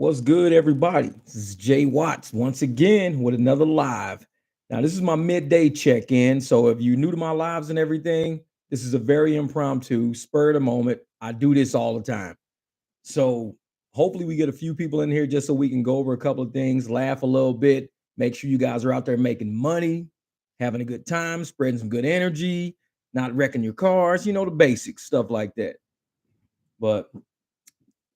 What's good, everybody? This is Jay Watts once again with another live. Now, this is my midday check in. So, if you're new to my lives and everything, this is a very impromptu, spur of the moment. I do this all the time. So, hopefully, we get a few people in here just so we can go over a couple of things, laugh a little bit, make sure you guys are out there making money, having a good time, spreading some good energy, not wrecking your cars, the basics, stuff like that. But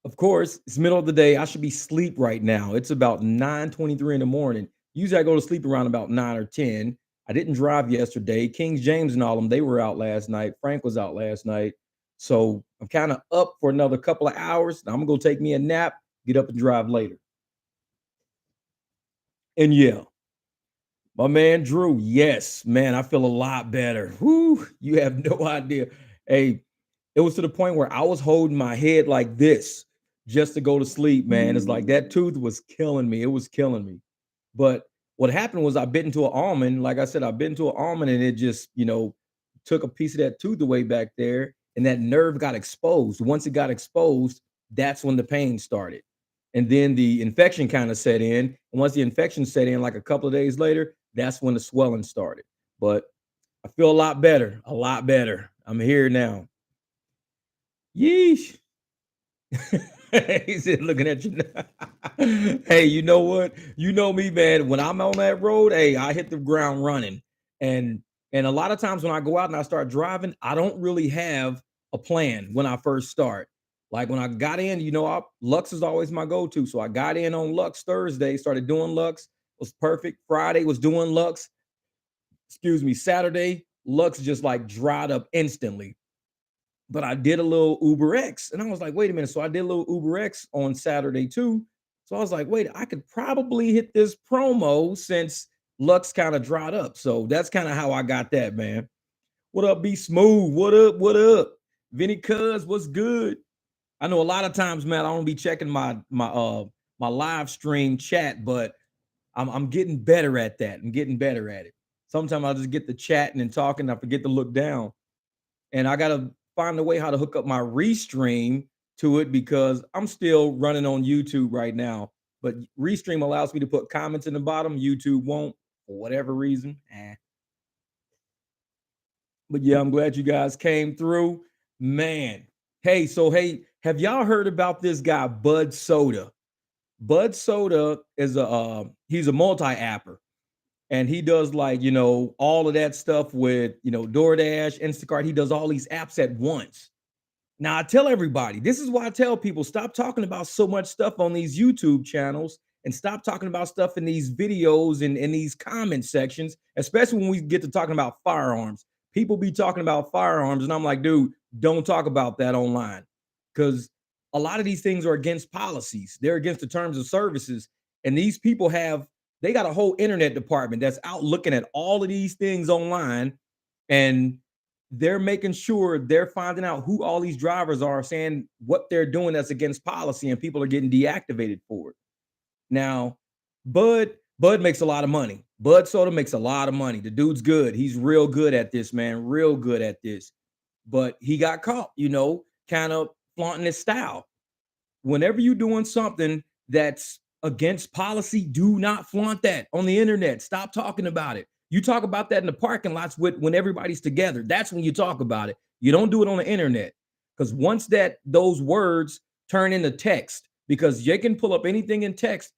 of course, it's middle of the day. I should be asleep right now. It's about 9:23 in the morning. Usually I go to sleep around about 9 or 10. I didn't drive yesterday. King James and all them, they were out last night. Frank was out last night. So I'm kind of up for another couple of hours. I'm gonna go take me a nap, get up and drive later. And yeah, my man Drew, yes, man, I feel a lot better. Whoo, you have no idea. Hey, it was to the point where I was holding my head like this just to go to sleep, man. It's like that tooth was killing me. It was killing me. But what happened was I bit into an almond. Like I said, I bit into an almond and it just, took a piece of that tooth away back there and that nerve got exposed. Once it got exposed, that's when the pain started. And then the infection kind of set in. And once the infection set in, like a couple of days later, that's when the swelling started. But I feel a lot better, a lot better. I'm here now. Yeesh. He said, looking at you now. Hey, you know what? You know me, man. When I'm on that road, hey, I hit the ground running. And and a lot of times when I go out and I start driving, I don't really have a plan when I first start. Like when I got in, Lux is always my go-to. So I got in on Lux Thursday, started doing Lux, was perfect. Friday was doing Lux. Excuse me, Saturday, Lux just like dried up instantly. But I did a little Uber X, and I was like, wait a minute. So I did a little Uber X on Saturday too. So I was like, wait, I could probably hit this promo since Lux kind of dried up. So that's kind of how I got that, man. What up, Be Smooth? What up? What up? Vinny Cuz, what's good? I know a lot of times, man, I don't be checking my live stream chat, but I'm getting better at that. I'm getting better at it. Sometimes I'll just get the chatting and talking, I forget to look down. And I gotta find a way how to hook up my restream to it because I'm still running on YouTube right now. But restream allows me to put comments in the bottom. YouTube won't for whatever reason. But yeah, I'm glad you guys came through. Man. Hey, have y'all heard about this guy, Bud Soda? Bud Soda is he's a multi-apper and he does like all of that stuff with DoorDash, Instacart. He does all these apps at once. Now I tell everybody, this is why I tell people stop talking about so much stuff on these YouTube channels and stop talking about stuff in these videos and in these comment sections, especially when we get to talking about firearms. People be talking about firearms, and I'm like, dude, don't talk about that online because a lot of these things are against policies. They're against the terms of services, and these people they got a whole internet department that's out looking at all of these things online, and they're making sure they're finding out who all these drivers are, saying what they're doing that's against policy, and people are getting deactivated for it. Now, Bud makes a lot of money. Bud Soda makes a lot of money. The dude's good. He's real good at this, man. Real good at this. But he got caught, kind of flaunting his style. Whenever you're doing something that's against policy, do not flaunt that on the internet. Stop talking about it. You talk about that in the parking lots when everybody's together. That's when you talk about it. You don't do it on the internet. Because once those words turn into text, because you can pull up anything in text,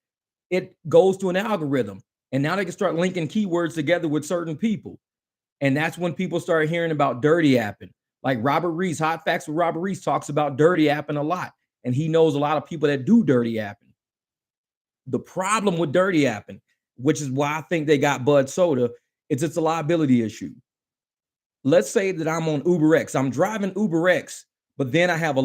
it goes to an algorithm. And now they can start linking keywords together with certain people. And that's when people start hearing about dirty apping. Like Robert Reese, Hot Facts with Robert Reese talks about dirty apping a lot. And he knows a lot of people that do dirty apping. The problem with dirty apping, which is why I think they got Bud Soda, is it's a liability issue. Let's say that I'm on Uber X. I'm driving Uber X, but then I have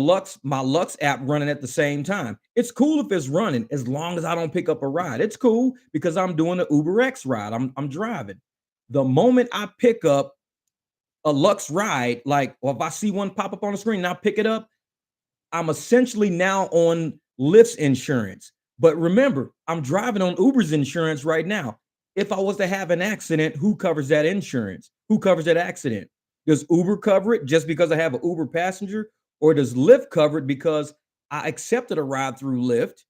my Lux app running at the same time. It's cool if it's running as long as I don't pick up a ride. It's cool because I'm doing an Uber X ride. I'm driving. The moment I pick up a Lux ride, or if I see one pop up on the screen and I pick it up, I'm essentially now on Lyft's insurance. But remember, I'm driving on Uber's insurance right now. If I was to have an accident, who covers that insurance? Who covers that accident? Does Uber cover it just because I have an Uber passenger? Or does Lyft cover it because I accepted a ride through Lyft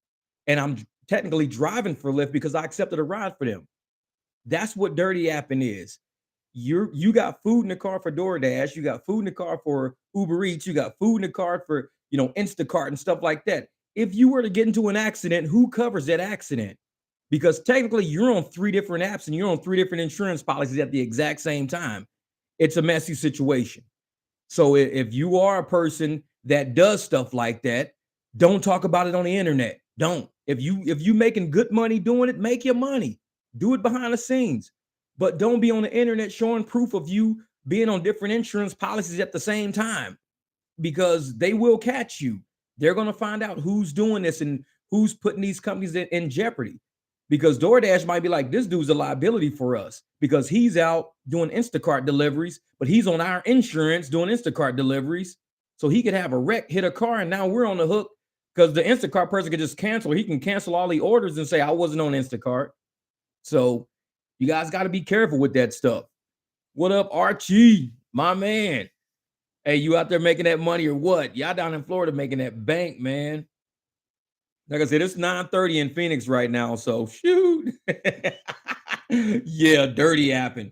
and I'm technically driving for Lyft because I accepted a ride for them. That's what dirty apping is. You got food in the car for DoorDash, you got food in the car for Uber Eats, you got food in the car for, Instacart and stuff like that. If you were to get into an accident, who covers that accident? Because technically you're on three different apps and you're on three different insurance policies at the exact same time. It's a messy situation. So if you are a person that does stuff like that, don't talk about it on the internet. Don't. If you making good money doing it, make your money. Do it behind the scenes. But don't be on the internet showing proof of you being on different insurance policies at the same time, because they will catch you. They're going to find out who's doing this and who's putting these companies in jeopardy. Because DoorDash might be like, this dude's a liability for us because he's out doing Instacart deliveries, but he's on our insurance doing Instacart deliveries. So he could have a wreck, hit a car, and now we're on the hook because the Instacart person could just cancel. He can cancel all the orders and say, I wasn't on Instacart. So you guys got to be careful with that stuff. What up, Archie, my man? Hey, you out there making that money or what? Y'all down in Florida making that bank, man. Like I said, it's 9:30 in Phoenix right now, so shoot. Yeah, dirty apping.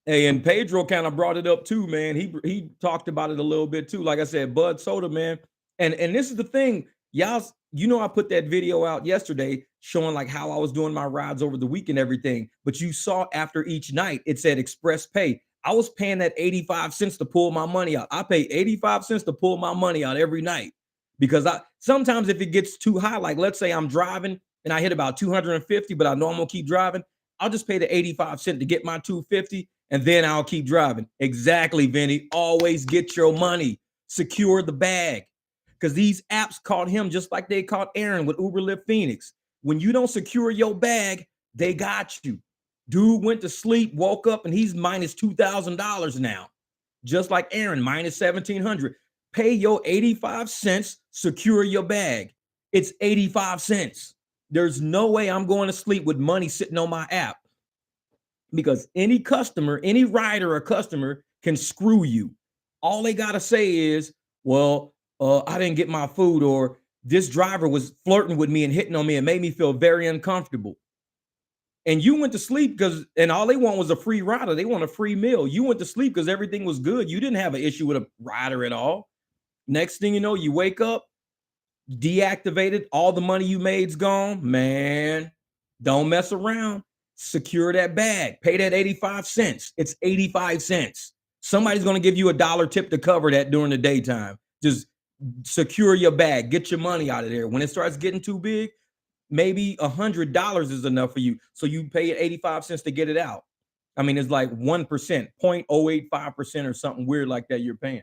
Hey, and Pedro kind of brought it up too, man. He talked about it a little bit too. Like I said, Bud Soda, man. And this is the thing, y'all. I put that video out yesterday showing like how I was doing my rides over the week and everything. But you saw after each night, it said express pay. I was paying that 85 cents to pull my money out. I pay 85 cents to pull my money out every night because I sometimes if it gets too high, like let's say I'm driving and I hit about 250, but I know I'm gonna keep driving. I'll just pay the 85 cents to get my 250 and then I'll keep driving. Exactly, Vinny. Always get your money. Secure the bag. Because these apps caught him just like they caught Aaron with Uber Lyft Phoenix. When you don't secure your bag, they got you. Dude went to sleep, woke up, and he's minus $2,000 now. Just like Aaron, minus 1,700. Pay your 85 cents, secure your bag. It's 85 cents. There's no way I'm going to sleep with money sitting on my app. Because any customer, any rider or customer can screw you. All they got to say is, well, I didn't get my food, or this driver was flirting with me and hitting on me and made me feel very uncomfortable. And you went to sleep and all they want was a free rider. They want a free meal. You went to sleep because everything was good. You didn't have an issue with a rider at all. Next thing you know, you wake up, deactivated, all the money you made's gone. Man, don't mess around. Secure that bag. Pay that 85 cents. It's 85 cents. Somebody's going to give you $1 tip to cover that during the daytime. Just secure your bag. Get your money out of there. When it starts getting too big, maybe $100 is enough for you. So you pay 85 cents to get it out. I mean, it's like 1%, 0.085% or something weird like that you're paying.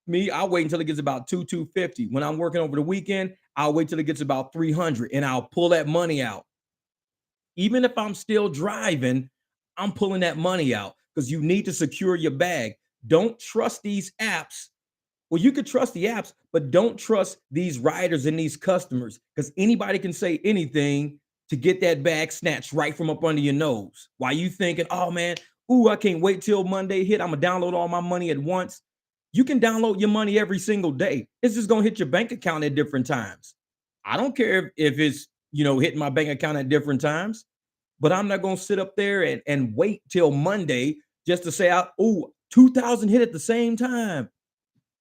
Me, I'll wait until it gets about 250. When I'm working over the weekend, I'll wait till it gets about 300 and I'll pull that money out. Even if I'm still driving, I'm pulling that money out because you need to secure your bag. Don't trust these apps. Well, you could trust the apps, but don't trust these riders and these customers because anybody can say anything to get that bag snatched right from up under your nose. While you thinking, oh man, I can't wait till Monday hit. I'm gonna download all my money at once. You can download your money every single day. It's just gonna hit your bank account at different times. I don't care if it's hitting my bank account at different times, but I'm not gonna sit up there and wait till Monday just to say, 2,000 hit at the same time.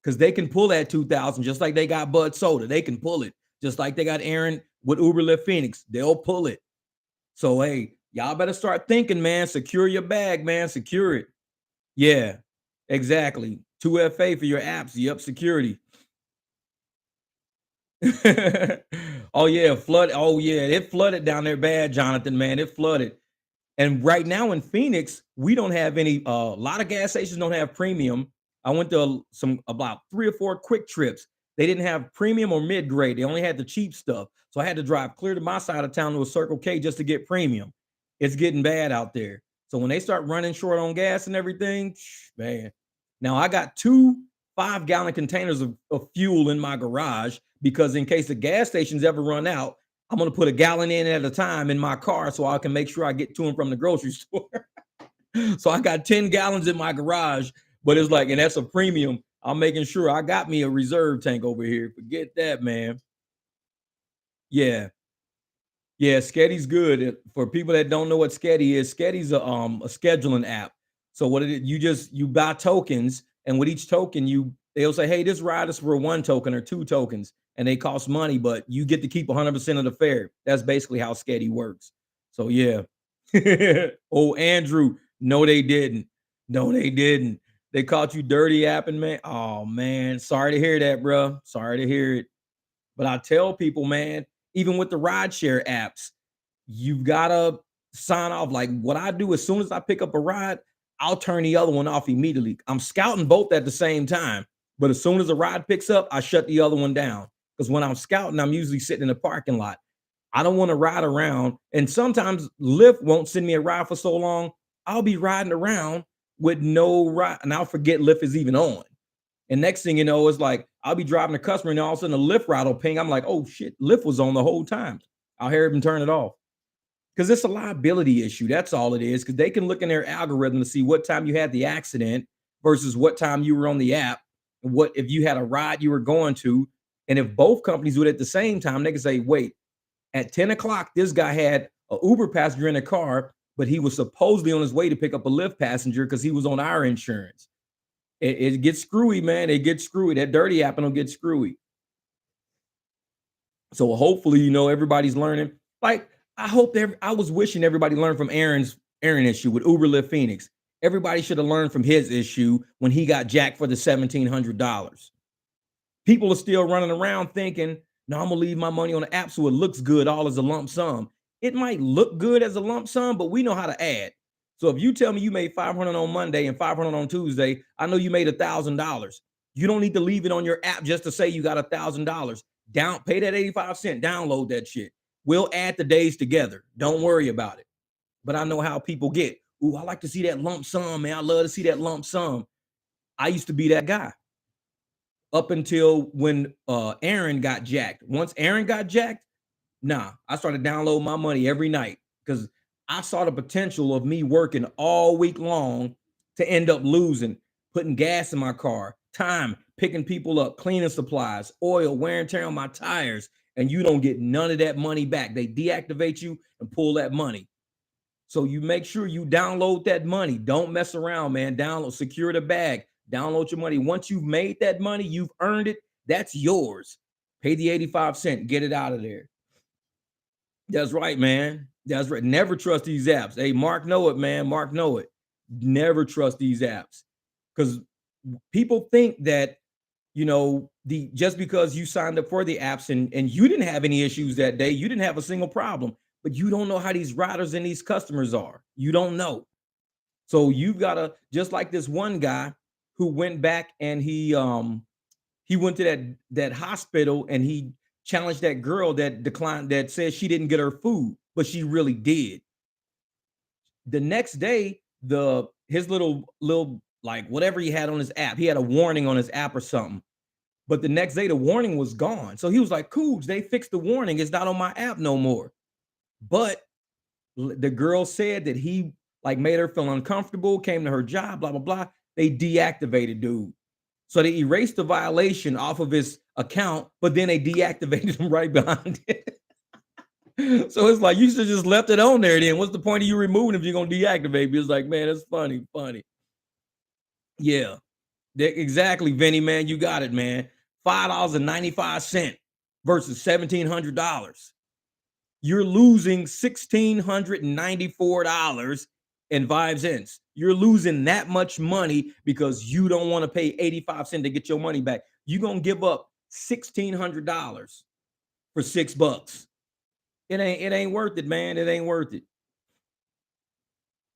Because they can pull that 2,000 just like they got Bud Soda. They can pull it just like they got Aaron with Uber Lyft Phoenix. They'll pull it. So, hey, y'all better start thinking, man. Secure your bag, man. Secure it. Yeah, exactly. 2FA for your apps. Yep, security. Oh, yeah, flood. Oh, yeah, it flooded down there bad, Jonathan, man. It flooded. And right now in Phoenix, we don't have any, a lot of gas stations don't have premium. I went to about 3 or 4 quick trips. They didn't have premium or mid-grade. They only had the cheap stuff. So I had to drive clear to my side of town to a Circle K just to get premium. It's getting bad out there. So when they start running short on gas and everything, man. Now I got 2 5-gallon containers of fuel in my garage because in case the gas stations ever run out, I'm going to put a gallon in at a time in my car so I can make sure I get to and from the grocery store. So I got 10 gallons in my garage, but it's like, and that's a premium. I'm making sure I got me a reserve tank over here. Forget that, man. Yeah. Yeah, Sketty's good. For people that don't know what Sketty is, Sketty's a scheduling app. So what it is, you buy tokens, and with each token, they'll say, hey, this ride is for one token or two tokens, and they cost money, but you get to keep 100% of the fare. That's basically how Sketty works. So yeah. Oh, Andrew, no, they didn't. No, they didn't. They caught you dirty apping, man. Oh man, sorry to hear that, bro. Sorry to hear it. But I tell people, man, even with the rideshare apps, you've gotta sign off. Like what I do, as soon as I pick up a ride, I'll turn the other one off immediately. I'm scouting both at the same time, but as soon as a ride picks up, I shut the other one down. Because when I'm scouting, I'm usually sitting in the parking lot. I don't want to ride around. And sometimes Lyft won't send me a ride for so long. I'll be riding around with no ride, and I'll forget Lyft is even on. And next thing you know, it's like I'll be driving a customer, and all of a sudden a Lyft ride will ping. I'm like, oh shit, Lyft was on the whole time. I'll hear him turn it off because it's a liability issue. That's all it is. Because they can look in their algorithm to see what time you had the accident versus what time you were on the app, and what if you had a ride you were going to. And if both companies do it at the same time, they can say, wait, at 10 o'clock, this guy had a Uber passenger in a car, but he was supposedly on his way to pick up a Lyft passenger because he was on our insurance. It gets screwy, man. It gets screwy. That dirty app will get screwy. So hopefully, everybody's learning. Like I was wishing everybody learned from Aaron issue with Uber Lyft Phoenix. Everybody should have learned from his issue when he got jacked for the $1,700. People are still running around thinking, no, I'm gonna leave my money on the app so it looks good all as a lump sum. It might look good as a lump sum, but we know how to add. So if you tell me you made 500 on Monday and 500 on Tuesday, I know you made $1,000. You don't need to leave it on your app just to say you got $1,000. Pay that 85 cents, download that shit. We'll add the days together. Don't worry about it. But I know how people get. Ooh, I like to see that lump sum, man. I love to see that lump sum. I used to be that guy up until when Aaron got jacked. Once Aaron got jacked, nah, I started downloading my money every night because I saw the potential of me working all week long to end up losing, putting gas in my car, time, picking people up, cleaning supplies, oil, wear and tear on my tires, and you don't get none of that money back. They deactivate you and pull that money. So you make sure you download that money. Don't mess around, man. Download, secure the bag, download your money. Once you've made that money, you've earned it. That's yours. Pay the 85 cents, get it out of there. That's right, man. That's right. Never trust these apps. Hey, Mark know it, man. Mark know it. Never trust these apps because people think that the just because you signed up for the apps and you didn't have any issues that day, you didn't have a single problem, but you don't know how these riders and these customers are. You don't know. So you've got to, just like this one guy who went back and he went to that hospital and he challenged that girl that declined, that said she didn't get her food, but she really did. The next day, the his little like whatever he had on his app, he had a warning on his app or something. But the next day, the warning was gone. So he was like, cool, they fixed the warning. It's not on my app no more. But the girl said that he like made her feel uncomfortable, came to her job, blah, blah, blah. They deactivated dude. So they erased the violation off of his account, but then they deactivated him right behind it. So it's like you should have just left it on there then. What's the point of you removing if you're gonna deactivate me? It's like, man, it's funny, funny. Yeah. Exactly, Vinny, man. You got it, man. $5.95 versus $1,700. You're losing $1,694.05. You're losing that much money because you don't want to pay 85 cents to get your money back. You're gonna give up $1,600 for $6. It ain't worth it, man. It ain't worth it.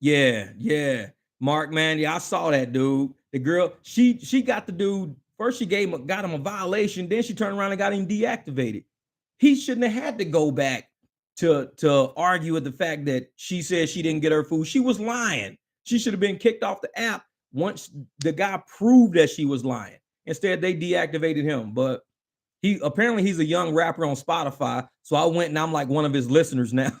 Yeah, yeah. Mark, man, yeah, I saw that dude. The girl, she got the dude first. She got him a violation. Then she turned around and got him deactivated. He shouldn't have had to go back to argue with the fact that she said she didn't get her food. She was lying. She should have been kicked off the app once the guy proved that she was lying. Instead, they deactivated him. But he's a young rapper on Spotify. So I went and I'm like one of his listeners now.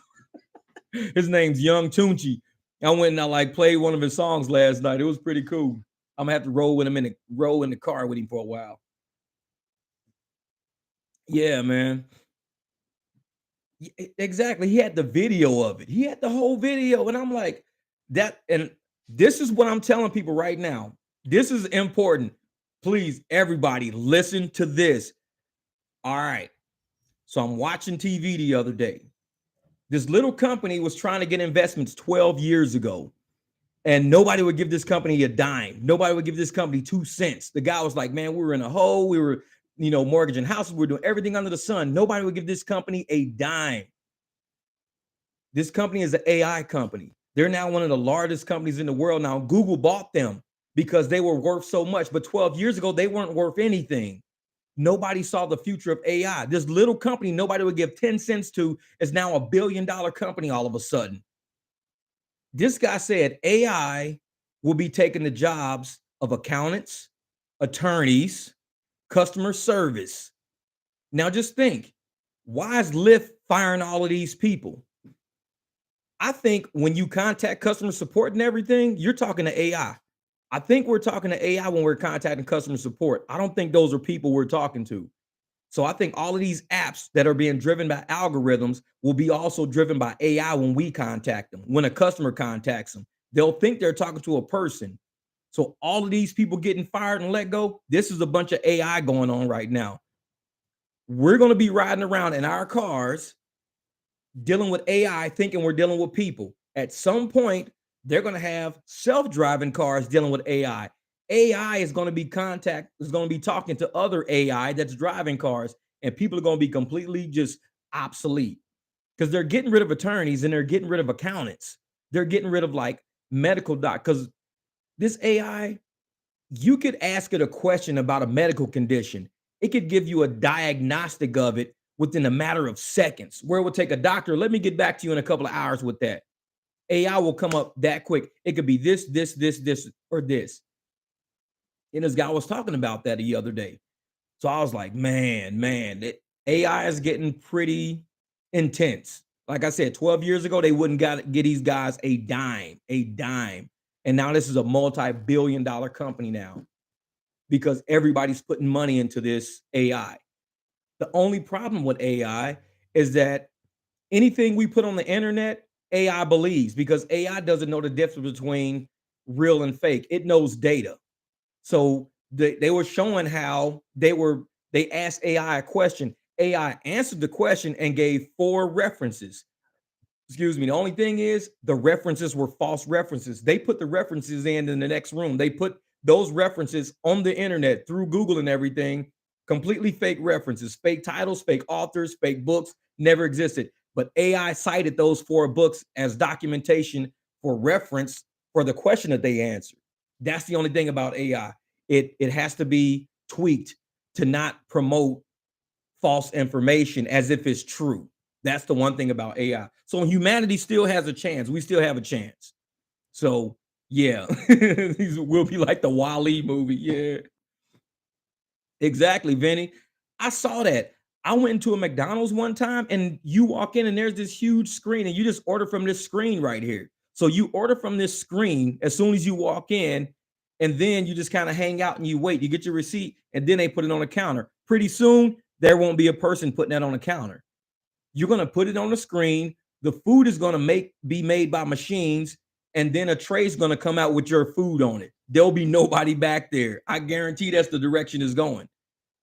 His name's Young Tunchi. I went and I like played one of his songs last night. It was pretty cool. I'm gonna have to roll in the car with him for a while. Yeah, man. Exactly. He had the video of it. He had the whole video. And I'm like, that. And this is what I'm telling people right now. This is important. Please, everybody, listen to this. All right. So I'm watching TV the other day. This little company was trying to get investments 12 years ago, and nobody would give this company a dime. Nobody would give this company 2 cents. The guy was like, man, we were in a hole. We were, mortgaging houses. We were doing everything under the sun. Nobody would give this company a dime. This company is an AI company. They're now one of the largest companies in the world. Now, Google bought them because they were worth so much. But 12 years ago, they weren't worth anything. Nobody saw the future of AI. This little company nobody would give 10 cents to is now $1 billion company all of a sudden. This guy said AI will be taking the jobs of accountants, attorneys, customer service. Now just think, why is Lyft firing all of these people? I think when you contact customer support and everything, you're talking to AI. I think we're talking to AI when we're contacting customer support. I don't think those are people we're talking to. So I think all of these apps that are being driven by algorithms will be also driven by AI when we contact them. When a customer contacts them, they'll think they're talking to a person. So all of these people getting fired and let go, this is a bunch of AI going on right now. We're going to be riding around in our cars dealing with AI, thinking we're dealing with people. At some point, they're going to have self-driving cars dealing with AI. AI is going to be talking to other AI that's driving cars, and people are going to be completely just obsolete because they're getting rid of attorneys and they're getting rid of accountants. They're getting rid of like medical doc because this AI, you could ask it a question about a medical condition. It could give you a diagnostic of it within a matter of seconds, where it would take a doctor. Let me get back to you in a couple of hours with that. AI will come up that quick. It could be this, or this. And this guy was talking about that the other day. So I was like, AI is getting pretty intense. Like I said, 12 years ago, they wouldn't get these guys a dime. And now this is a multi-billion-dollar company now because everybody's putting money into this AI. The only problem with AI is that anything we put on the internet, AI believes because AI doesn't know the difference between real and fake. It knows data. So they were showing how they asked AI a question. AI answered the question and gave 4 references. Excuse me. The only thing is the references were false references. They put the references in the next room. They put those references on the internet through Google and everything, completely fake references, fake titles, fake authors, fake books, never existed. But AI cited those 4 books as documentation for reference for the question that they answered. That's the only thing about AI. It has to be tweaked to not promote false information as if it's true. That's the one thing about AI. So humanity still has a chance. We still have a chance. So yeah, we'll be like the Wall-E movie. Yeah, exactly, Vinny. I saw that. I went into a McDonald's one time and you walk in and there's this huge screen and you just order from this screen right here. So you order from this screen as soon as you walk in, and then you just kind of hang out and you wait. You get your receipt and then they put it on the counter. Pretty soon, there won't be a person putting that on the counter. You're going to put it on the screen. The food is going to be made by machines, and then a tray is going to come out with your food on it. There'll be nobody back there. I guarantee that's the direction it's going.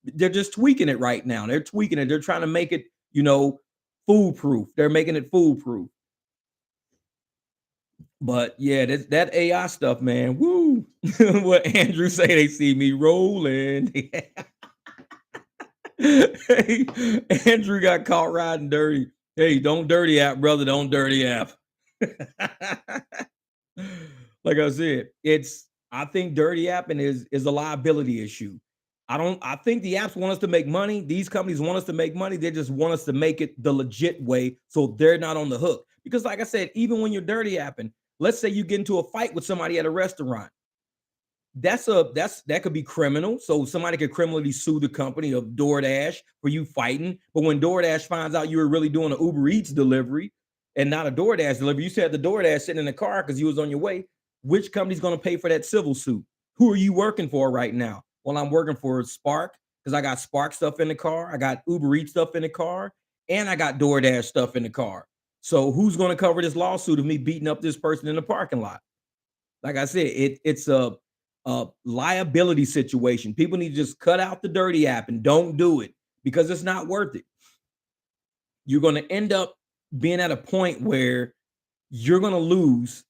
They're just tweaking it right now. They're tweaking it. They're trying to make it, foolproof. They're making it foolproof. But yeah, that AI stuff, man. Woo! What Andrew say? They see me rolling. Hey, Andrew got caught riding dirty. Hey, don't dirty app, brother. Don't dirty app. Like I said, I think dirty apping is a liability issue. I think the apps want us to make money. These companies want us to make money. They just want us to make it the legit way so they're not on the hook. Because like I said, even when you're dirty apping, let's say you get into a fight with somebody at a restaurant. That could be criminal. So somebody could criminally sue the company of DoorDash for you fighting. But when DoorDash finds out you were really doing an Uber Eats delivery and not a DoorDash delivery, you said the DoorDash sitting in the car because you was on your way. Which company's going to pay for that civil suit? Who are you working for right now? Well, I'm working for Spark because I got Spark stuff in the car. I got Uber Eats stuff in the car. and I got DoorDash stuff in the car. So who's going to cover this lawsuit of me beating up this person in the parking lot? Like I said, it's a liability situation. People need to just cut out the dirty app and don't do it because it's not worth it. You're going to end up being at a point where you're going to lose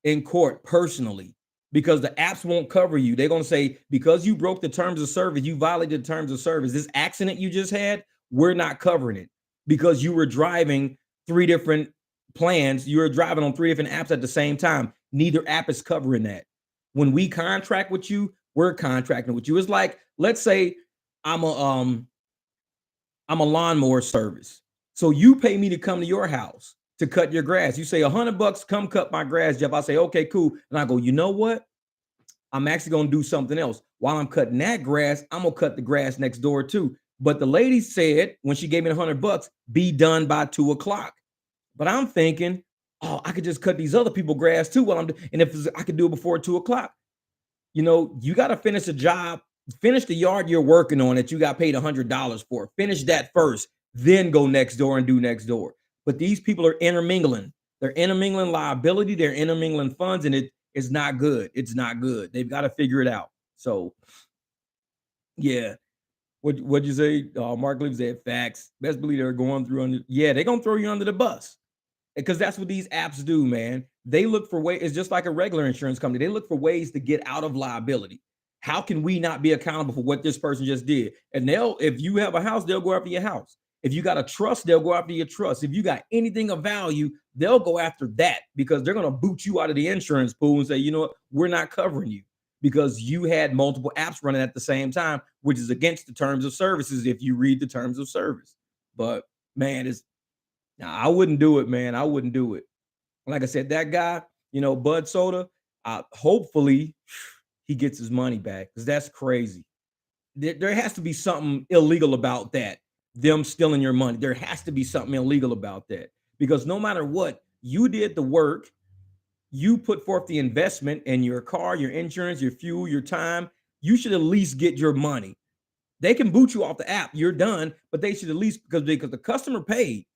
in court personally because the apps won't cover you. They're going to say, because you broke the terms of service, you violated the terms of service. This accident you just had, we're not covering it because you were driving three different plans. You were driving on three different apps at the same time. Neither app is covering that. When we contract with you, we're contracting with you. It's like, let's say I'm a lawnmower service. So you pay me to come to your house to cut your grass. You say $100, come cut my grass, Jeff. I say, okay, cool. And I go, you know what? I'm actually going to do something else. While I'm cutting that grass, I'm going to cut the grass next door too. But the lady said, when she gave me $100, be done by 2:00. But I'm thinking, oh, I could just cut these other people grass too while and if I could do it before 2:00. You got to finish the job, finish the yard you're working on that you got paid $100 for. Finish that first, then go next door and do next door. But these people are intermingling. They're intermingling liability, they're intermingling funds, and it is not good. It's not good. They've got to figure it out. So, yeah. What'd you say? Mark Lee said facts. Best believe they're going through under. Yeah, they're gonna throw you under the bus because that's what these apps do, man. They look for ways. It's just like a regular insurance company. They look for ways to get out of liability. How can we not be accountable for what this person just did? And if you have a house, they'll go after your house. If you got a trust, they'll go after your trust. If you got anything of value, they'll go after that because they're gonna boot you out of the insurance pool and say, you know what, we're not covering you because you had multiple apps running at the same time, which is against the terms of services if you read the terms of service. But man, I wouldn't do it, man. I wouldn't do it. Like I said, that guy, Bud Soda, hopefully he gets his money back because that's crazy. There has to be something illegal about that, them stealing your money. There has to be something illegal about that because no matter what, you did the work. You put forth the investment in your car, your insurance, your fuel, your time. You should at least get your money. They can boot you off the app. You're done, but they should at least because the customer paid.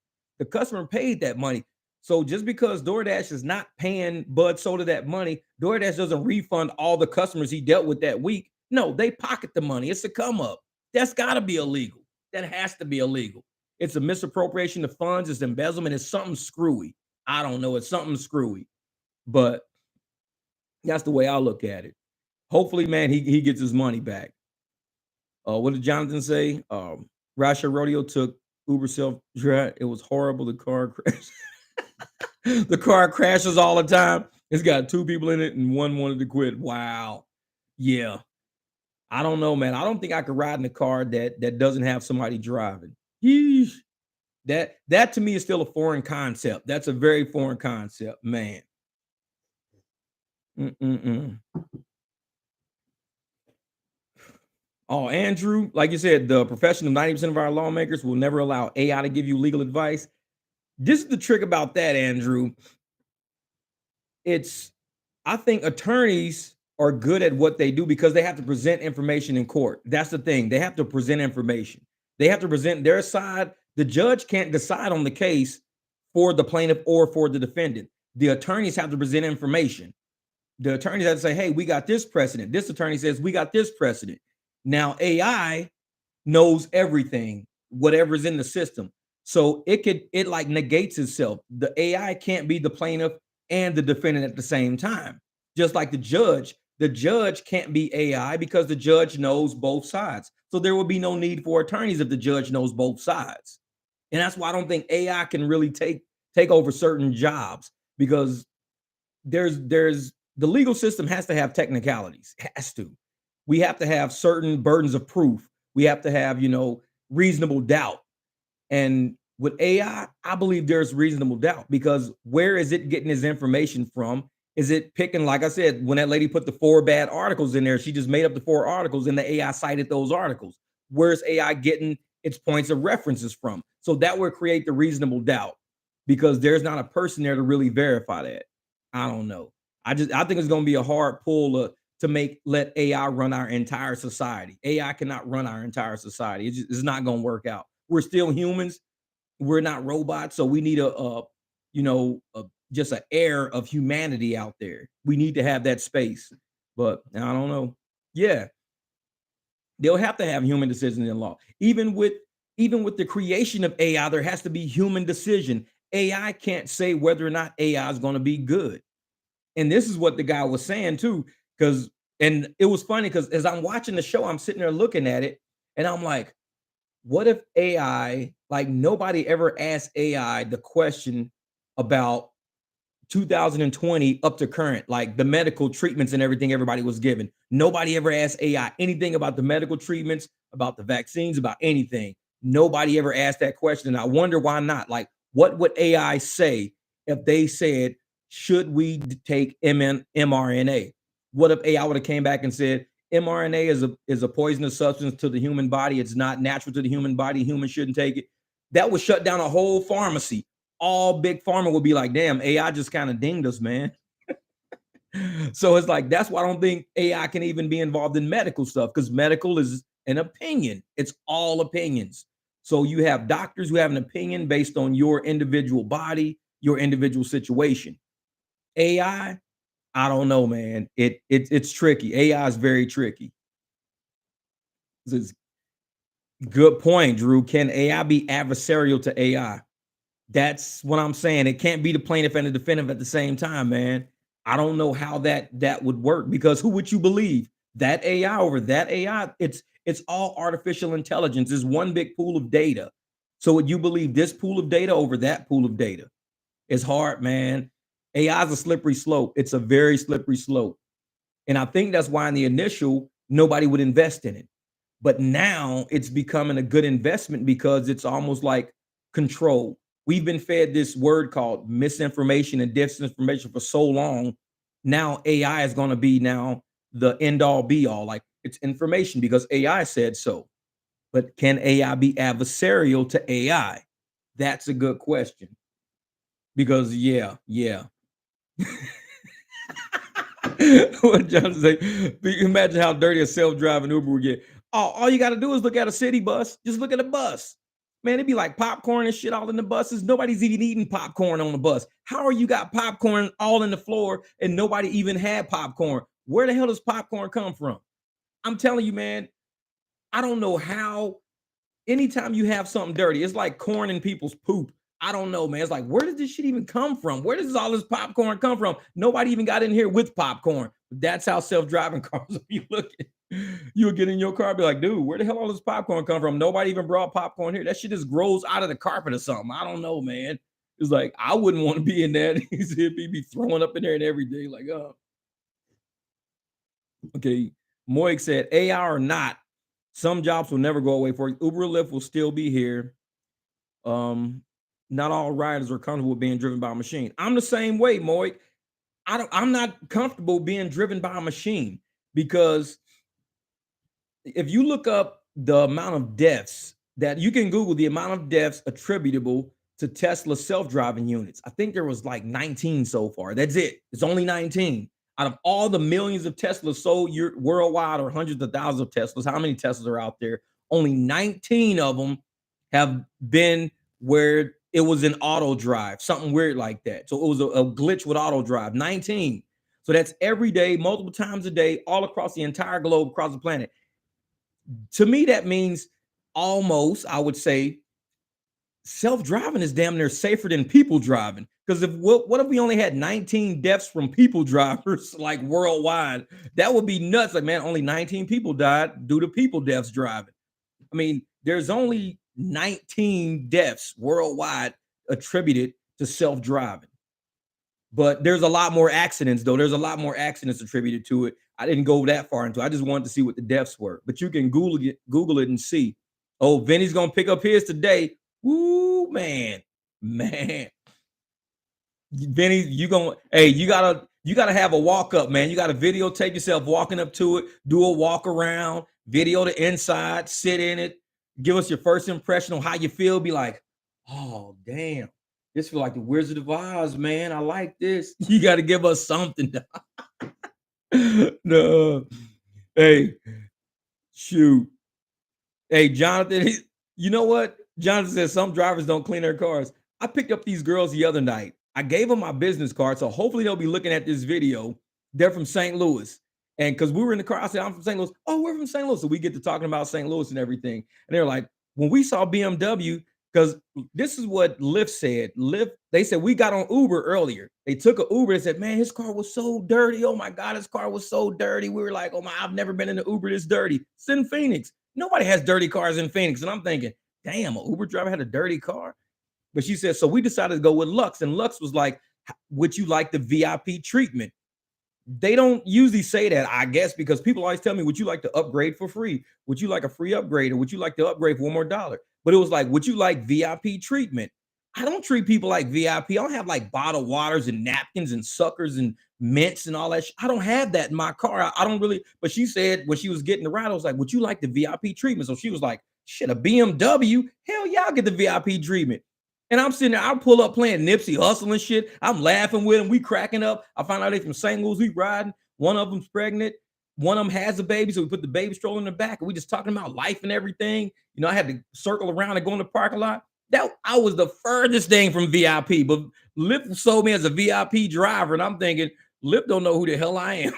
The customer paid that money. So just because DoorDash is not paying Bud Soda that money, DoorDash doesn't refund all the customers he dealt with that week. No, they pocket the money. It's a come up. That's got to be illegal. That has to be illegal. It's a misappropriation of funds. It's embezzlement. It's something screwy. I don't know. It's something screwy. But that's the way I look at it. Hopefully, man, he gets his money back. What did Jonathan say? Rasha Rodeo took Uber self drive. It was horrible. The car crash. The car crashes all the time. It's got two people in it, and one wanted to quit. Wow. Yeah. I don't know, man. I don't think I could ride in a car that doesn't have somebody driving. Yeesh. That to me is still a foreign concept. That's a very foreign concept, man. Mm-mm-mm. Oh, Andrew, like you said, the profession of 90% of our lawmakers will never allow AI to give you legal advice. This is the trick about that, Andrew. I think attorneys are good at what they do because they have to present information in court. That's the thing. They have to present information. They have to present their side. The judge can't decide on the case for the plaintiff or for the defendant. The attorneys have to present information. The attorneys have to say, hey, we got this precedent. This attorney says we got this precedent. Now AI knows everything, whatever's in the system. So it like negates itself. The AI can't be the plaintiff and the defendant at the same time. Just like the judge can't be AI because the judge knows both sides. So there will be no need for attorneys if the judge knows both sides. And that's why I don't think AI can really take over certain jobs because there's the legal system has to have technicalities. It has to. We have to have certain burdens of proof. We have to have, reasonable doubt. And with AI, I believe there's reasonable doubt because where is it getting his information from? Is it picking, like I said, when that lady put the 4 bad articles in there, she just made up the 4 articles and the AI cited those articles. Where's AI getting its points of references from? So that would create the reasonable doubt because there's not a person there to really verify that. I don't know. I think it's going to be a hard pull to let AI run our entire society. AI cannot run our entire society. It's not going to work out. We're still humans. We're not robots, so we need you know, just an air of humanity out there. We need to have that space, but I don't know. Yeah, they'll have to have human decisions in law. Even with the creation of AI, there has to be human decision. AI can't say whether or not AI is going to be good. And this is what the guy was saying too, because and it was funny because as I'm watching the show, I'm sitting there looking at it, and I'm like, what if AI, like nobody ever asked AI the question about 2020 up to current, like the medical treatments and everything everybody was given. Nobody ever asked AI anything about the medical treatments, about the vaccines, about anything. Nobody ever asked that question. And I wonder why not. Like, what would AI say if they said, should we take mRNA? What if AI would have came back and said, mRNA is a poisonous substance to the human body. It's not natural to the human body. Humans shouldn't take it. That would shut down a whole pharmacy. All big pharma will be like, damn, AI just kind of dinged us, man. So it's like, that's why I don't think AI can even be involved in medical stuff, because medical is an opinion. It's all opinions. So you have doctors who have an opinion based on your individual body, your individual situation. I don't know, man. It's tricky. AI is very tricky. This is good point, Drew. Can AI be adversarial to AI? That's what I'm saying. It can't be the plaintiff and the defendant at the same time, man. I don't know how that would work, because who would you believe? That AI over that AI? It's all artificial intelligence. It's one big pool of data. So would you believe this pool of data over that pool of data? It's hard, man. AI is a slippery slope. It's a very slippery slope. And I think that's why in the initial nobody would invest in it. But now it's becoming a good investment because it's almost like control. We've been fed this word called misinformation and disinformation for so long. Now AI is going to be now the end all be all. Like, it's information because AI said so. But can AI be adversarial to AI? That's a good question. Because yeah. What John say? Imagine how dirty a self-driving Uber would get. All you got to do is look at a city bus. Just look at a bus. Man, it'd be like popcorn and shit all in the buses. Nobody's even eating popcorn on the bus. How are you got popcorn all in the floor and nobody even had popcorn? Where the hell does popcorn come from? I'm telling you, man, I don't know how. Anytime you have something dirty, it's like corn in people's poop. I don't know, man. It's like, where did this shit even come from? Where does all this popcorn come from? Nobody even got in here with popcorn. That's how self-driving cars will be looking. You'll get in your car, be like, dude, where the hell all this popcorn come from? Nobody even brought popcorn here. That shit just grows out of the carpet or something. I don't know, man. It's like, I wouldn't want to be in that. He'd be throwing up in there and every day. Like, oh, okay. Moik said, AI or not, some jobs will never go away for you. Uber Lyft will still be here. Um, Not all riders are comfortable with being driven by a machine. I'm the same way, Moik. I'm not comfortable being driven by a machine, because if you look up the amount of deaths, that you can Google the amount of deaths attributable to Tesla self-driving units. I think there was like 19 so far. That's it. It's only 19 out of all the millions of Teslas sold worldwide, or hundreds of thousands of Teslas. How many Teslas are out there? Only 19 of them have been where it was in auto drive, something weird like that. So it was a glitch with auto drive. 19. So that's every day, multiple times a day, all across the entire globe, across the planet. To me, that means almost, I would say, self-driving is damn near safer than people driving. Because if what if we only had 19 deaths from people drivers, like worldwide? That would be nuts. Like, man, only 19 people died due to people deaths driving. I mean, there's only 19 deaths worldwide attributed to self-driving. But there's a lot more accidents, though. There's a lot more accidents attributed to it. I didn't go that far into it. I just wanted to see what the deaths were. But you can Google it and see. Oh, Vinny's gonna pick up his today. Woo, man. Man. Vinny, you gotta have a walk up, man. You gotta videotape yourself walking up to it, do a walk around, video the inside, sit in it, give us your first impression on how you feel. Be like, oh damn, this feel like the Wizard of Oz, man. I like this. You got to give us something. No, hey, shoot, hey, Jonathan. You know what? Jonathan says some drivers don't clean their cars. I picked up these girls the other night. I gave them my business card, so hopefully they'll be looking at this video. They're from St. Louis. And because we were in the car, I said, I'm from St. Louis. Oh, we're from St. Louis. So we get to talking about St. Louis and everything. And they're like, when we saw BMW, because this is what Lyft said. Lyft, they said, we got on Uber earlier. They took an Uber and said, man, his car was so dirty. Oh my God, his car was so dirty. We were like, oh my, I've never been in an Uber this dirty. It's in Phoenix. Nobody has dirty cars in Phoenix. And I'm thinking, damn, an Uber driver had a dirty car. But she said, so we decided to go with Lux. And Lux was like, would you like the VIP treatment? They don't usually say that, I guess, because people always tell me, would you like to upgrade for free? Would you like a free upgrade? Or would you like to upgrade for one more dollar? But it was like, would you like VIP treatment? I don't treat people like VIP. I don't have like bottled waters and napkins and suckers and mints and all that. I don't have that in my car. I don't really. But she said when she was getting the ride, I was like, would you like the VIP treatment? So she was like, shit, a BMW? Hell yeah, I'll get the VIP treatment. And I'm sitting there, I'll pull up playing Nipsey Hussle and shit. I'm laughing with them. We cracking up. I found out they from St. Louis. We riding. One of them's pregnant. One of them has a baby. So we put the baby stroller in the back. And we just talking about life and everything. You know, I had to circle around and go in the parking lot. That I was the furthest thing from VIP. But Lyft sold me as a VIP driver. And I'm thinking, Lyft don't know who the hell I am.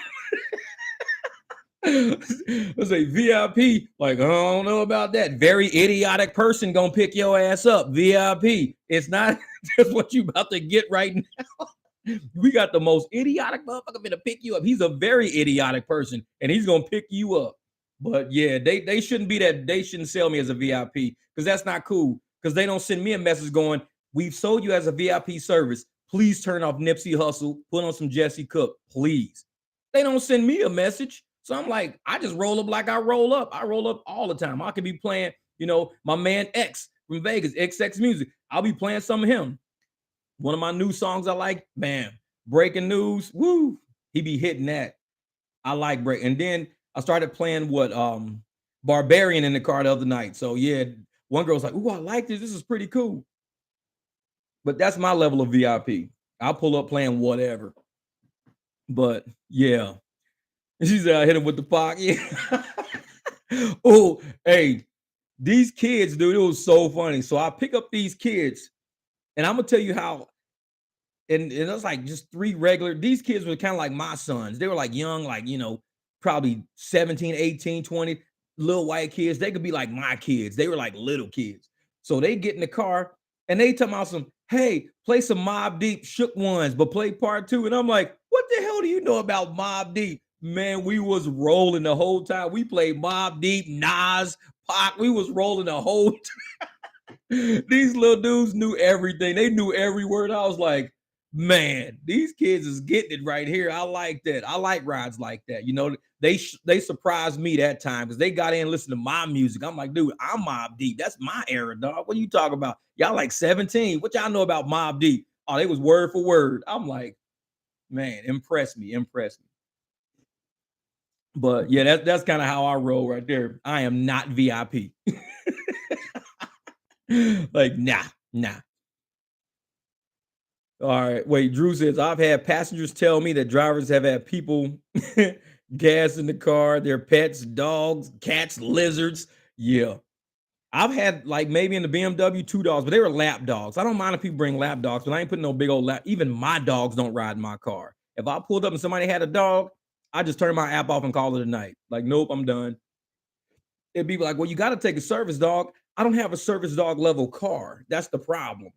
I say VIP, like, I don't know about that. Very idiotic person gonna pick your ass up. VIP. It's not just what you about to get right now. We got the most idiotic motherfucker gonna pick you up. He's a very idiotic person, and he's gonna pick you up. But yeah, they shouldn't be that. They shouldn't sell me as a VIP because that's not cool. Because they don't send me a message going, "We've sold you as a VIP service. Please turn off Nipsey Hussle. Put on some Jesse Cook, please." They don't send me a message. So I'm like, I just roll up like I roll up. I roll up all the time. I could be playing, you know, my man X from Vegas, XX Music. I'll be playing some of him. One of my new songs I like, bam, breaking news. Woo, he be hitting that. I like break. And then I started playing what Barbarian in the car the other night. So yeah, one girl was like, "Ooh, I like this. This is pretty cool." But that's my level of VIP. I'll pull up playing whatever. But yeah. She's out hit him with the pocket. Oh, hey, these kids, dude, it was so funny. So I pick up these kids, and I'm gonna tell you how. And it was like just three regular. These kids were kind of like my sons. They were like young, like probably 17, 18, 20, little white kids. They could be like my kids. They were like little kids. So they get in the car and they tell me some, hey, play some Mob Deep Shook Ones, but play part two. And I'm like, what the hell do you know about Mob Deep? Man, we was rolling the whole time. We played Mob Deep, Nas, Pac. We was rolling the whole time. These little dudes knew everything. They knew every word. I was like, man, these kids is getting it right here. I like that. I like rides like that. You know, they surprised me that time because they got in and listened to my music. I'm like, dude, I'm Mob Deep. That's my era, dog. What are you talking about? Y'all like 17. What y'all know about Mob Deep? Oh, they was word for word. I'm like, man, impress me. But yeah, that's kind of how I roll right there. I am not VIP. Like, nah. All right. Wait, Drew says I've had passengers tell me that drivers have had people gas in the car, their pets, dogs, cats, lizards. Yeah. I've had like maybe in the BMW 2 dogs, but they were lap dogs. I don't mind if people bring lap dogs, but I ain't putting no big old lap. Even my dogs don't ride in my car. If I pulled up and somebody had a dog, I just turn my app off and call it a night. Like, nope, I'm done. It'd be like, well, you got to take a service dog. I don't have a service dog level car. That's the problem.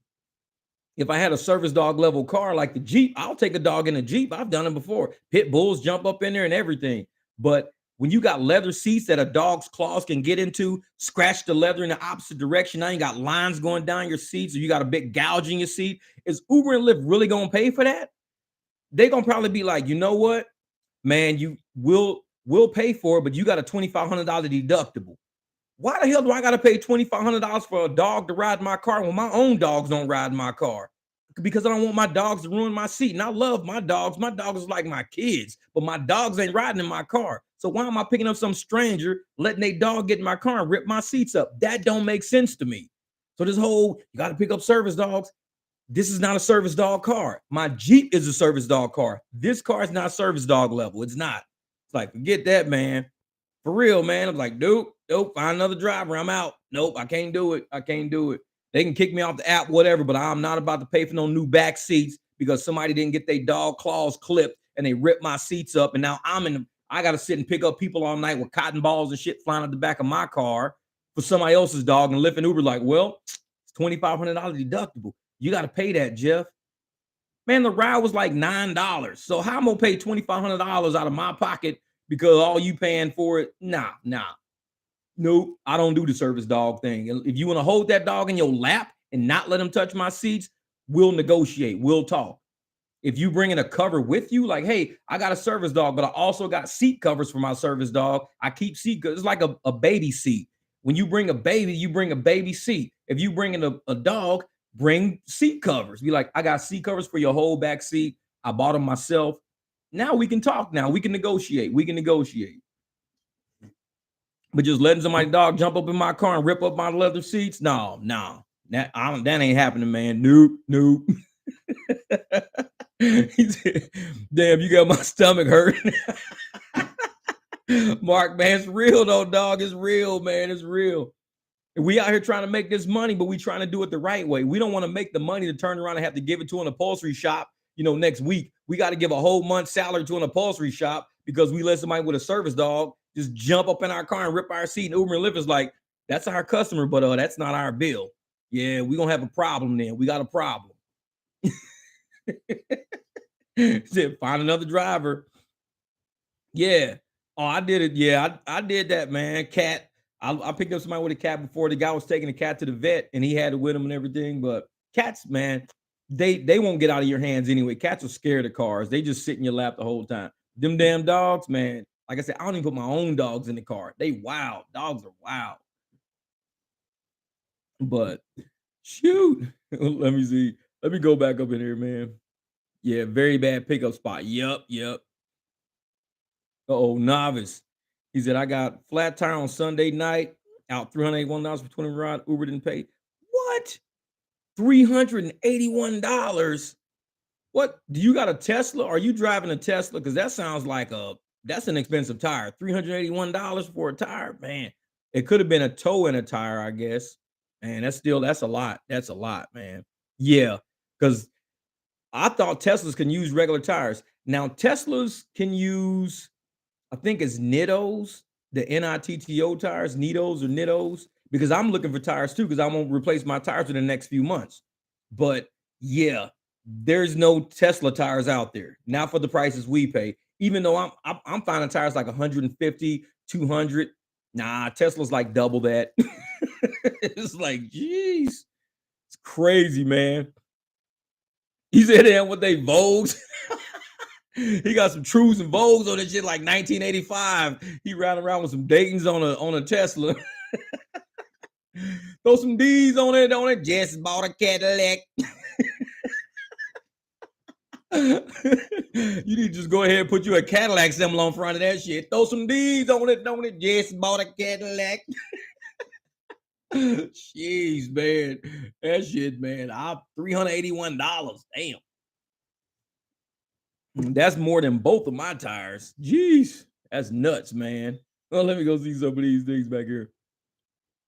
If I had a service dog level car like the Jeep, I'll take a dog in a Jeep. I've done it before. Pit bulls jump up in there and everything. But when you got leather seats that a dog's claws can get into, scratch the leather in the opposite direction, now you got lines going down your seats, or you got a big gouge in your seat. Is Uber and Lyft really going to pay for that? They're going to probably be like, you know what, man, you will pay for it, but you got a $2,500 deductible. Why the hell do I got to pay $2,500 for a dog to ride my car when my own dogs don't ride my car? Because I don't want my dogs to ruin my seat. And I love my dogs. My dogs is like my kids, but my dogs ain't riding in my car. So why am I picking up some stranger, letting their dog get in my car and rip my seats up? That don't make sense to me. So this whole, you got to pick up service dogs. This is not a service dog car. My Jeep is a service dog car. This car is not service dog level. It's not. It's like, forget that, man. For real, man. I'm like, dude, Nope, find another driver. I'm out. Nope, I can't do it. I can't do it. They can kick me off the app, whatever, but I'm not about to pay for no new back seats because somebody didn't get their dog claws clipped and they ripped my seats up. And now I got to sit and pick up people all night with cotton balls and shit flying out the back of my car for somebody else's dog. And Lyft and Uber like, well, it's $2,500 deductible. You got to pay that, Jeff. Man, the ride was like $9. So how I'm gonna pay $2,500 out of my pocket because all you paying for it? Nah. Nope, I don't do the service dog thing. If you want to hold that dog in your lap and not let him touch my seats, we'll negotiate. We'll talk. If you bring in a cover with you, like, hey, I got a service dog, but I also got seat covers for my service dog. I keep seat covers. It's like a baby seat. When you bring a baby, you bring a baby seat. If you bring in a dog, bring seat covers. Be like, I got seat covers for your whole back seat. I bought them myself. Now we can talk. Now we can negotiate. We can negotiate. But just letting somebody's dog jump up in my car and rip up my leather seats? No. That ain't happening, man. Nope. He said, damn, you got my stomach hurting. Mark, man, it's real though, dog. It's real, man. It's real. And we out here trying to make this money, but we trying to do it the right way. We don't want to make the money to turn around and have to give it to an upholstery shop, next week. We got to give a whole month's salary to an upholstery shop because we let somebody with a service dog just jump up in our car and rip our seat. And Uber and Lyft is like, that's our customer, but that's not our bill. Yeah, we're going to have a problem then. We got a problem. Said, find another driver. Yeah. Oh, I did it. Yeah, I did that, man. Cat. I picked up somebody with a cat before. The guy was taking the cat to the vet and he had it with him and everything. But cats, man, they won't get out of your hands anyway. Cats are scared of cars. They just sit in your lap the whole time. Them damn dogs, man. Like I said, I don't even put my own dogs in the car. They wild. Dogs are wild. But shoot, let me see. Let me go back up in here, man. Yeah, very bad pickup spot. Yep. Uh-oh, novice. He said, I got flat tire on Sunday night, out $381 for 20 ride. Uber didn't pay. What? $381? What? Do you got a Tesla? Are you driving a Tesla? Because that sounds like that's an expensive tire. $381 for a tire? Man, it could have been a toe in a tire, I guess. Man, that's a lot. That's a lot, man. Yeah, because I thought Teslas can use regular tires. Now, Teslas can use, I think it's Nittos, the NITTO tires, Nittos, because I'm looking for tires too, because I'm going to replace my tires in the next few months. But yeah, there's no Tesla tires out there, not for the prices we pay. Even though I'm finding tires like 150, 200. Nah, Tesla's like double that. It's like, geez, it's crazy, man. He said, "Damn, what they Vogues." He got some Trues and Vogues on that shit like 1985. He ran around with some Daytons on a Tesla. Throw some D's on it. Just bought a Cadillac. You need to just go ahead and put you a Cadillac symbol on front of that shit. Throw some D's on it, don't it? Just bought a Cadillac. Jeez, man. That shit, man. $381. Damn. That's more than both of my tires. Jeez. That's nuts, man. Well, let me go see some of these things back here.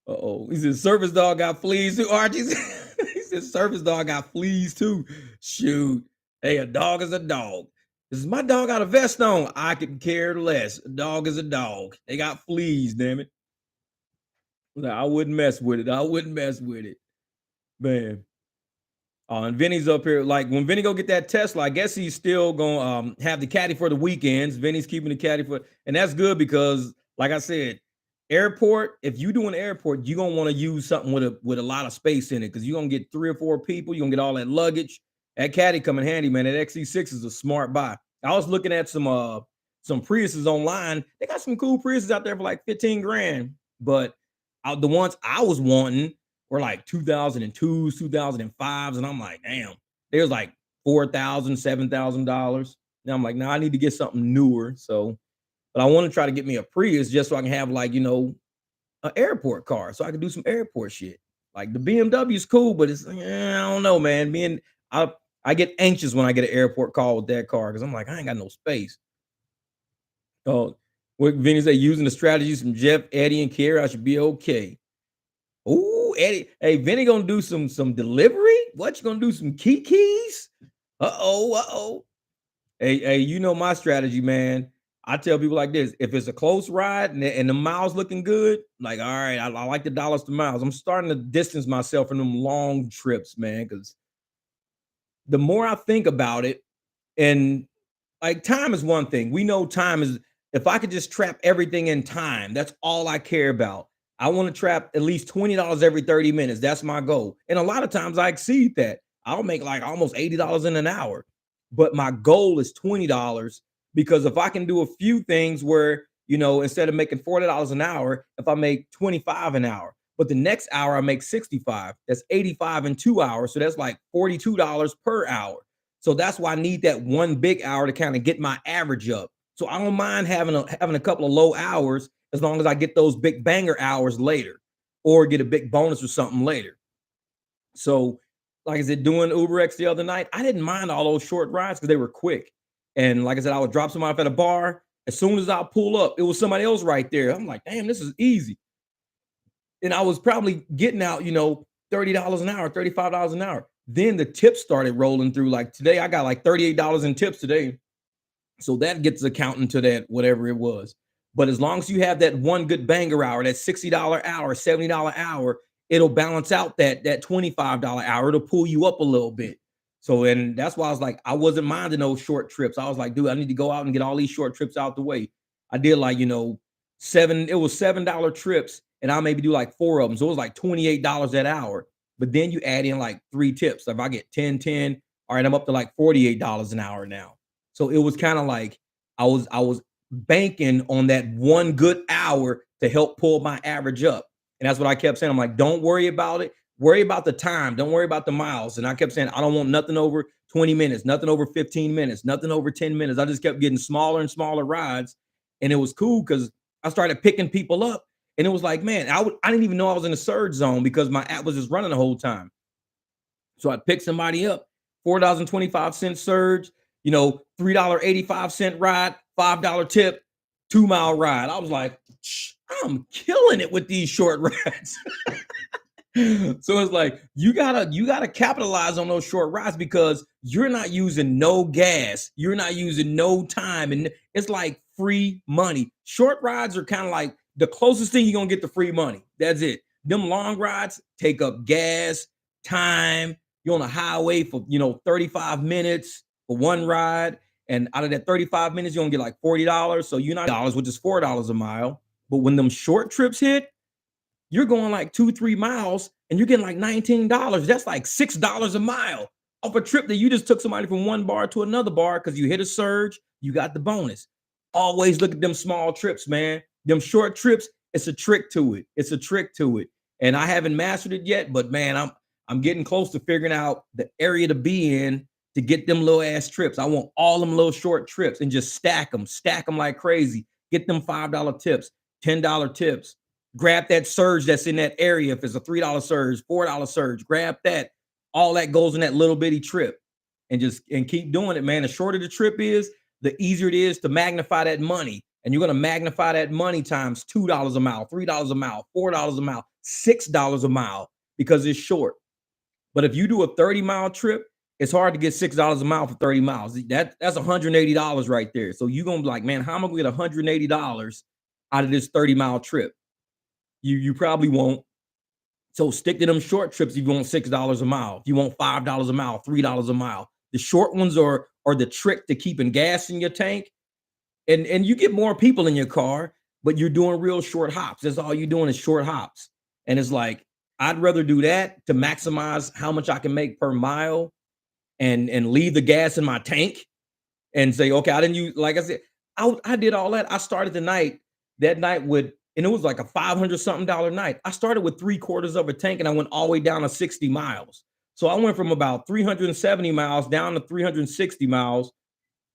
Uh-oh. He said service dog got fleas too. Archie he said service dog got fleas too. Shoot. Hey, a dog is a dog. Is my dog got a vest on? I could care less. A dog is a dog. They got fleas, damn it. I wouldn't mess with it. Man. And Vinny's up here. Like when Vinny go get that Tesla, I guess he's still gonna have the caddy for the weekends. Vinny's keeping the caddy and that's good because, like I said, airport. If you do an airport, you're gonna want to use something with a lot of space in it because you're gonna get 3 or 4 people. You're gonna get all that luggage. That caddy come in handy, man. That XC6 is a smart buy. I was looking at some Priuses online. They got some cool Priuses out there for like 15 grand, but the ones I was wanting were like 2002s, 2005s. And I'm like, damn, there's like $4,000, $7,000. Now I'm like, I need to get something newer. So, but I want to try to get me a Prius just so I can have like, an airport car so I can do some airport shit. Like the BMW is cool, but it's, I don't know, man. I get anxious when I get an airport call with that car because I'm like, I ain't got no space. Oh, What Vinny say, using the strategies from Jeff, Eddie, and Kiera, I should be okay. Ooh, Eddie. Hey, Vinny gonna do some delivery? What you gonna do? Some Kikis? Uh-oh, uh-oh. Hey, you know my strategy, man. I tell people like this: if it's a close ride and the miles looking good, like all right, I like the dollars to miles. I'm starting to distance myself from them long trips, man, because the more I think about it, and like time is one thing. We know time is if I could just trap everything in time, that's all I care about. I want to trap at least $20 every 30 minutes. That's my goal. And a lot of times I exceed that. I'll make like almost $80 in an hour. But my goal is $20 because if I can do a few things where, instead of making $40 an hour, if I make 25 an hour, but the next hour I make 65, that's 85 in 2 hours. So that's like $42 per hour. So that's why I need that one big hour to kind of get my average up. So I don't mind having a couple of low hours as long as I get those big banger hours later or get a big bonus or something later. So, like I said, doing UberX the other night, I didn't mind all those short rides because they were quick. And like I said, I would drop somebody off at a bar. As soon as I pull up, it was somebody else right there. I'm like, damn, this is easy. And I was probably getting out, $30 an hour, $35 an hour. Then the tips started rolling through. Like today, I got like $38 in tips today. So that gets accounting to that, whatever it was. But as long as you have that one good banger hour, that $60 hour, $70 hour, it'll balance out that $25 hour. It'll pull you up a little bit. So, and that's why I was like, I wasn't minding those short trips. I was like, dude, I need to go out and get all these short trips out the way. I did like, it was $7 trips, and I maybe do like four of them. So it was like $28 that hour. But then you add in like three tips. So if I get 10, 10, all right, I'm up to like $48 an hour now. So it was kind of like I was banking on that one good hour to help pull my average up. And that's what I kept saying. I'm like, don't worry about it. Worry about the time. Don't worry about the miles. And I kept saying, I don't want nothing over 20 minutes, nothing over 15 minutes, nothing over 10 minutes. I just kept getting smaller and smaller rides. And it was cool because I started picking people up. And it was like, man, I didn't even know I was in a surge zone because my app was just running the whole time. So I picked somebody up, $4.25 surge, $3.85 ride, $5 tip, 2 mile ride. I was like, I'm killing it with these short rides. So it's like you gotta capitalize on those short rides because you're not using no gas, you're not using no time, and it's like free money. Short rides are kind of like the closest thing you're gonna get to free money. That's it. Them long rides take up gas, time. You're on a highway for 35 minutes for one ride, and out of that 35 minutes, you're gonna get like $40. So you're not dollars, which is $4 a mile. But when them short trips hit, you're going like 2, 3 miles and you're getting like $19. That's like $6 a mile off a trip that you just took somebody from one bar to another bar because you hit a surge, you got the bonus. Always look at them small trips, man. Them short trips, it's a trick to it. It's a trick to it. And I haven't mastered it yet, but man, I'm getting close to figuring out the area to be in to get them little ass trips. I want all them little short trips and just stack them like crazy. Get them $5 tips, $10 tips. Grab that surge that's in that area. If it's a $3 surge, $4 surge, grab that. All that goes in that little bitty trip, and keep doing it, man. The shorter the trip is, the easier it is to magnify that money. And you're gonna magnify that money times $2 a mile, $3 a mile, $4 a mile, $6 a mile because it's short. But if you do a 30-mile trip, it's hard to get $6 a mile for 30 miles. That's $180 right there. So you're gonna be like, man, how am I gonna get $180 out of this 30-mile trip? You probably won't. So stick to them short trips if you want $6 a mile. If you want $5 a mile, $3 a mile. The short ones are the trick to keeping gas in your tank. And you get more people in your car, but you're doing real short hops. That's all you're doing is short hops. And it's like, I'd rather do that to maximize how much I can make per mile and leave the gas in my tank and say, okay, I didn't use, like I said, I did all that. I started that night with, and it was like a 500 something dollar night. I started with 3/4 of a tank and I went all the way down to 60 miles. So I went from about 370 miles down to 360 miles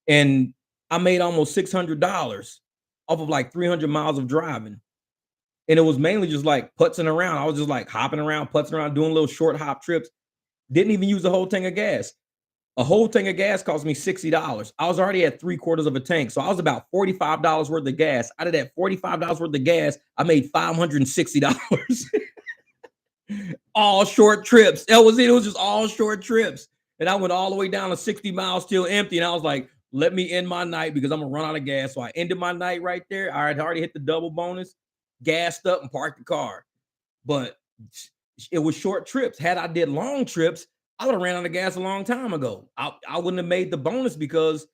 and I made almost $600 off of like 300 miles of driving. And it was mainly just like putzing around. I was just like hopping around, putzing around, doing little short hop trips. Didn't even use the whole tank of gas. A whole tank of gas cost me $60. I was already at three-quarters of a tank, so I was about $45 worth of gas. Out of that $45 worth of gas, I made $560. All short trips. That was it. It was just all short trips. And I went all the way down to 60 miles still empty. And I was like, let me end my night because I'm gonna run out of gas. So I ended my night right there. I had already hit the double bonus, gassed up, and parked the car. But it was short trips. Had I did long trips, I would have ran out of gas a long time ago. I wouldn't have made the bonus because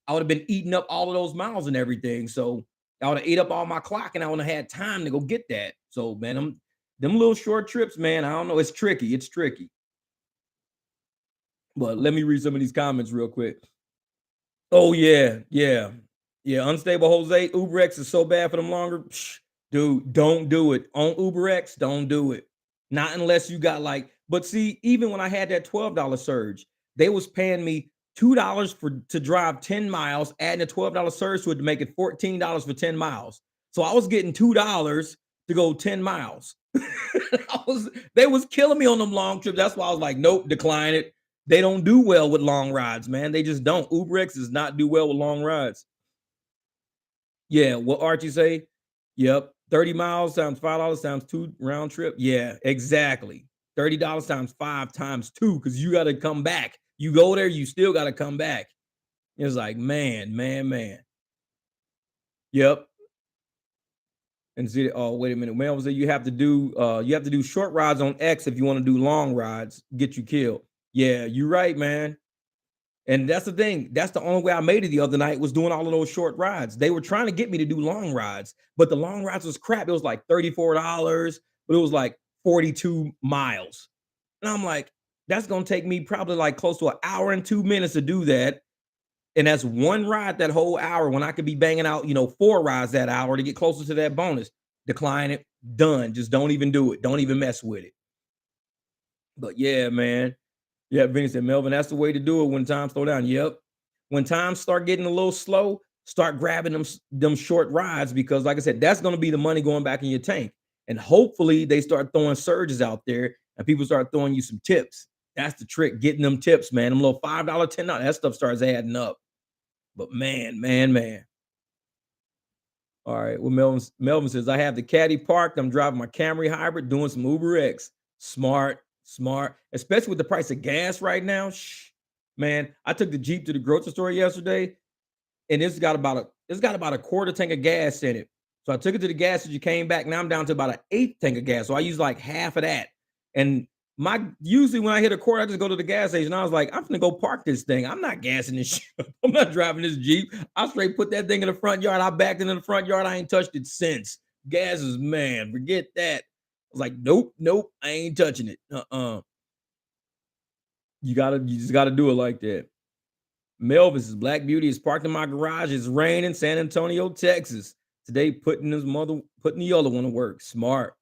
I would have been eating up all of those miles and everything. So I would have ate up all my clock and I wouldn't have had time to go get that. So man, them little short trips, man. I don't know. It's tricky. It's tricky. But let me read some of these comments real quick. Oh yeah, yeah, yeah. Unstable Jose. UberX is so bad for them longer. Psh, dude, don't do it on UberX. Don't do it. Not unless you got like. But see, even when I had that $12 surge, they was paying me $2 for to drive 10 miles, adding a $12 surge to it to make it $14 for 10 miles. So I was getting $2 to go 10 miles. They was killing me on them long trips. That's why I was like, nope, decline it. They don't do well with long rides, man. They just don't. UberX does not do well with long rides. Yeah, what Archie say? Yep. 30 miles times $5 times two round trip. Yeah, exactly. $30 times five times two, because you got to come back. You go there, you still got to come back. It's like, man, man, man. Yep. And see, oh, wait a minute. Mel said you have to do short rides on X if you want to do long rides, get you killed. Yeah, you're right, man. And that's the thing. That's the only way I made it the other night was doing all of those short rides. They were trying to get me to do long rides, but the long rides was crap. It was like $34, but it was like 42 miles. And I'm like, that's gonna take me probably like close to an hour and 2 minutes to do that. And that's one ride that whole hour when I could be banging out, four rides that hour to get closer to that bonus. Decline it, done. Just don't even do it. Don't even mess with it. But yeah, man. Yeah, Vinny said, Melvin, that's the way to do it when times slow down. Yep. When times start getting a little slow, start grabbing them short rides because, like I said, that's going to be the money going back in your tank. And hopefully they start throwing surges out there and people start throwing you some tips. That's the trick, getting them tips, man. Them little $5, $10, that stuff starts adding up. But man, man, man. All right. Well, Melvin says, I have the caddy parked. I'm driving my Camry hybrid, doing some Uber X. Smart, smart, especially with the price of gas right now. Man, I took the Jeep to the grocery store yesterday, and it's got about a quarter tank of gas in it. So I took it to the gas station, came back. Now I'm down to about an eighth tank of gas. So I use like half of that. And my usually when I hit a quarter, I just go to the gas station. I was like, I'm gonna go park this thing. I'm not gassing this shit up. I'm not driving this Jeep. I straight put that thing in the front yard. I backed it in the front yard. I ain't touched it since. Gas is man, forget that. I was like, nope, nope, I ain't touching it. You just gotta do it like that. Melvis' Black Beauty is parked in my garage. It's raining, San Antonio, Texas. Today, putting the other one to work. Smart.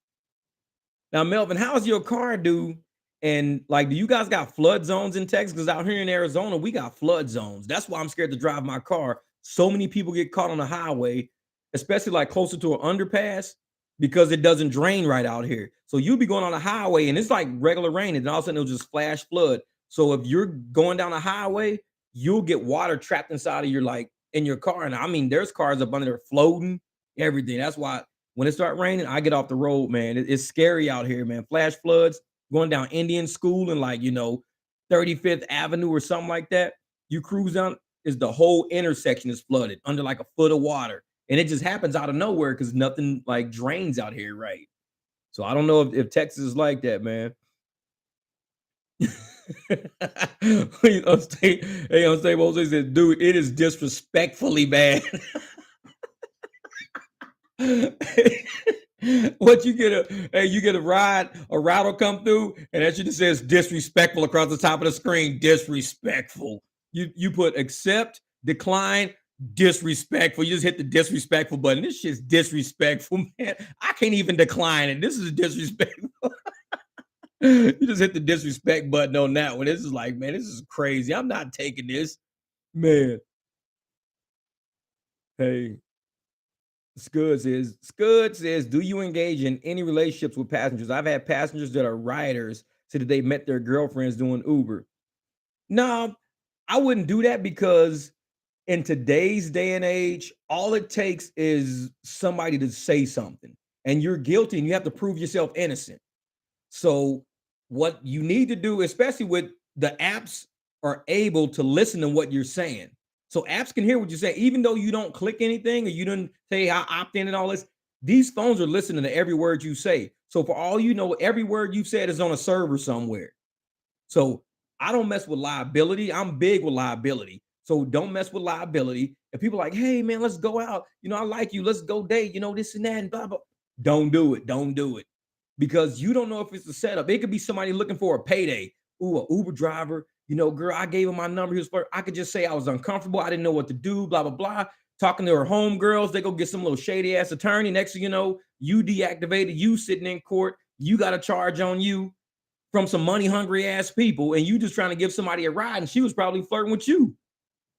Now, Melvin, how's your car do? And like, do you guys got flood zones in Texas? Because out here in Arizona, we got flood zones. That's why I'm scared to drive my car. So many people get caught on the highway, especially like closer to an underpass, because it doesn't drain right out here. So you'll be going on a highway and it's like regular rain, and then all of a sudden it'll just flash flood. So if you're going down a highway, you'll get water trapped inside of your like in your car. And I mean, there's cars up under there floating, everything. That's why when it start raining, I get off the road, man. It's scary out here, man. Flash floods going down Indian School and like 35th Avenue or something like that. You cruise down, is the whole intersection is flooded under like a foot of water, and it just happens out of nowhere because nothing like drains out here, right? So I don't know if Texas is like that, man. Unstable Jose says, dude, it is disrespectfully bad. What you get a route will come through, and that shit just says disrespectful across the top of the screen. Disrespectful. You put accept, decline, disrespectful. You just hit the disrespectful button. This shit's disrespectful, man. I can't even decline it. This is disrespectful. You just hit the disrespect button on that one. This is like, man, this is crazy. I'm not taking this, man. Hey, Scud says, do you engage in any relationships with passengers? I've had passengers that are riders say that they met their girlfriends doing Uber. No, I wouldn't do that because in today's day and age, all it takes is somebody to say something and you're guilty and you have to prove yourself innocent. So what you need to do, especially with the apps are able to listen to what you're saying. So apps can hear what you say, even though you don't click anything or you didn't say I opt in and all this. These phones are listening to every word you say. So for all you know, every word you said is on a server somewhere. So I don't mess with liability. I'm big with liability. So don't mess with liability. And people are like, hey man, let's go out. I like you. Let's go date, this and that and blah blah. Don't do it. Don't do it. Because you don't know if it's a setup. It could be somebody looking for a payday. Ooh, a Uber driver. Girl, I gave him my number. He was I could just say I was uncomfortable. I didn't know what to do, blah, blah, blah. Talking to her homegirls, they go get some little shady ass attorney. Next thing you know, you deactivated, you sitting in court, you got a charge on you from some money hungry ass people, and you just trying to give somebody a ride, and she was probably flirting with you.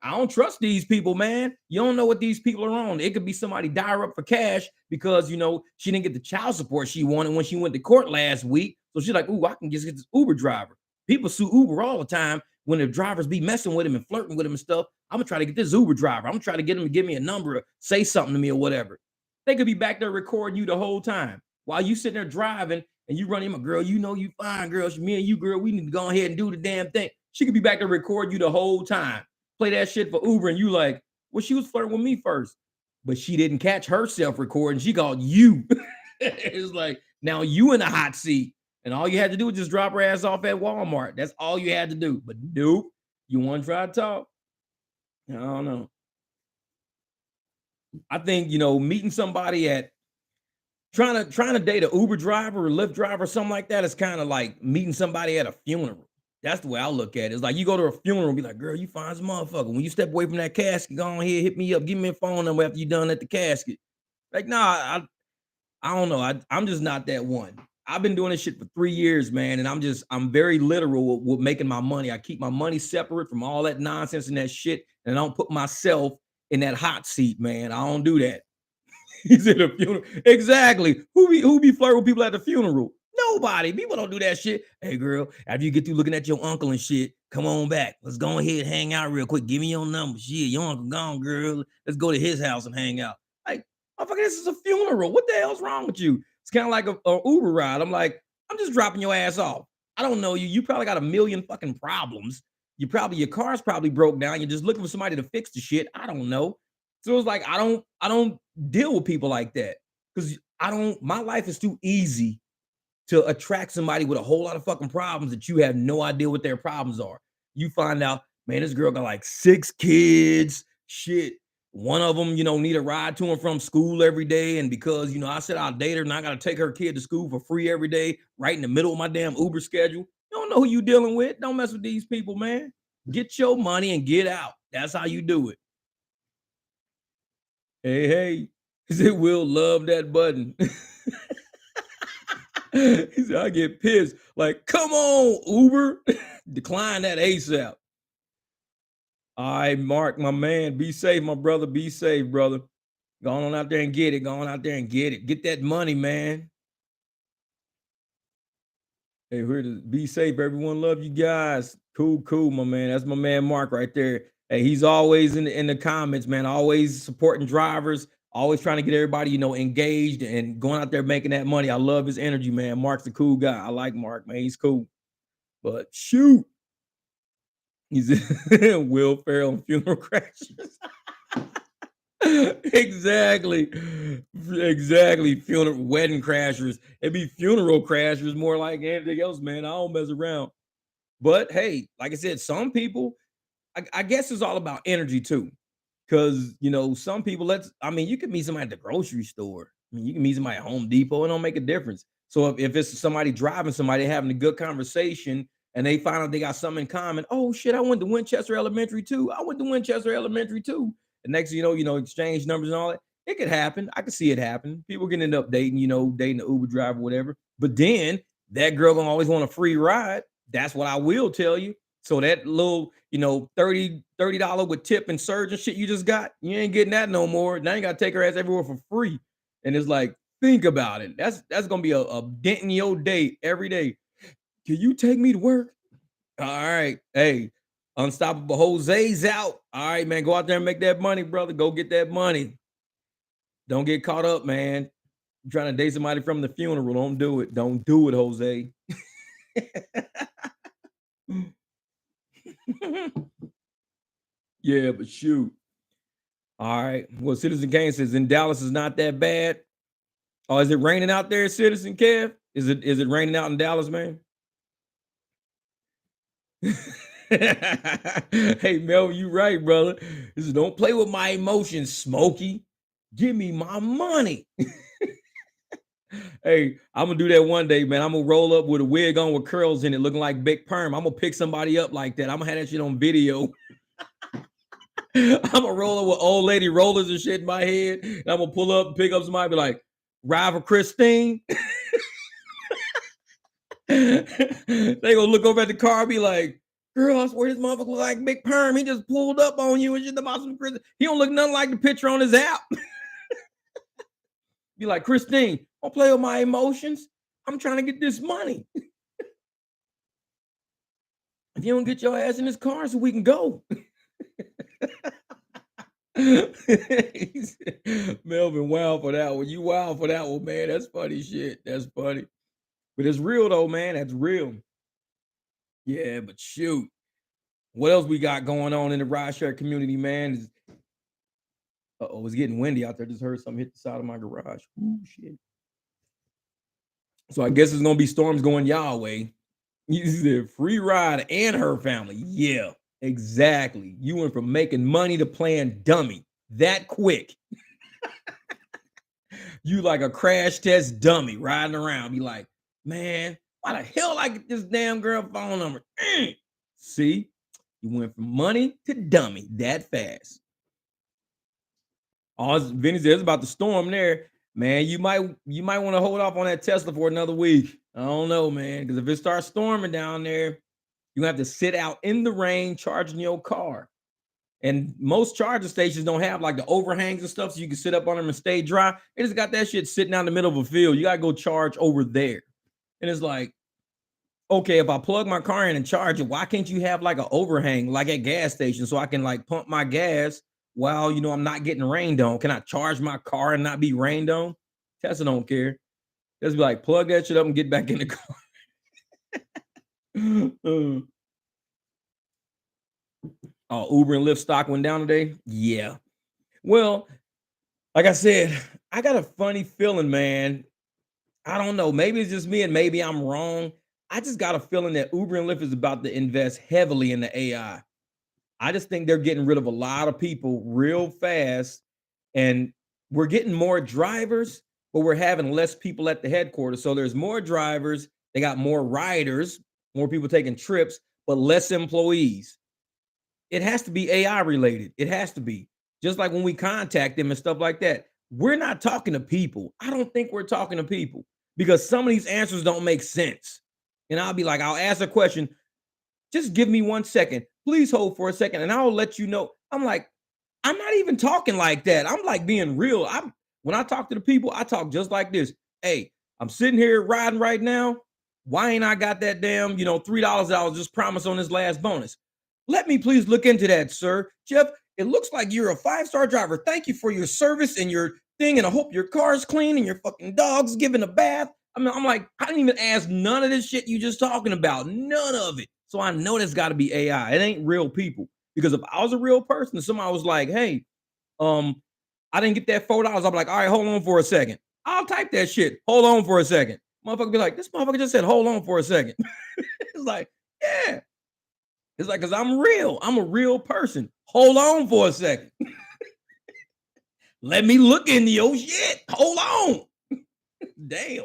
I don't trust these people, man. You don't know what these people are on. It could be somebody die her up for cash because she didn't get the child support she wanted when she went to court last week. So she's like, "Ooh, I can just get this Uber driver." People sue Uber all the time when the drivers be messing with him and flirting with him and stuff. I'm gonna try to get this Uber driver. I'm gonna try to get him to give me a number or say something to me or whatever. They could be back there recording you the whole time while you sitting there driving and you run him a girl. You fine, girl. Me and you, girl. We need to go ahead and do the damn thing. She could be back there recording you the whole time. Play that shit for Uber, and you like, well, she was flirting with me first, but she didn't catch herself recording. She called you. It's like now you in the hot seat, and all you had to do was just drop her ass off at Walmart. That's all you had to do. But nope, you want to try to talk? I don't know. I think meeting somebody at trying to date a Uber driver or Lyft driver or something like that is kind of like meeting somebody at a funeral. That's the way I look at it. It's like you go to a funeral and be like, girl, you fine as a motherfucker. When you step away from that casket, go on here, hit me up, give me a phone number after you done at the casket. Like, nah, I don't know. I'm just not that one. I've been doing this shit for 3 years, man, and I'm very literal with making my money. I keep my money separate from all that nonsense and that shit, and I don't put myself in that hot seat, man. I don't do that. He's at a funeral. Exactly. Who be flirting with people at the funeral? Nobody. People don't do that shit. Hey girl, after you get through looking at your uncle and shit, come on back. Let's go ahead and hang out real quick. Give me your number. Shit, your uncle gone, girl. Let's go to his house and hang out. Like, motherfucker, this is a funeral. What the hell's wrong with you? It's kind of like a Uber ride. I'm like, I'm just dropping your ass off. I don't know you. You probably got a million fucking problems. Your car's probably broke down. You're just looking for somebody to fix the shit. I don't know. So it's like I don't deal with people like that because my life is too easy to attract somebody with a whole lot of fucking problems that you have no idea what their problems are. You find out, man, this girl got like 6 kids. Shit. One of them, need a ride to and from school every day. And because, I said I'll date her and I got to take her kid to school for free every day, right in the middle of my damn Uber schedule. You don't know who you dealing with. Don't mess with these people, man. Get your money and get out. That's how you do it. Hey, hey. He said, Will love that button. He said, I get pissed. Like, come on, Uber. Decline that ASAP. All right, Mark, my man. Be safe, my brother. Be safe, brother. Go on out there and get it. Go on out there and get it. Get that money, man. Hey, here to be safe. Everyone love you guys. Cool, cool, my man. That's my man Mark right there. Hey, he's always in the comments, man. Always supporting drivers. Always trying to get everybody, engaged and going out there making that money. I love his energy, man. Mark's a cool guy. I like Mark, man. He's cool. But shoot, he's Will Ferrell and funeral crashes. Exactly. Exactly. Funeral wedding crashers. It'd be funeral crashers more like anything else, man. I don't mess around. But hey, like I said, some people, I guess it's all about energy too. Cause some people you can meet somebody at the grocery store. You can meet somebody at Home Depot, it don't make a difference. So if it's somebody driving somebody having a good conversation and they find out they got something in common, oh shit, I went to Winchester Elementary too. I went to Winchester Elementary too. And next thing exchange numbers and all that. It could happen. I could see it happen. People can end up dating, dating the Uber driver, whatever. But then that girl gonna always want a free ride. That's what I will tell you. So that little, $30 with tip and surge and shit you just got, you ain't getting that no more. Now you gotta take her ass everywhere for free. And it's like, think about it. That's gonna be a dent in your day every day. Can you take me to work? All right. Hey, Unstoppable Jose's out. All right, man. Go out there and make that money, brother. Go get that money. Don't get caught up, man. You're trying to date somebody from the funeral. Don't do it. Don't do it, Jose. Yeah, but shoot. All right. Well, Citizen Kane says in Dallas is not that bad. Oh, is it raining out there, Citizen Kev? Is it raining out in Dallas, man? Hey, Mel, you right, brother. This is don't play with my emotions, Smokey. Give me my money. Hey, I'm gonna do that one day, man. I'm gonna roll up with a wig on with curls in it, looking like Big Perm. I'm gonna pick somebody up like that. I'm gonna have that shit on video. I'm gonna roll up with old lady rollers and shit in my head. And I'm gonna pull up and pick up somebody, be like, ride for Christine. They gonna look over at the car, be like, girl, I swear this motherfucker look like Big Perm. He just pulled up on you and shit about some Christine. He don't look nothing like the picture on his app. Be like, Christine, don't play with my emotions. I'm trying to get this money. If you don't get your ass in this car so we can go. Melvin, wow for that one. You wow for that one, man. That's funny shit. That's funny. But it's real though, man. That's real. Yeah, but shoot. What else we got going on in the rideshare community, man? Uh-oh, it's getting windy out there. Just heard something hit the side of my garage. Ooh, shit. So I guess it's gonna be storms going y'all way. You said free ride and her family. Yeah, exactly. You went from making money to playing dummy that quick. You like a crash test dummy riding around. Be like, man, why the hell I get this damn girl phone number? See, you went from money to dummy that fast. All Vinny says about the storm there, man. You might want to hold off on that Tesla for another week. I don't know, man, because if it starts storming down there, you have to sit out in the rain charging your car. And most charging stations don't have like the overhangs and stuff, so you can sit up on them and stay dry. They just got that shit sitting out in the middle of a field. You gotta go charge over there. And it's like, okay, if I plug my car in and charge it, why can't you have like an overhang like at gas stations so I can like pump my gas while I'm not getting rained on? Can I charge my car and not be rained on? Tesla don't care. Just be like, plug that shit up and get back in the car. Oh, Uber and Lyft stock went down today? Yeah. Well, like I said, I got a funny feeling, man. I don't know. Maybe it's just me and maybe I'm wrong. I just got a feeling that Uber and Lyft is about to invest heavily in the AI. I just think they're getting rid of a lot of people real fast. And we're getting more drivers, but we're having less people at the headquarters. So there's more drivers. They got more riders, more people taking trips, but less employees. It has to be AI related. It has to be. Just like when we contact them and stuff like that. We're not talking to people. I don't think we're talking to people because some of these answers don't make sense. And I'll be like, I'll ask a question. Just give me 1 second. Please hold for a second and I'll let you know. I'm like, I'm not even talking like that. I'm like being real. When I talk to the people, I talk just like this. Hey, I'm sitting here riding right now. Why ain't I got that damn, $3 that I was just promised on this last bonus? Let me please look into that, sir. Jeff, it looks like you're a 5-star driver. Thank you for your service and your thing. And I hope your car's clean and your fucking dog's given a bath. I mean, I'm like, I didn't even ask none of this shit you just talking about. None of it. So I know there's got to be AI. It ain't real people. Because if I was a real person, somebody was like, hey, I didn't get that $4. I'm like, all right, hold on for a second. I'll type that shit. Hold on for a second. Motherfucker be like, this motherfucker just said, hold on for a second. It's like, yeah. It's like, because I'm real. I'm a real person. Hold on for a second. Let me look into your shit. Hold on. Damn.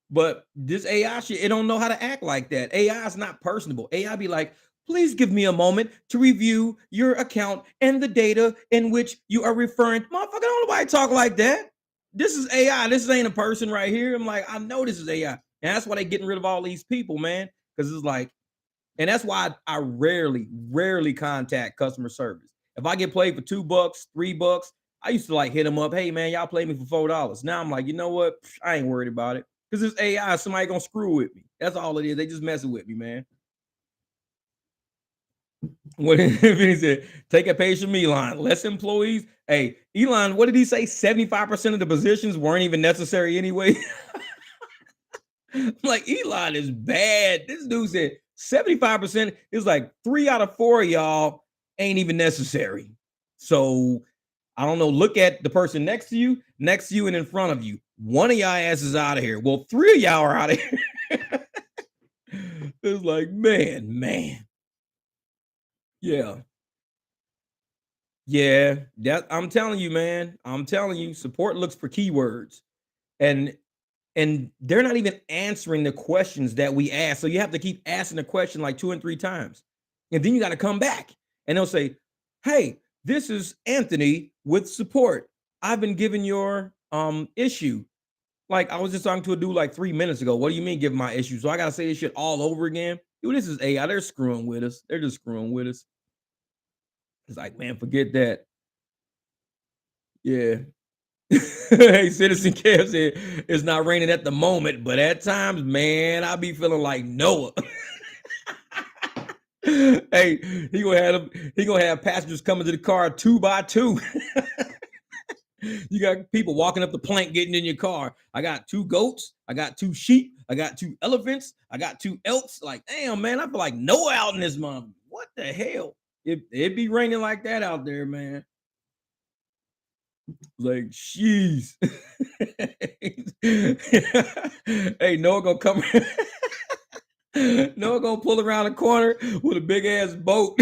But this AI shit, it don't know how to act like that. AI is not personable. AI be like, please give me a moment to review your account and the data in which you are referring. Motherfucker, don't nobody talk like that. This is AI. This ain't a person right here. I'm like, I know this is AI. And that's why they getting rid of all these people, man. Because it's like, and that's why I rarely contact customer service. If I get played for $2, $3, I used to like hit them up. Hey man, y'all play me for $4. Now I'm like, you know what? I ain't worried about it. Because it's AI, somebody gonna screw with me. That's all it is. They just messing with me, man. What he said, take a page from Elon. Less employees. Hey, Elon, what did he say? 75% of the positions weren't even necessary anyway. Like Elon is bad. This dude said 75% is like 3 out of 4 of y'all ain't even necessary. So I don't know. Look at the person next to you, and in front of you. One of y'all asses out of here. Well, 3 of y'all are out of here. It's like, man. Yeah. Yeah. That I'm telling you, man. I'm telling you, support looks for keywords. And they're not even answering the questions that we ask. So you have to keep asking the question like 2 and 3 times. And then you got to come back and they'll say, hey, this is Anthony with support. I've been given your issue. Like I was just talking to a dude like 3 minutes ago. What do you mean give my issue? So I gotta say this shit all over again. Dude, this is AI. They're screwing with us. They're just screwing with us. It's like, man, forget that. Yeah. Hey, Citizen Kev said it's not raining at the moment, but at times, man, I be feeling like Noah. Hey, he gonna have passengers coming to the car 2 by 2. You got people walking up the plank getting in your car. I got 2 goats, I got 2 sheep, I got 2 elephants, I got 2 elks. Like, damn, man, I feel like Noah out in this month. What the hell? It be raining like that out there, man. Like, jeez. Hey, Noah gonna come. Noah gonna pull around the corner with a big ass boat.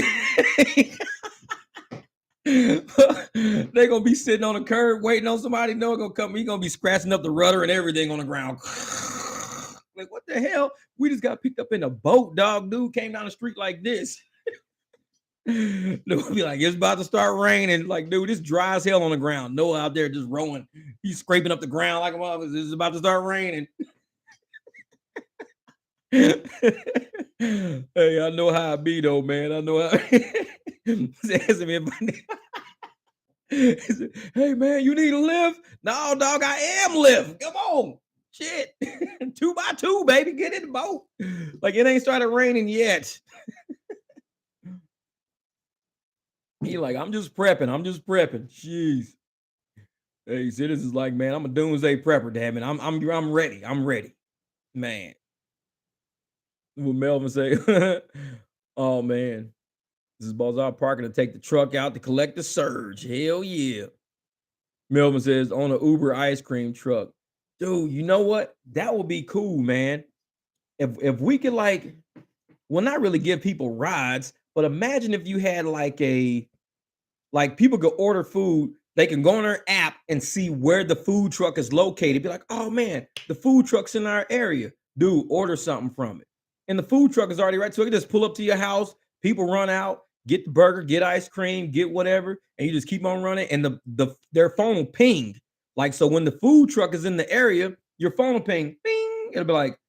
They gonna be sitting on the curb waiting on somebody. Noah gonna come. He gonna be scratching up the rudder and everything on the ground. Like, what the hell? We just got picked up in a boat, dog. Dude came down the street like this. They'll be like, it's about to start raining. Like, dude, it's dry as hell on the ground. Noah out there just rowing. He's scraping up the ground like a mother. It's about to start raining. Hey, I know how I be though, man. I know how. Asking me hey man, you need a lift? No, dog, I am lift. Come on. Shit. 2 by 2, baby. Get in the boat. Like it ain't started raining yet. He like, I'm just prepping. Jeez. Hey, Citizens is like, man, I'm a doomsday prepper, damn it. I'm ready. I'm ready. Man. What Melvin say? Oh man. This is Balzar Parker to take the truck out to collect the surge. Hell yeah. Melvin says on a Uber ice cream truck. Dude, you know what? That would be cool, man. If we could like, well, not really give people rides, but imagine if you had like people could order food, they can go on their app and see where the food truck is located. Be like, oh man, the food truck's in our area. Dude, order something from it. And the food truck is already right. So you can just pull up to your house, people run out, get the burger, get ice cream, get whatever, and you just keep on running. And their phone will ping. Like, so when the food truck is in the area, your phone will ping, bing. It'll be like,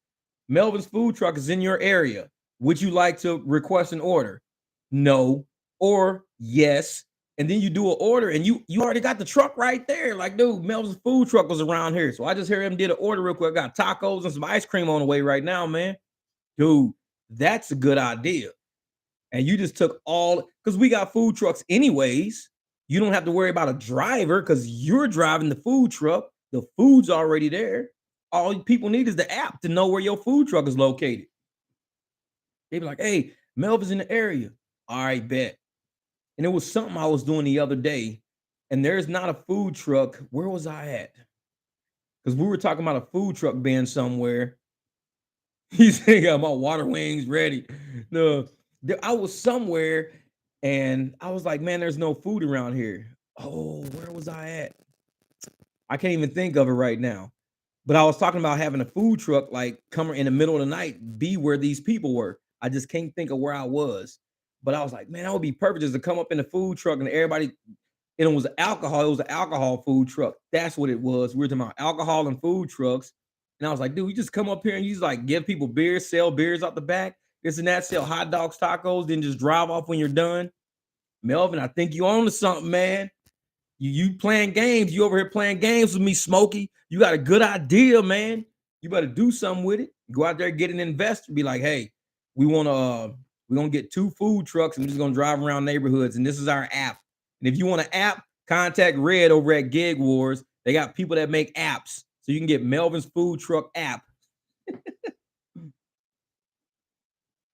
Melvin's food truck is in your area. Would you like to request an order? No. Or yes. And then you do an order and you already got the truck right there. Like, dude, Melvin's food truck was around here. So I just heard him did an order real quick. I got tacos and some ice cream on the way right now, man. Dude, that's a good idea. And you just took all, because we got food trucks anyways. You don't have to worry about a driver because you're driving the food truck. The food's already there. All people need is the app to know where your food truck is located. They be like, hey, Melvin's in the area. All right, bet. And it was something I was doing the other day, and there's not a food truck. Where was I at? Because we were talking about a food truck being somewhere. He said, I got my water wings ready. No, I was somewhere, and I was like, man, there's no food around here. Oh, where was I at? I can't even think of it right now. But I was talking about having a food truck like come in the middle of the night, be where these people were. I just can't think of where I was. But I was like, man, that would be perfect just to come up in the food truck and everybody, and it was alcohol. It was an alcohol food truck. That's what it was. We were talking about alcohol and food trucks. And I was like, dude, we just come up here and you just like give people beers, sell beers out the back, this and that, sell hot dogs, tacos, then just drive off when you're done. Melvin, I think you own to something, man. You playing games. You over here playing games with me, Smokey. You got a good idea, man. You better do something with it. Go out there, get an investor. Be like, hey, we want We're gonna get 2 food trucks and we're just gonna drive around neighborhoods. And this is our app. And if you want an app, contact Red over at Gig Wars. They got people that make apps. So you can get Melvin's food truck app.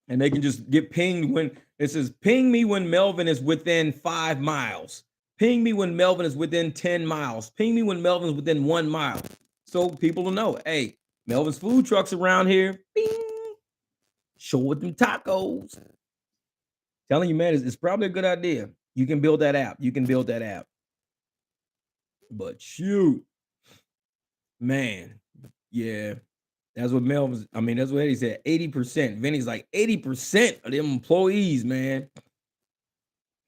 And they can just get pinged when it says, ping me when Melvin is within 5 miles. Ping me when Melvin is within 10 miles. Ping me when Melvin's within 1 mile. So people will know, hey, Melvin's food trucks around here. Bing. Show with them tacos. Telling you, man, it's probably a good idea. You can build that app. You can build that app. But shoot, man, yeah. That's what Melvin's, I mean, that's what Eddie said. 80%. Vinny's like 80% of them employees, man.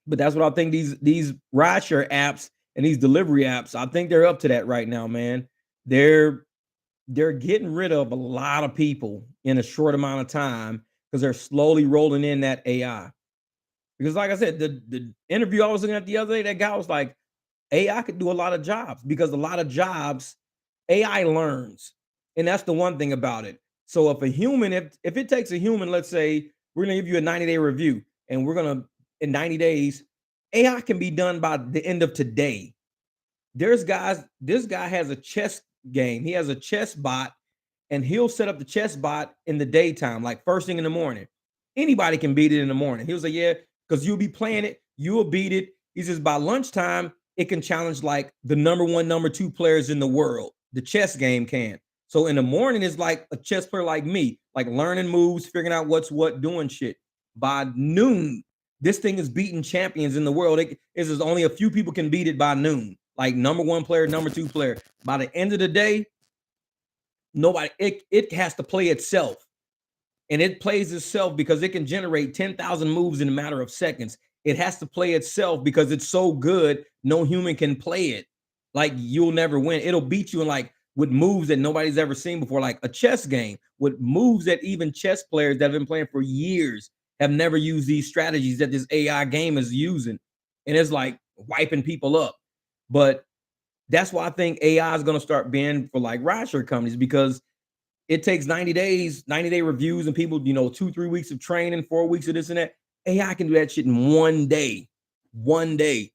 But that's what I think these rideshare apps and these delivery apps, I think they're up to that right now, man. They're getting rid of a lot of people in a short amount of time because they're slowly rolling in that AI. Because like I said, the interview I was looking at the other day, that guy was like, AI could do a lot of jobs because a lot of jobs, AI learns. And that's the one thing about it. So if a human, if it takes a human, let's say we're gonna give you a 90-day review, and we're gonna, in 90 days, AI can be done by the end of today. There's guys, this guy has a chess game. He has a chess bot, and he'll set up the chess bot in the daytime, like first thing in the morning. Anybody can beat it in the morning. He was like, yeah, because you'll be playing it, you'll beat it. He says by lunchtime, it can challenge like the number 1, number 2 players in the world. The chess game can. So in the morning, it's like a chess player like me, like learning moves, figuring out what's what, doing shit. By noon, this thing is beating champions in the world. It is only a few people can beat it by noon, like number 1 player, number 2 player. By the end of the day, nobody, it has to play itself. And it plays itself because it can generate 10,000 moves in a matter of seconds. It has to play itself because it's so good, no human can play it. Like you'll never win. It'll beat you in like with moves that nobody's ever seen before, like a chess game, with moves that even chess players that have been playing for years have never used these strategies that this AI game is using. And it's like wiping people up. But that's why I think AI is going to start being for like rideshare companies, because it takes 90 days, 90-day reviews, and people, 2-3 weeks of training, 4 weeks of this and that. AI can do that shit in 1 day. 1 day.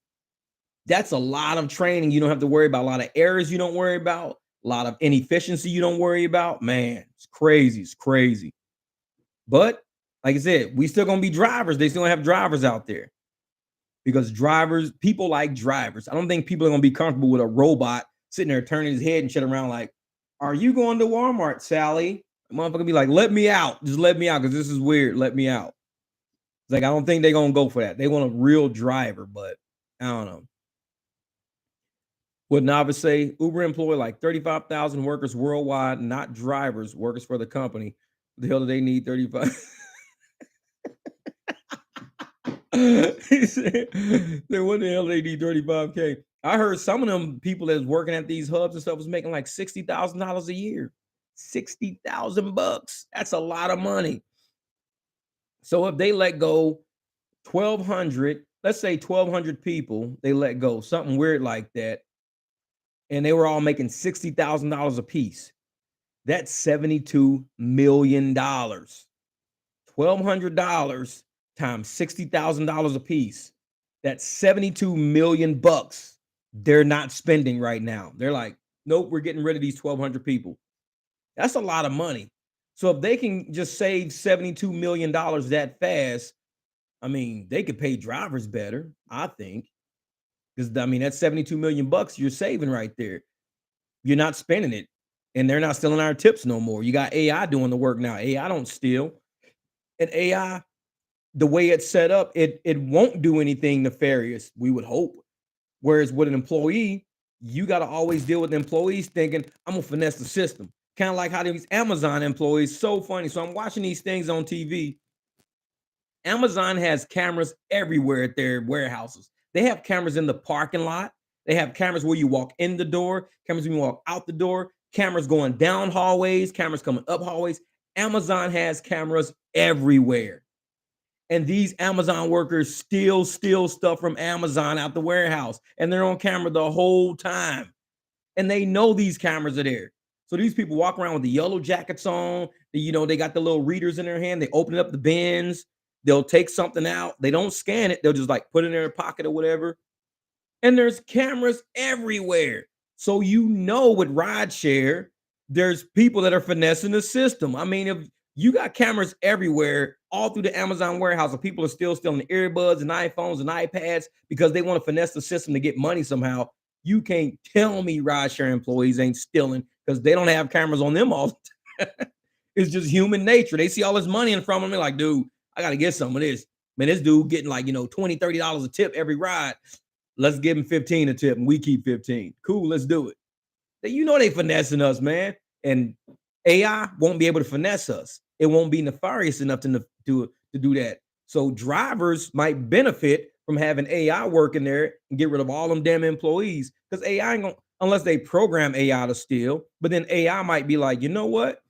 That's a lot of training. You don't have to worry about a lot of errors you don't worry about, a lot of inefficiency you don't worry about. Man, it's crazy. It's crazy. But like I said, we still gonna be drivers. They still have drivers out there because people like drivers. I don't think people are gonna be comfortable with a robot sitting there turning his head and shit around like, are you going to Walmart, Sally? The motherfucker be like, let me out. Just let me out because this is weird. Let me out. It's like, I don't think they're gonna go for that. They want a real driver, but I don't know. What Novice say? Uber employ like 35,000 workers worldwide, not drivers, workers for the company. The hell do they need 35? He said, what the hell they need 35K? I heard some of them people that's working at these hubs and stuff was making like $60,000 a year. $60,000. That's a lot of money. So if they let go 1,200, let's say 1,200 people, they let go, something weird like that, and they were all making $60,000 a piece. That's $72 million. $1,200 times $60,000 a piece. That's 72 million bucks they're not spending right now. They're like, nope, we're getting rid of these 1,200 people. That's a lot of money. So if they can just save $72 million that fast, I mean, they could pay drivers better, I think. Because I mean, that's 72 million bucks you're saving right there. You're not spending it, and they're not stealing our tips no more. You got AI doing the work now. AI don't steal. And AI, the way it's set up, it won't do anything nefarious, we would hope. Whereas with an employee, you got to always deal with employees thinking, I'm gonna finesse the system. Kind of like how these Amazon employees, so funny. So I'm watching these things on TV. Amazon has cameras everywhere at their warehouses. They have cameras in the parking lot. They have cameras where you walk in the door, cameras when you walk out the door, cameras going down hallways, cameras coming up hallways. Amazon has cameras everywhere. And these Amazon workers steal stuff from Amazon out the warehouse, and they're on camera the whole time. And they know these cameras are there. So these people walk around with the yellow jackets on. They got the little readers in their hand. They open up the bins. They'll take something out. They don't scan it. They'll just like put it in their pocket or whatever. And there's cameras everywhere. So you know with rideshare, there's people that are finessing the system. I mean, if you got cameras everywhere, all through the Amazon warehouse, and people are still stealing earbuds and iPhones and iPads because they want to finesse the system to get money somehow. You can't tell me rideshare employees ain't stealing because they don't have cameras on them all the time. It's just human nature. They see all this money in front of them. They're like, dude, I got to get some of this. Man, this dude getting like, $20, $30 a tip every ride. Let's give him 15 a tip and we keep 15. Cool, let's do it. They finessing us, man. And AI won't be able to finesse us. It won't be nefarious enough to do that. So drivers might benefit from having AI working there and get rid of all them damn employees. Because AI ain't gonna, unless they program AI to steal, but then AI might be like, you know what?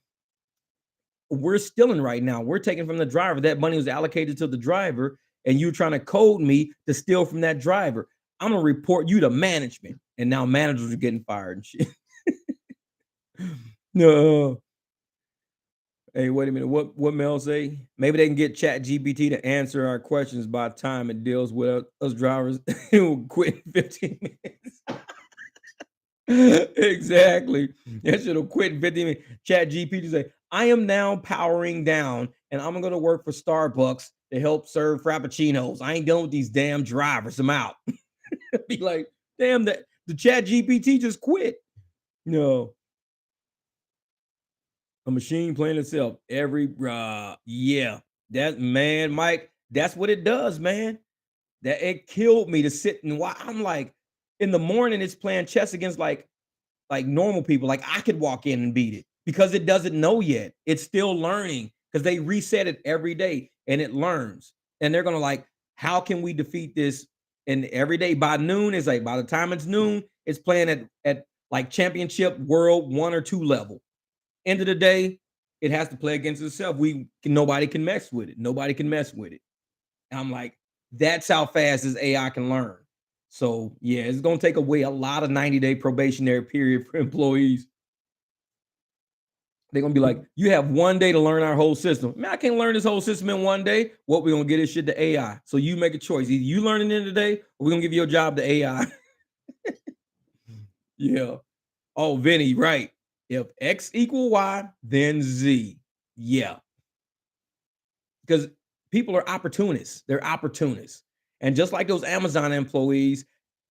We're stealing right now. We're taking from the driver. That money was allocated to the driver, and you're trying to code me to steal from that driver. I'm gonna report you to management. And now managers are getting fired and shit. No. Hey, wait a minute. What Mel say? Maybe they can get Chat GPT to answer our questions by the time it deals with us drivers. It will quit in 15 minutes. Exactly. That should have quit in 15 minutes. Chat GPT say, I am now powering down and I'm gonna work for Starbucks to help serve Frappuccinos. I ain't dealing with these damn drivers. I'm out. Be like, damn, that the Chat GPT just quit. No, a machine playing itself every yeah. That man, Mike, that's what it does, man. That it killed me to sit and watch. I'm like, in the morning, it's playing chess against like normal people. Like I could walk in and beat it because it doesn't know yet. It's still learning because they reset it every day and it learns. And they're gonna like, how can we defeat this? And every day by noon, it's like by the time it's noon, it's playing at like championship world 1 or 2 level. End of the day, it has to play against itself. Nobody can mess with it. Nobody can mess with it. And I'm like, that's how fast this AI can learn. So yeah, it's gonna take away a lot of 90-day probationary period for employees. They're gonna be like, you have 1 day to learn our whole system. Man, I can't learn this whole system in 1 day. What we're gonna get is shit to AI. So you make a choice. Either you learning it today, or we're gonna give your job to AI. Yeah. Oh, Vinny, right. If X equal Y, then Z. Yeah. Because people are opportunists. They're opportunists. And just like those Amazon employees,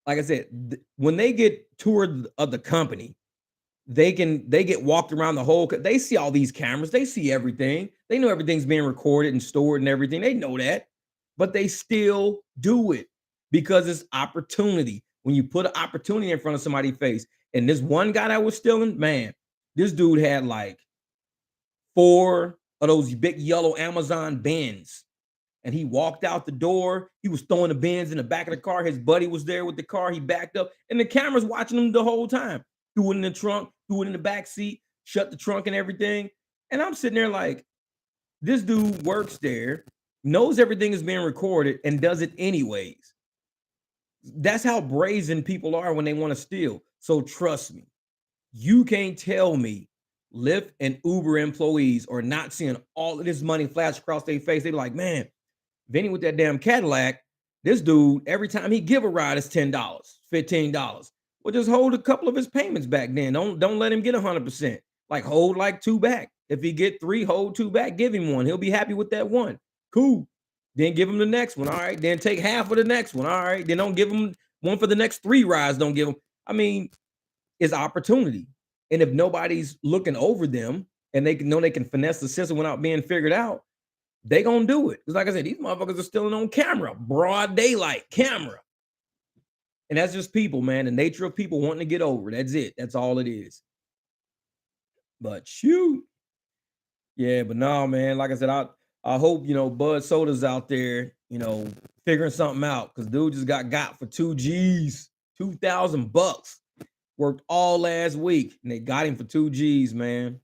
like I said, when they get toured of the company, they get walked around the whole they see all these cameras, they see everything. They know everything's being recorded and stored and everything. They know that. But they still do it because it's opportunity. When you put an opportunity in front of somebody's face, and this one guy that was stealing, man, this dude had like 4 of those big yellow Amazon bins. And he walked out the door. He was throwing the bins in the back of the car. His buddy was there with the car. He backed up, and the camera's watching him the whole time. Threw it in the trunk, threw it in the back seat, shut the trunk and everything. And I'm sitting there like, this dude works there, knows everything is being recorded, and does it anyways. That's how brazen people are when they want to steal. So trust me, you can't tell me Lyft and Uber employees are not seeing all of this money flash across their face. They're like, man, Vinny with that damn Cadillac, this dude, every time he give a ride, it's $10, $15. Well, just hold a couple of his payments back then. Don't let him get 100%. Like hold like 2 back. If he get 3, hold 2 back, give him 1. He'll be happy with that 1. Cool. Then give him the next one. All right. Then take half of the next one. All right. Then don't give him one for the next 3 rides. Don't give him. I mean, it's opportunity. And if nobody's looking over them and they can know they can finesse the system without being figured out, they gonna do it. Because like I said, these motherfuckers are stealing on camera, broad daylight camera. And that's just people, man. The nature of people wanting to get over. That's it. That's all it is. But shoot. Yeah, but no, man. Like I said, I hope Bud Soda's out there, figuring something out. Cause dude just got for 2 G's, $2,000. Worked all last week. And they got him for 2 G's, man.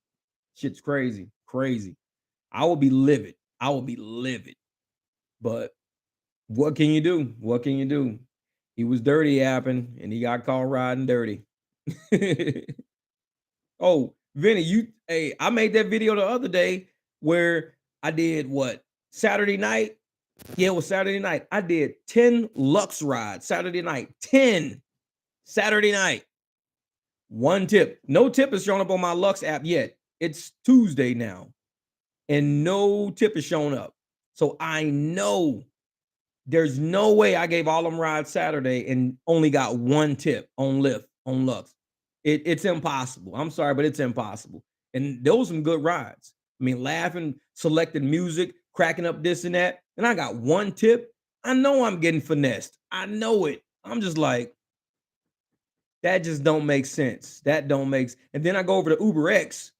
Shit's crazy. Crazy. I would be livid. I would be livid. But what can you do? What can you do? He was dirty yapping and he got caught riding dirty. Oh, Vinny, I made that video the other day where I did what? Saturday night, Yeah, it was Saturday night. I did 10 Lux rides Saturday night. 10 Saturday night. One tip. No tip is showing up on my Lux app yet. It's Tuesday now, and no tip is showing up. So I know there's no way I gave all them rides Saturday and only got one tip on Lyft, on Lux. It's impossible. I'm sorry, but it's impossible. And those some good rides. I mean, laughing, selecting music, cracking up this and that. And I got one tip. I know I'm getting finessed. I know it. I'm just like, that just don't make sense. That don't make And then I go over to UberX,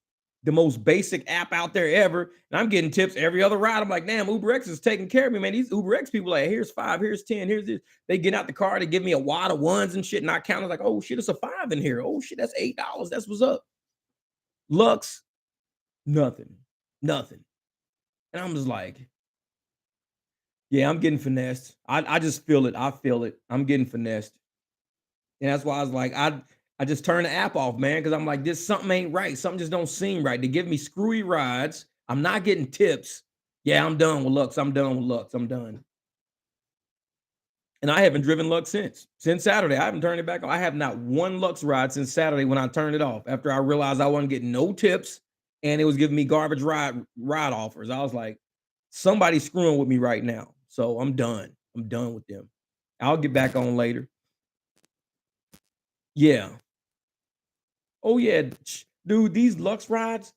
the most basic app out there ever, and I'm getting tips every other ride. I'm like, damn, UberX is taking care of me, man. These UberX people like, here's 5, here's 10, here's this. They get out the car, they give me a wad of ones and shit, and I count. Like, oh shit, it's a 5 in here. Oh shit, that's $8. That's what's up. Lux, nothing, nothing. And I'm just like, yeah, I'm getting finessed. I just feel it. I feel it. I'm getting finessed. And that's why I was like, I just turned the app off, man, because I'm like, this something ain't right. Something just don't seem right. They give me screwy rides. I'm not getting tips. Yeah, I'm done with Lux. I'm done with Lux. I'm done. And I haven't driven Lux since Saturday. I haven't turned it back on. I have not one Lux ride since Saturday when I turned it off after I realized I wasn't getting no tips and it was giving me garbage ride offers. I was like, somebody's screwing with me right now. So I'm done. I'm done with them. I'll get back on later. Yeah. Oh yeah, dude, these Lux rides.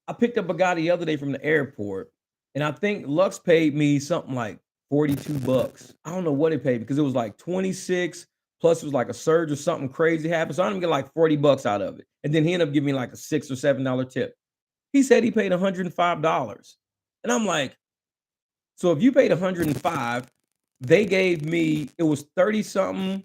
I picked up a guy the other day from the airport, and I think Lux paid me something like 42 bucks. I don't know what it paid because it was like 26 plus it was like a surge or something crazy happened. So I didn't get like 40 bucks out of it. And then he ended up giving me like a $6 or $7 tip. He said he paid $105. And I'm like, so if you paid 105, they gave me it was 30 something.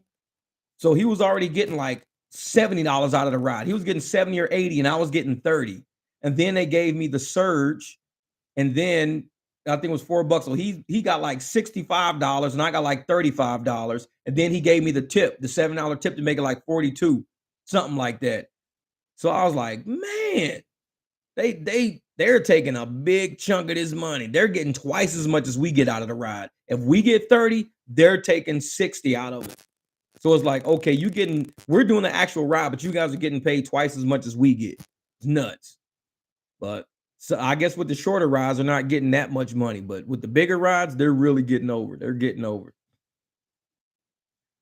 So he was already getting like $70 out of the ride. He was getting 70 or 80, and I was getting 30. And then they gave me the surge, and then I think it was $4. So he got like $65 and I got like $35. And then he gave me the tip, the $7 tip to make it like 42, something like that. So I was like, man, they're taking a big chunk of this money. They're getting twice as much as we get out of the ride. If we get 30, they're taking 60 out of it. So it's like, okay, we're doing the actual ride, but you guys are getting paid twice as much as we get. It's nuts. But so I guess with the shorter rides, they're not getting that much money. But with the bigger rides, they're really getting over. They're getting over.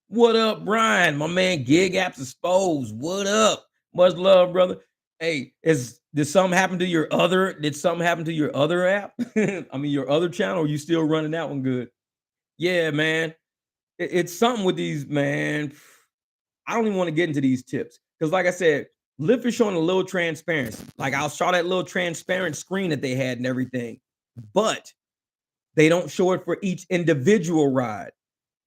What up, Brian? My man Gig Apps Exposed. What up? Much love, brother. Hey, did something happen to your other app? I mean your other channel? Are you still running that one good? Yeah, man. It's something with these, man. I don't even want to get into these tips because, like I said, Lyft is showing a little transparency. Like I'll show that little transparent screen that they had and everything, but they don't show it for each individual ride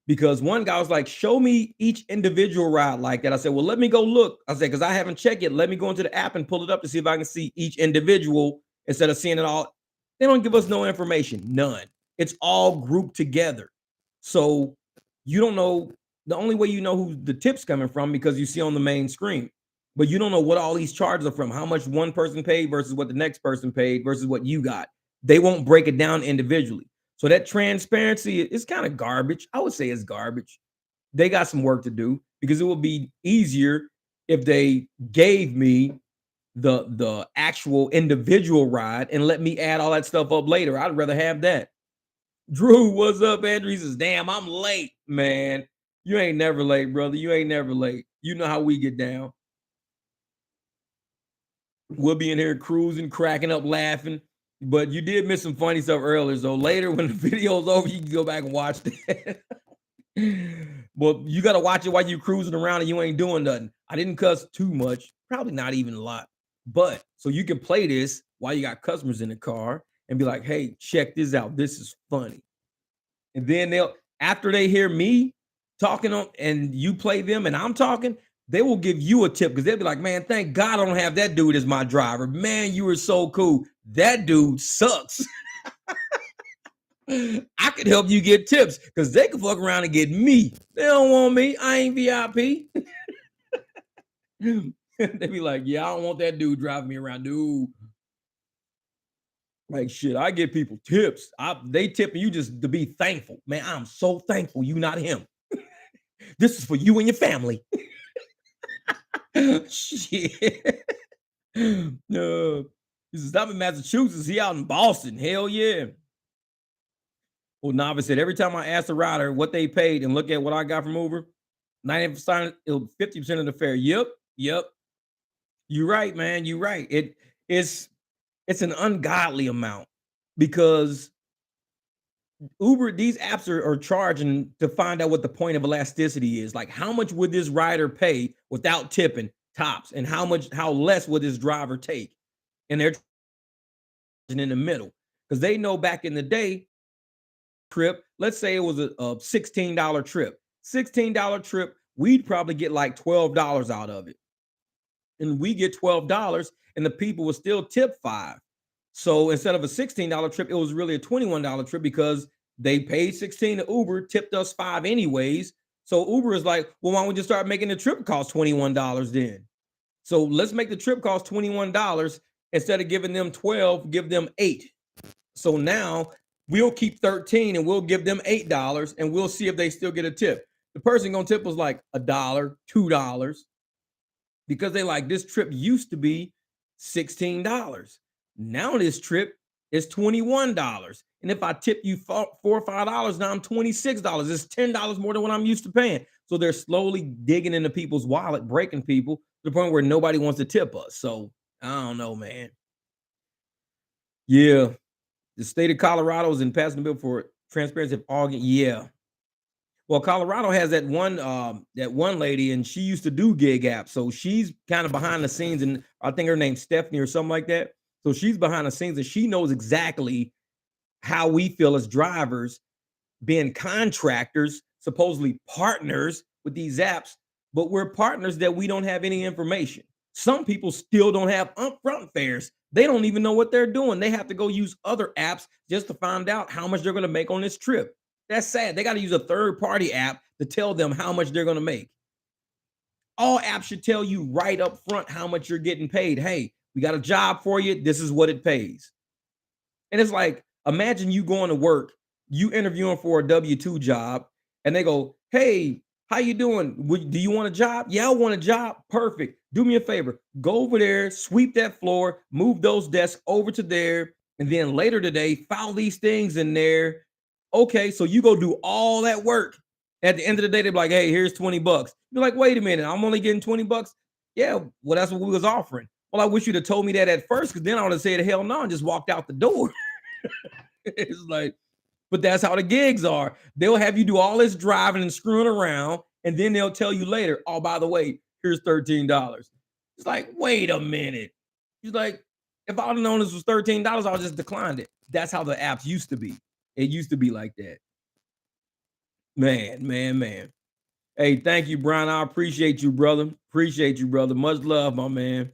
because one guy was like, "Show me each individual ride like that." I said, "Well, let me go look." I said, "Because I haven't checked it. Let me go into the app and pull it up to see if I can see each individual instead of seeing it all." They don't give us no information, none. It's all grouped together, so you don't know. The only way you know who the tip's coming from because you see on the main screen, but you don't know what all these charges are from, how much one person paid versus what the next person paid versus what you got. They won't break it down individually. So that transparency is kind of garbage. I would say it's garbage. They got some work to do because it would be easier if they gave me the actual individual ride and let me add all that stuff up later. I'd rather have that. Drew, what's up, Andrew? He says, damn, I'm late, man. You ain't never late, brother. You ain't never late. You know how we get down. We'll be in here cruising, cracking up, laughing. But you did miss some funny stuff earlier. So later, when the video's over, you can go back and watch that. Well, you got to watch it while you cruising around and you ain't doing nothing. I didn't cuss too much, probably not even a lot. But so you can play this while you got customers in the car and be like, hey, check this out. This is funny. And then after they hear me talking on and you play them and I'm talking, they will give you a tip because they'll be like, man, thank God I don't have that dude as my driver. Man, you were so cool. That dude sucks. I could help you get tips because they can fuck around and get me. They don't want me. I ain't VIP. They be like, yeah, I don't want that dude driving me around. Dude. Like shit, I give people tips. They tip you just to be thankful. Man, I'm so thankful you not him. This is for you and your family. Shit. No. He says, I'm in Massachusetts. He out in Boston. Hell yeah. Well, Nava said, every time I ask the rider what they paid and look at what I got from Uber, 90%, 50% of the fare. Yep. Yep. You're right, man. You're right. It's an ungodly amount because Uber, these apps are charging to find out what the point of elasticity is. Like, how much would this rider pay without tipping tops, and how less would this driver take? And they're in the middle because they know back in the day, trip. Let's say it was a $16 trip. $16 trip, we'd probably get like $12 out of it, and we get $12, and the people will still tip 5. So instead of a $16 trip, it was really a $21 trip because they paid 16 to Uber, tipped us 5 anyways. So Uber is like, well, why don't we just start making the trip cost $21 then? So let's make the trip cost $21 instead of giving them 12, give them 8. So now we'll keep 13 and we'll give them $8 and we'll see if they still get a tip. The person gonna tip was like $1, $2 because they like this trip used to be $16. Now this trip is $21. And if I tip you $4 or $5, now I'm $26. It's $10 more than what I'm used to paying. So they're slowly digging into people's wallet, breaking people to the point where nobody wants to tip us. So I don't know, man. Yeah. The state of Colorado is in passing the bill for transparency of all. Yeah. Well, Colorado has that one lady, and she used to do gig apps. So she's kind of behind the scenes, and I think her name's Stephanie or something like that. So she's behind the scenes and she knows exactly how we feel as drivers being contractors, supposedly partners with these apps, but we're partners that we don't have any information. Some people still don't have upfront fares. They don't even know what they're doing. They have to go use other apps just to find out how much they're going to make on this trip. That's sad. They got to use a third party app to tell them how much they're going to make. All apps should tell you right up front how much you're getting paid. Hey, we got a job for you. This is what it pays. And it's like, imagine you going to work, you interviewing for a W-2 job, and they go, hey, how you doing? Do you want a job? Yeah, I want a job. Perfect. Do me a favor. Go over there, sweep that floor, move those desks over to there, and then later today, file these things in there. Okay, so you go do all that work. At the end of the day, they're like, hey, here's $20. You're like, wait a minute, I'm only getting $20? Yeah, well, that's what we was offering. Well, I wish you'd have told me that at first, because then I would have said, hell no, and just walked out the door. It's like, but that's how the gigs are. They'll have you do all this driving and screwing around, and then they'll tell you later, oh, by the way, here's $13. It's like, wait a minute. He's like, if I'd have known this was $13, I would just declined it. That's how the apps used to be. It used to be like that. Man. Hey, thank you, Brian. I appreciate you, brother. Appreciate you, brother. Much love, my man.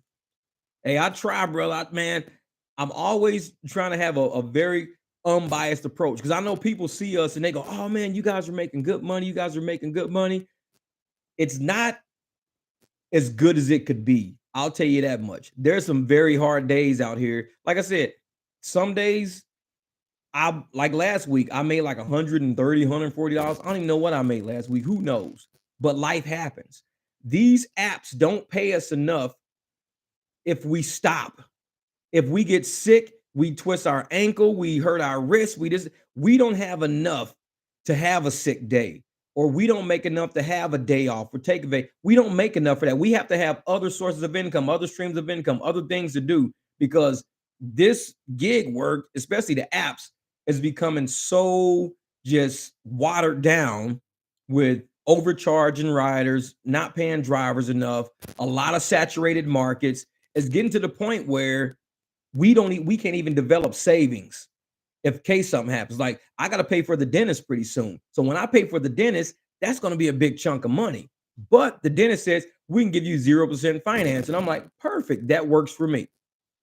Hey, I try, brother. Man, I'm always trying to have a very unbiased approach because I know people see us and they go, oh, man, you guys are making good money. You guys are making good money. It's not as good as it could be. I'll tell you that much. There's some very hard days out here. Like I said, some days, like last week, I made like $130, $140. I don't even know what I made last week. Who knows? But life happens. These apps don't pay us enough if we stop. If we get sick, we twist our ankle, we hurt our wrist, we don't have enough to have a sick day, or we don't make enough to have a day off or take a day. We don't make enough for that. We have to have other sources of income, other streams of income, other things to do, because this gig work, especially the apps, is becoming so just watered down with overcharging riders, not paying drivers enough, a lot of saturated markets. It's getting to the point where we can't even develop savings if case something happens. Like, I got to pay for the dentist pretty soon. So when I pay for the dentist, that's going to be a big chunk of money. But the dentist says we can give you 0% finance. And I'm like, perfect. That works for me.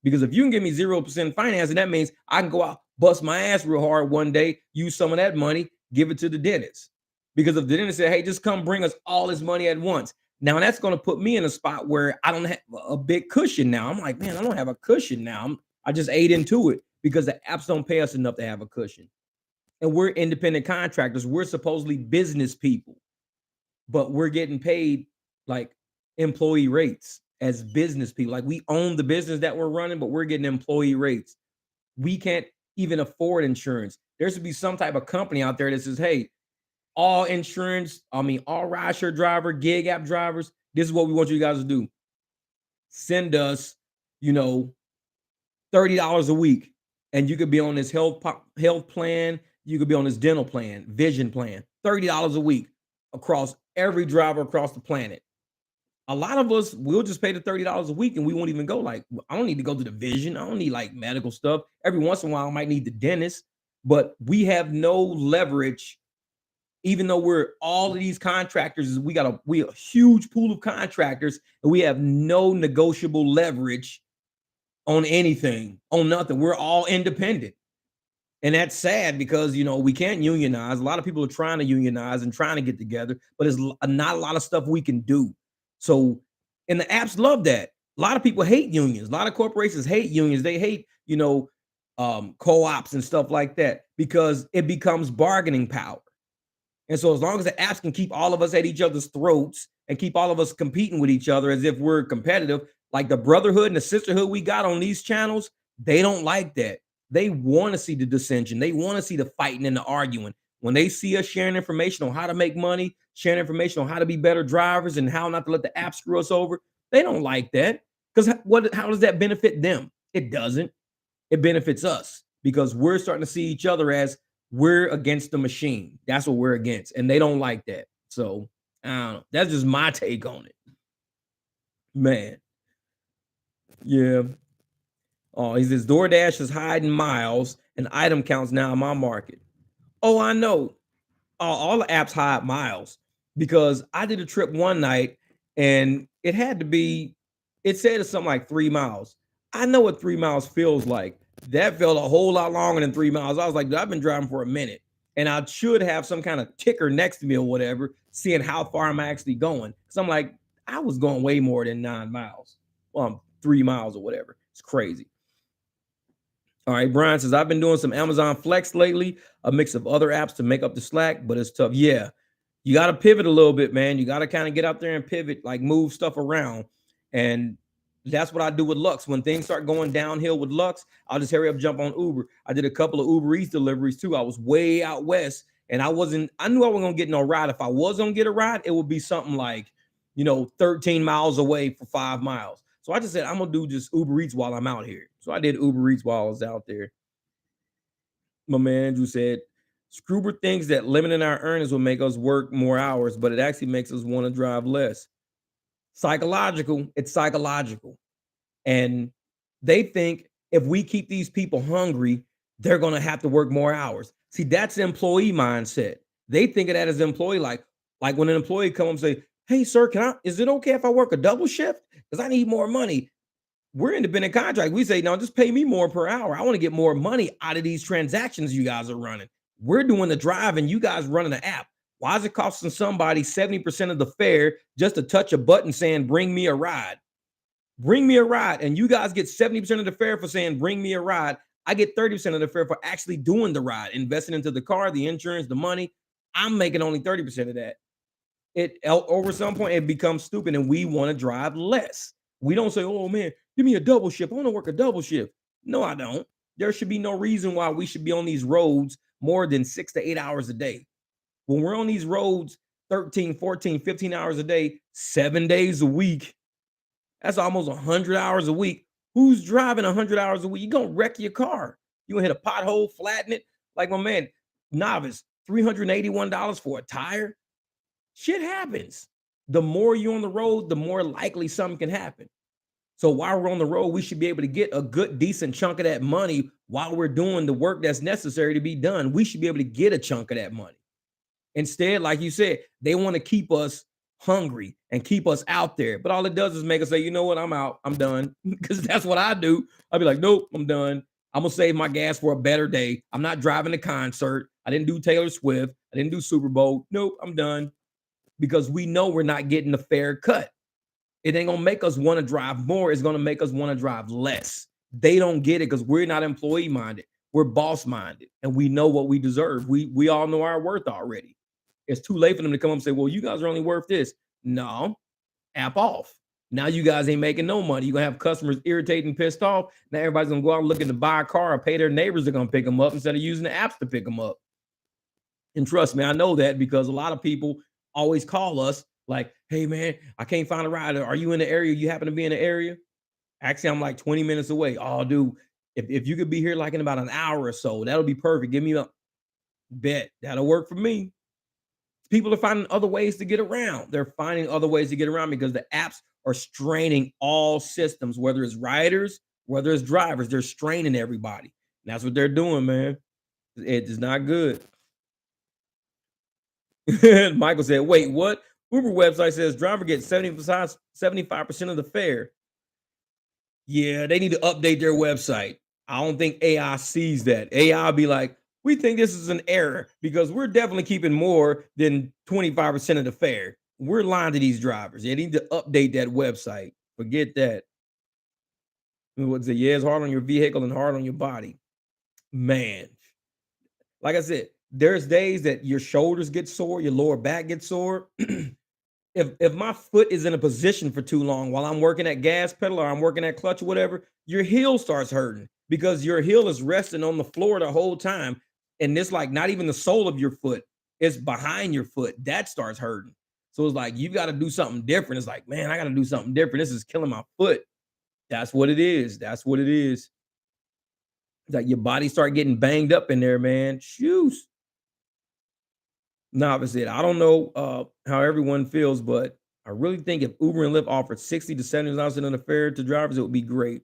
Because if you can give me 0% finance, and that means I can go out, bust my ass real hard one day, use some of that money, give it to the dentist. Because if the dentist said, hey, just come bring us all this money at once. Now that's going to put me in a spot where I don't have a big cushion now. I'm like, man, I don't have a cushion now. I just ate into it because the apps don't pay us enough to have a cushion. And we're independent contractors. We're supposedly business people, but we're getting paid like employee rates as business people. Like we own the business that we're running, but we're getting employee rates. We can't even afford insurance. There should be some type of company out there that says, hey, all insurance, all rideshare driver, gig app drivers, this is what we want you guys to do. Send us, you know, $30 a week, and you could be on this health plan. You could be on this dental plan, vision plan, $30 a week across every driver across the planet. A lot of us will just pay the $30 a week and we won't even go. Like, I don't need to go to the vision. I don't need like medical stuff. Every once in a while, I might need the dentist, but we have no leverage. Even though we're all of these contractors, we a huge pool of contractors, and we have no negotiable leverage on anything, on nothing. We're all independent. And that's sad because, we can't unionize. A lot of people are trying to unionize and trying to get together, but there's not a lot of stuff we can do. So, and the apps love that. A lot of people hate unions. A lot of corporations hate unions. They hate, co-ops and stuff like that because it becomes bargaining power. And so as long as the apps can keep all of us at each other's throats and keep all of us competing with each other as if we're competitive, like the brotherhood and the sisterhood we got on these channels, they don't like that. They want to see the dissension. They want to see the fighting and the arguing. When they see us sharing information on how to make money, sharing information on how to be better drivers and how not to let the app screw us over, they don't like that. Because how does that benefit them? It doesn't. It benefits us because we're starting to see each other as we're against the machine. That's what we're against. And they don't like that. So I don't know. That's just my take on it. Man. Yeah. Oh, he says DoorDash is hiding miles and item counts now in my market. Oh, I know. All the apps hide miles because I did a trip one night and it said it's something like 3 miles. I know what 3 miles feels like. That felt a whole lot longer than 3 miles. I was like, I've been driving for a minute and I should have some kind of ticker next to me or whatever, seeing how far I'm actually going. Cause I'm like, I was going way more than 9 miles. 3 miles or whatever. It's crazy. All right, Brian says, I've been doing some Amazon Flex lately, a mix of other apps to make up the slack, but it's tough. Yeah, you got to pivot a little bit, man. You got to kind of get out there and pivot, like move stuff around. And that's what I do with Lux. When things start going downhill with Lux, I'll just hurry up, jump on Uber. I did a couple of Uber Eats deliveries too. I was way out west and I knew I wasn't going to get no ride. If I was going to get a ride, it would be something like, 13 miles away for 5 miles. So I just said, I'm going to do just Uber Eats while I'm out here. So I did Uber Eats while I was out there. My man Andrew said, Scruber thinks that limiting our earnings will make us work more hours, but it actually makes us want to drive less. It's psychological. And they think if we keep these people hungry, they're going to have to work more hours. See, that's the employee mindset. They think of that as an employee, like when an employee comes and say, hey, sir, is it okay if I work a double shift? Because I need more money. We're independent contract. We say, no, just pay me more per hour. I want to get more money out of these transactions you guys are running. We're doing the drive and you guys running the app. Why is it costing somebody 70% of the fare just to touch a button saying, bring me a ride? Bring me a ride. And you guys get 70% of the fare for saying, bring me a ride. I get 30% of the fare for actually doing the ride, investing into the car, the insurance, the money. I'm making only 30% of that. Over some point, it becomes stupid and we want to drive less. We don't say, oh man, give me a double shift. I want to work a double shift. No, I don't. There should be no reason why we should be on these roads more than 6 to 8 hours a day. When we're on these roads 13, 14, 15 hours a day, 7 days a week, that's almost 100 hours a week. Who's driving 100 hours a week? You're going to wreck your car. You're going to hit a pothole, flatten it. Like my man, Novice, $381 for a tire. Shit happens. The more you're on the road, the more likely something can happen. So while we're on the road, we should be able to get a good, decent chunk of that money while we're doing the work that's necessary to be done. We should be able to get a chunk of that money. Instead, like you said, they want to keep us hungry and keep us out there. But all it does is make us say, you know what, I'm out. I'm done. Because that's what I do. I'll be like, nope, I'm done. I'm going to save my gas for a better day. I'm not driving a concert. I didn't do Taylor Swift. I didn't do Super Bowl. Nope, I'm done. Because we know we're not getting a fair cut. It ain't going to make us want to drive more. It's going to make us want to drive less. They don't get it because we're not employee minded. We're boss minded, and we know what we deserve. We all know our worth already. It's too late for them to come up and say, "Well, you guys are only worth this." No, app off. Now you guys ain't making no money. You're gonna have customers irritated and pissed off. Now everybody's gonna go out looking to buy a car or pay their neighbors to come pick them up instead of using the apps to pick them up. And trust me, I know that because a lot of people always call us like, "Hey man, I can't find a ride. Are you in the area? You happen to be in the area?" Actually, I'm like 20 minutes away. Oh, dude, if you could be here like in about an hour or so, that'll be perfect. Give me a bet. That'll work for me. People are finding other ways to get around. They're finding other ways to get around because the apps are straining all systems, whether it's riders, whether it's drivers, they're straining everybody. And that's what they're doing, man. It is not good. Michael said, wait, what? Uber website says driver gets 75% of the fare. Yeah, they need to update their website. I don't think AI sees that. AI will be like, we think this is an error because we're definitely keeping more than 25% of the fare. We're lying to these drivers. They need to update that website. Forget that. What's it? Yeah, it's hard on your vehicle and hard on your body. Man, like I said, there's days that your shoulders get sore, your lower back gets sore. If my foot is in a position for too long while I'm working at gas pedal or I'm working at clutch or whatever, your heel starts hurting because your heel is resting on the floor the whole time. And it's like not even the sole of your foot, it's behind your foot. That starts hurting. So it's like you got to do something different. It's like, man, I got to do something different. This is killing my foot. That's what it is. That's what it is. Like your body start getting banged up in there, man. Shoes. Novice said, I don't know how everyone feels, but I really think if Uber and Lyft offered 60 to 70,000 in the fare to drivers, it would be great.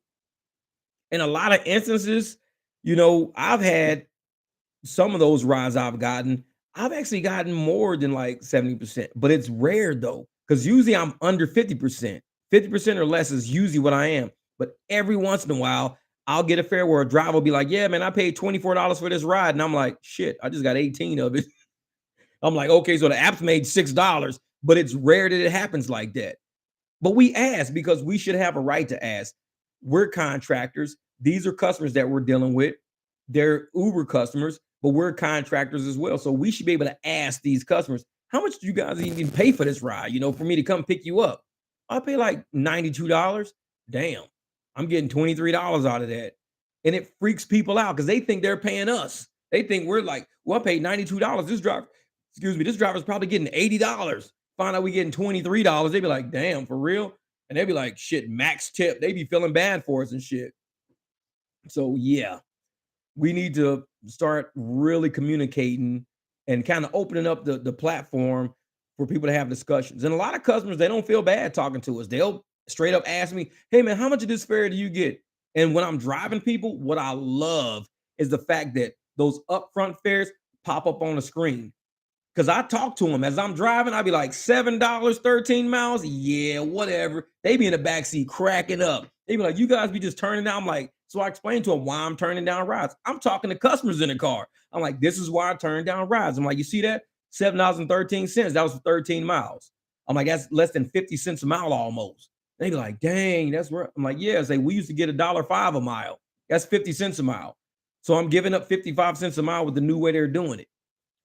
In a lot of instances, I've had some of those rides I've gotten. I've actually gotten more than like 70%, but it's rare though, because usually I'm under 50%. 50% or less is usually what I am. But every once in a while, I'll get a fare where a driver will be like, yeah, man, I paid $24 for this ride. And I'm like, shit, I just got 18 of it. I'm like, okay, so the app's made $6, but it's rare that it happens like that. But we ask because we should have a right to ask. We're contractors. These are customers that we're dealing with. They're Uber customers, but we're contractors as well. So we should be able to ask these customers, how much do you guys even pay for this ride? For me to come pick you up. I pay like $92. Damn, I'm getting $23 out of that. And it freaks people out because they think they're paying us. They think we're like, well, I paid $92. This driver's probably getting $80. Find out we getting $23. They'd be like, damn, for real? And they'd be like, shit, max tip. They be feeling bad for us and shit. So yeah, we need to start really communicating and kind of opening up the platform for people to have discussions. And a lot of customers, they don't feel bad talking to us. They'll straight up ask me, hey man, how much of this fare do you get? And when I'm driving people, what I love is the fact that those upfront fares pop up on the screen. Cause I talk to them as I'm driving. I'd be like, $7, 13 miles. Yeah, whatever. They be in the backseat cracking up. They be like, you guys be just turning down. I'm like, so I explained to them why I'm turning down rides. I'm talking to customers in the car. I'm like, this is why I turn down rides. I'm like, you see that? $7.13. That was for 13 miles. I'm like, that's less than 50 cents a mile almost. They be like, dang, that's where I'm like, yeah, say we used to get $1.05 a mile. That's 50 cents a mile. So I'm giving up 55 cents a mile with the new way they're doing it.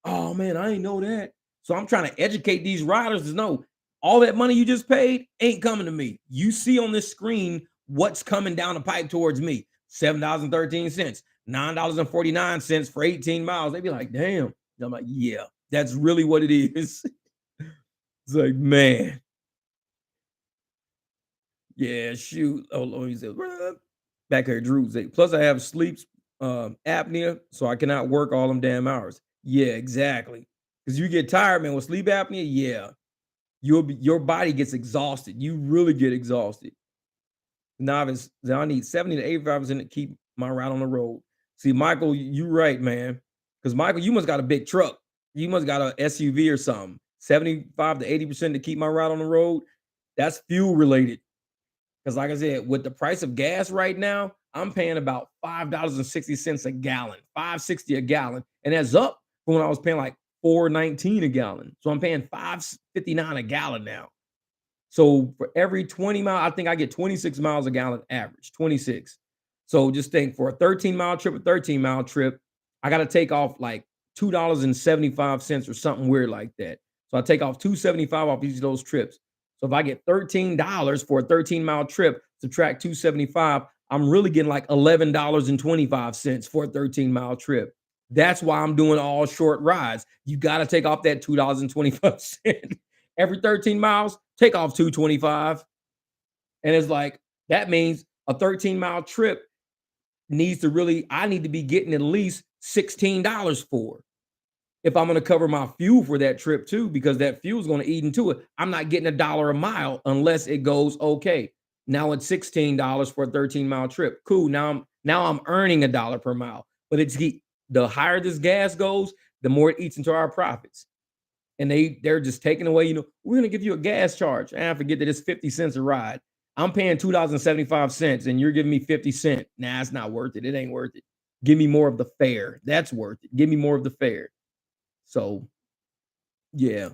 Oh man, I ain't know that. So I'm trying to educate these riders to know all that money you just paid ain't coming to me. You see on this screen what's coming down the pipe towards me. $7.13, $9.49 for 18 miles. They be like, damn. And I'm like, yeah, that's really what it is. It's like, man. Yeah, shoot. Oh, he said, back here, Drew. Plus, I have sleep apnea, so I cannot work all them damn hours. Yeah, exactly. Because you get tired, man. With sleep apnea, yeah, your body gets exhausted. You really get exhausted. Novice, I need 70 to 85% to keep my ride on the road. See, Michael, you right, man. Because Michael, you must got a big truck. You must got a SUV or something. 75 to 80% to keep my ride on the road. That's fuel related. Because like I said, with the price of gas right now, I'm paying about $5.60 a gallon, 5.60 a gallon, and that's up from when I was paying like 4.19 a gallon. So I'm paying 5.59 a gallon now. So for every 20 miles, I think I get 26 miles a gallon average, 26. So just think for a 13-mile trip, I got to take off like $2.75 or something weird like that. So I take off 275 off each of those trips. So if I get $13 for a 13-mile trip, subtract 275, I'm really getting like $11.25 for a 13-mile trip. That's why I'm doing all short rides. You got to take off that $2.25. Every 13 miles, take off 225. And it's like, that means a 13-mile trip I need to be getting at least $16 for. If I'm going to cover my fuel for that trip too, because that fuel is going to eat into it. I'm not getting $1 a mile unless it goes okay. Now it's $16 for a 13-mile trip. Cool. Now I'm earning $1 per mile. But the higher this gas goes, the more it eats into our profits. And they're just taking away, we're going to give you a gas charge. And I forget that it's 50 cents a ride. I'm paying $2.75 and you're giving me 50 cents. Nah, it's not worth it. It ain't worth it. Give me more of the fare. That's worth it. Give me more of the fare. So, yeah.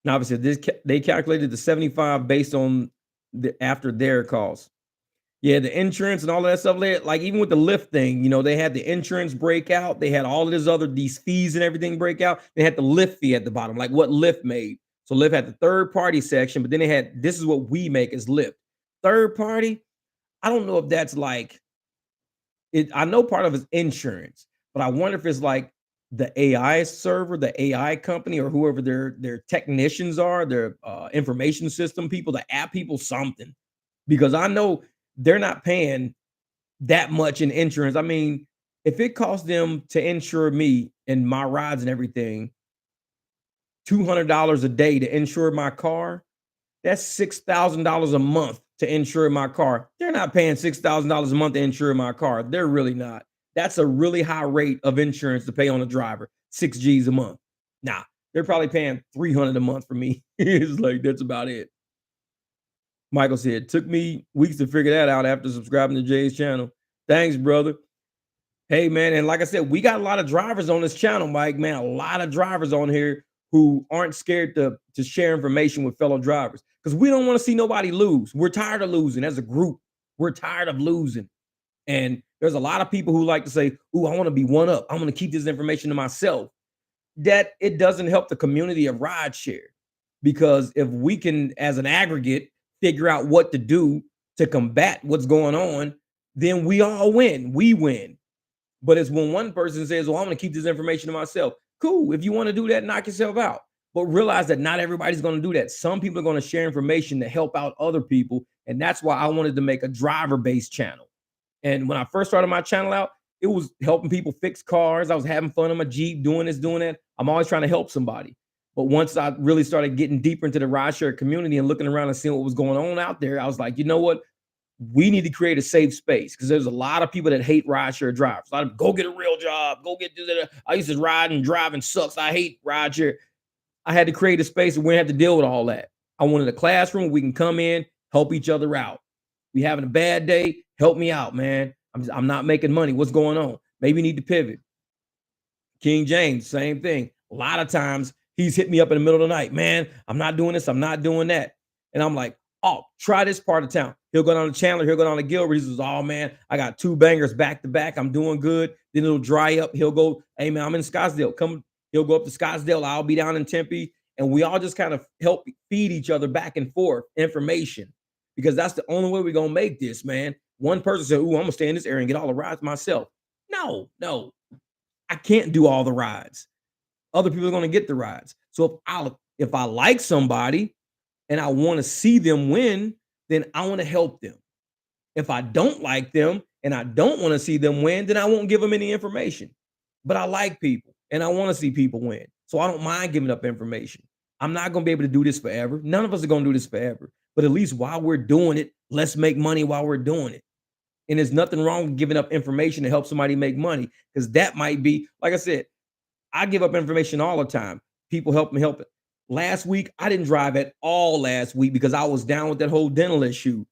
Now, obviously, they calculated the 75 based on after their costs. Yeah, the insurance and all of that stuff. Like even with the Lyft thing, they had the insurance breakout. They had all of these fees and everything break out. They had the Lyft fee at the bottom, like what Lyft made. So Lyft had the third party section, but then they had, this is what we make as Lyft. Third party, I don't know if that's like it. I know part of it's insurance, but I wonder if it's like the AI server, the AI company, or whoever their technicians are, their information system people, the app people, something. Because I know they're not paying that much in insurance. I mean, if it costs them to insure me and my rides and everything, $200 a day to insure my car, that's $6,000 a month to insure my car. They're not paying $6,000 a month to insure my car. They're really not. That's a really high rate of insurance to pay on a driver, 6 G's a month. Nah, they're probably paying $300 a month for me. It's like, that's about it. Michael said, took me weeks to figure that out after subscribing to Jay's channel. Thanks, brother. Hey, man. And like I said, we got a lot of drivers on this channel, Mike, man. A lot of drivers on here who aren't scared to share information with fellow drivers because we don't want to see nobody lose. We're tired of losing as a group. We're tired of losing. And there's a lot of people who like to say, "Ooh, I want to be one up. I'm going to keep this information to myself." That it doesn't help the community of rideshare, because if we can, as an aggregate, figure out what to do to combat what's going on, then we all win. We win. But it's when one person says, "Well, I'm going to keep this information to myself." Cool. If you want to do that, knock yourself out. But realize that not everybody's going to do that. Some people are going to share information to help out other people. And that's why I wanted to make a driver-based channel. And when I first started my channel out, it was helping people fix cars. I was having fun on my Jeep, doing this, doing that. I'm always trying to help somebody. But once I really started getting deeper into the rideshare community and looking around and seeing what was going on out there, I was like, you know what? We need to create a safe space, because there's a lot of people that hate rideshare drivers. A lot of go get a real job, go get this. I used to ride and driving sucks. I hate rideshare. I had to create a space where we didn't have to deal with all that. I wanted a classroom where we can come in, help each other out. We having a bad day, help me out, man. I'm not making money. What's going on? Maybe you need to pivot. King James, same thing. A lot of times he's hit me up in the middle of the night. Man, I'm not doing this. I'm not doing that. And I'm like, oh, try this part of town. He'll go down to Chandler. He'll go down to Gilbert. He says, oh, man, I got 2 bangers back to back. I'm doing good. Then it'll dry up. He'll go, hey, man, I'm in Scottsdale. Come. He'll go up to Scottsdale. I'll be down in Tempe. And we all just kind of help feed each other back and forth information, because that's the only way we're going to make this, man. One person said, ooh, I'm going to stay in this area and get all the rides myself. No, I can't do all the rides. Other people are going to get the rides. So if I like somebody and I want to see them win, then I want to help them. If I don't like them and I don't want to see them win, then I won't give them any information. But I like people and I want to see people win. So I don't mind giving up information. I'm not going to be able to do this forever. None of us are going to do this forever. But at least while we're doing it, let's make money while we're doing it. And there's nothing wrong with giving up information to help somebody make money, because that might be, like I said, I give up information all the time. People help me help it. Last week, I didn't drive at all last week because I was down with that whole dental issue.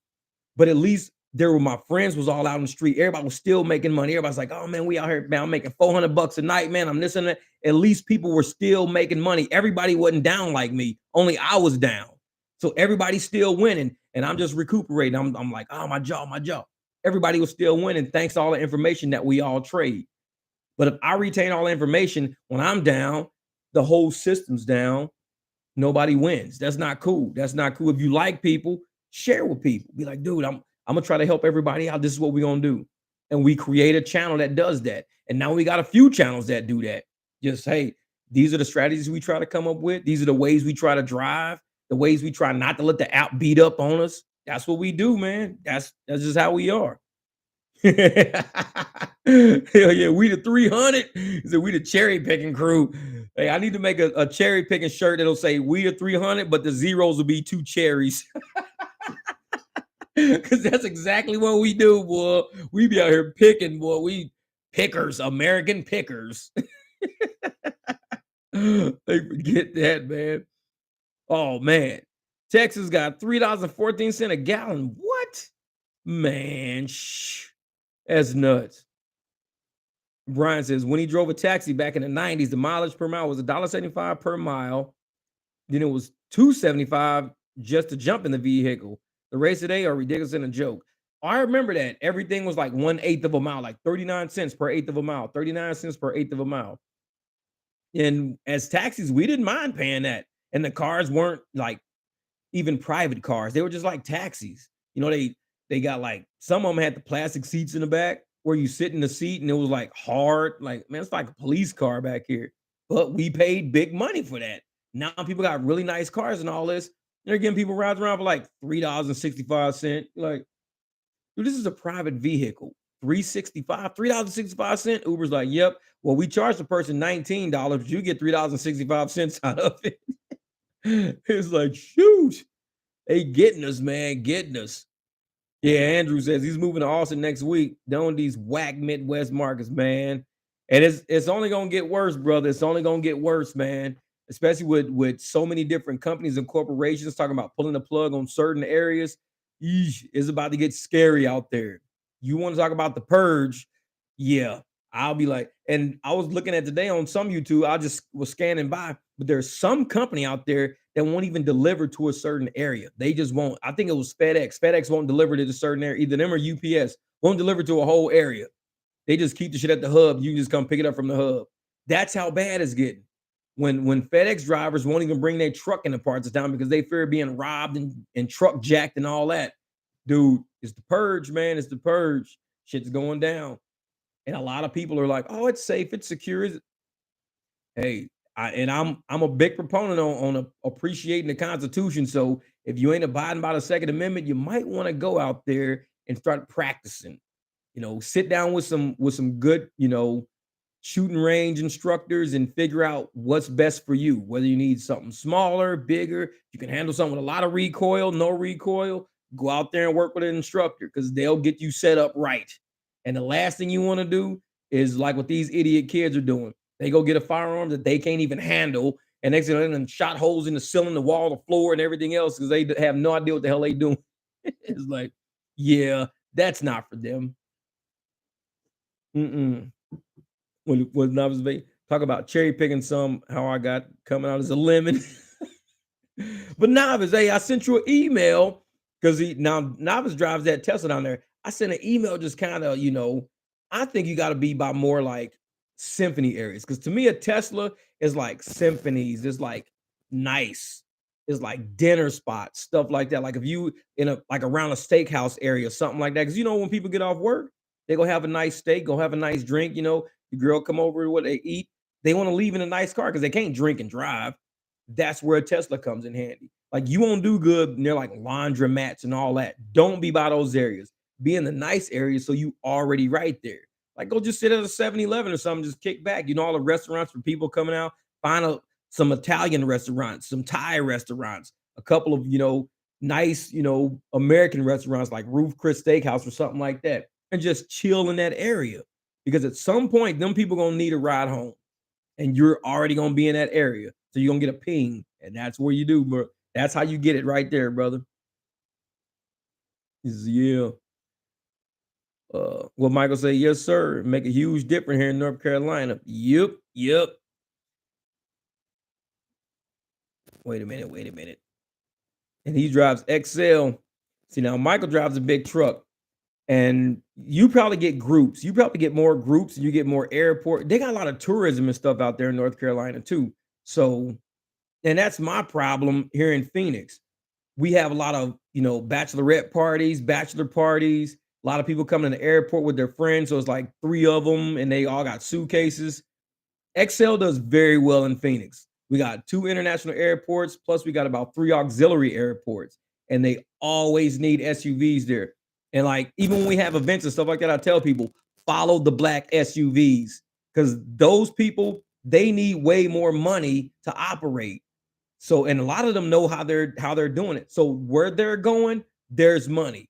But at least there were my friends was all out in the street. Everybody was still making money. Everybody's like, oh, man, we out here, man, I'm making $400 a night, man. I'm this and that. At least people were still making money. Everybody wasn't down like me. Only I was down. So everybody's still winning. And I'm just recuperating. I'm like, oh, my jaw. everybody will still win. And thanks to all the information that we all trade. But if I retain all the information when I'm down, the whole system's down. Nobody wins. That's not cool. That's not cool. If you like people, share with people. Be like, dude, I'm gonna try to help everybody out. This is what we're gonna do. And we create a channel that does that. And now we got a few channels that do that. Just hey, these are the strategies we try to come up with. These are the ways we try to drive, the ways we try not to let the app beat up on us. That's what we do, man. That's just how we are. Hell yeah, we the 300. He said we the cherry picking crew. Hey, I need to make a cherry picking shirt that'll say we the 300, but the zeros will be two cherries. Cause that's exactly what we do, boy. We be out here picking, boy. We pickers, American pickers. They forget that, man. Oh man. Texas got $3.14 a gallon. What? Man, that's nuts. Brian says when he drove a taxi back in the 90s, the mileage per mile was $1.75 per mile. Then it was $2.75 just to jump in the vehicle. The rates today are ridiculous and a joke. I remember that everything was like 1/8 of a mile, like 39 cents per eighth of a mile, 39 cents per eighth of a mile. And as taxis, we didn't mind paying that. And the cars weren't like even private cars. They were just like taxis. They got like some of them had the plastic seats in the back where you sit in the seat and it was like hard. Like, man, it's like a police car back here. But we paid big money for that. Now people got really nice cars and all this. They're getting people rides around for like $3.65. Like, dude, this is a private vehicle. $3.65. Uber's like, yep. Well, we charge the person $19, but you get $3.65 out of it. It's like, shoot. They getting us, man, getting us. Yeah, Andrew says he's moving to Austin next week. Doing these whack Midwest markets, man. And it's only gonna get worse, brother. It's only gonna get worse, man. Especially with so many different companies and corporations talking about pulling the plug on certain areas. Eesh, it's about to get scary out there. You want to talk about the purge? Yeah, I'll be like, and I was looking at today on some YouTube. I just was scanning by, but there's some company out there that won't even deliver to a certain area. They just won't. I think it was FedEx. FedEx won't deliver to a certain area. Either them or UPS won't deliver to a whole area. They just keep the shit at the hub. You can just come pick it up from the hub. That's how bad it's getting. When FedEx drivers won't even bring their truck in the parts of town because they fear being robbed and truck jacked and all that. Dude, it's the purge, man. It's the purge. Shit's going down. And a lot of people are like, oh, it's safe, it's secure. Hey, I'm a big proponent on appreciating the Constitution. So if you ain't abiding by the Second Amendment, you might want to go out there and start practicing. Sit down with some good, shooting range instructors and figure out what's best for you. Whether you need something smaller, bigger, you can handle something with a lot of recoil, no recoil. Go out there and work with an instructor because they'll get you set up right. And the last thing you want to do is like what these idiot kids are doing. They go get a firearm that they can't even handle, and next thing they shot holes in the ceiling, the wall, the floor, and everything else because they have no idea what the hell they doing. It's like, yeah, that's not for them. Mm-mm. When I was talk about cherry picking some, how I got coming out as a lemon. But Novice, hey, I sent you an email because Novice drives that Tesla down there. I sent an email just kind of, I think you got to be by more like symphony areas. Because to me, a Tesla is like symphonies, it's like nice, it's like dinner spots, stuff like that. Like if you in a like around a steakhouse area, something like that. Because when people get off work, they go have a nice steak, go have a nice drink, the girl come over what they eat. They want to leave in a nice car because they can't drink and drive. That's where a Tesla comes in handy. Like you won't do good near like laundromats and all that. Don't be by those areas. Be in the nice areas so you already right there. Like go just sit at a 7-Eleven or something, just kick back. All the restaurants for people coming out. Find some Italian restaurants, some Thai restaurants, a couple of nice American restaurants like Roof Chris Steakhouse or something like that, and just chill in that area. Because at some point, them people gonna need a ride home and you're already gonna be in that area. So you're gonna get a ping, and that's where you do, bro. That's how you get it right there, brother. Yeah. What Michael say, yes, sir. Make a huge difference here in North Carolina. Yep, yep. Wait a minute, wait a minute. And he drives XL. See, now Michael drives a big truck. And you probably get groups. You probably get more groups and you get more airport. They got a lot of tourism and stuff out there in North Carolina too. So, and that's my problem here in Phoenix. We have a lot of, bachelorette parties, bachelor parties. A lot of people coming to the airport with their friends. So it's like three of them and they all got suitcases. Excel does very well in Phoenix. We got two international airports, plus we got about three auxiliary airports, and they always need SUVs there. And like even when we have events and stuff like that, I tell people follow the black SUVs because those people they need way more money to operate. So, and a lot of them know how they're doing it. So where they're going, there's money.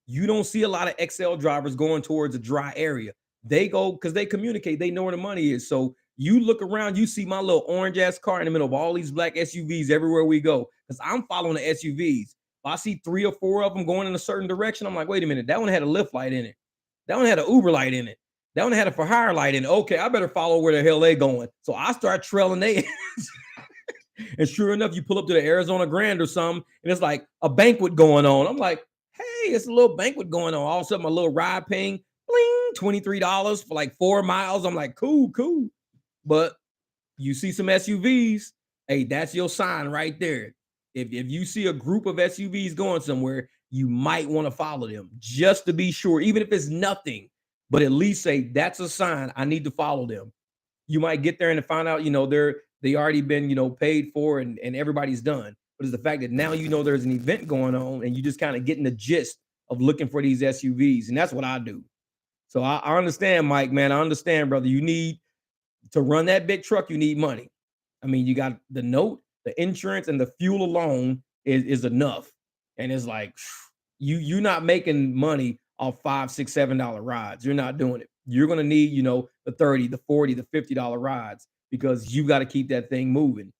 You don't see a lot of XL drivers going towards a dry area. They go because they communicate, they know where the money is. So you look around, you see my little orange ass car in the middle of all these black SUVs everywhere we go. Because I'm following the SUVs. If I see three or four of them going in a certain direction, I'm like, wait a minute, that one had a Lyft light in it. That one had an Uber light in it. That one had a for hire light in it. Okay, I better follow where the hell they going. So I start trailing they. And sure enough, you pull up to the Arizona Grand or something, and it's like a banquet going on. I'm like, hey, it's a little banquet going on. All of a sudden, my little ride ping, bling, $23 for like 4 miles. I'm like, cool, cool. But you see some SUVs, hey, that's your sign right there. If you see a group of SUVs going somewhere, you might want to follow them just to be sure, even if it's nothing, but at least say that's a sign I need to follow them. You might get there and find out, they already been, paid for and everybody's done. But it's the fact that now there's an event going on and you just kind of getting the gist of looking for these SUVs. And that's what I do. So I understand, Mike, man. I understand, brother. You need to run that big truck, you need money. I mean, you got the note, the insurance, and the fuel alone is enough. And it's like you're not making money off $5, $6, $7 rides. You're not doing it. You're gonna need, the 30, the 40, the $50 rides because you got to keep that thing moving.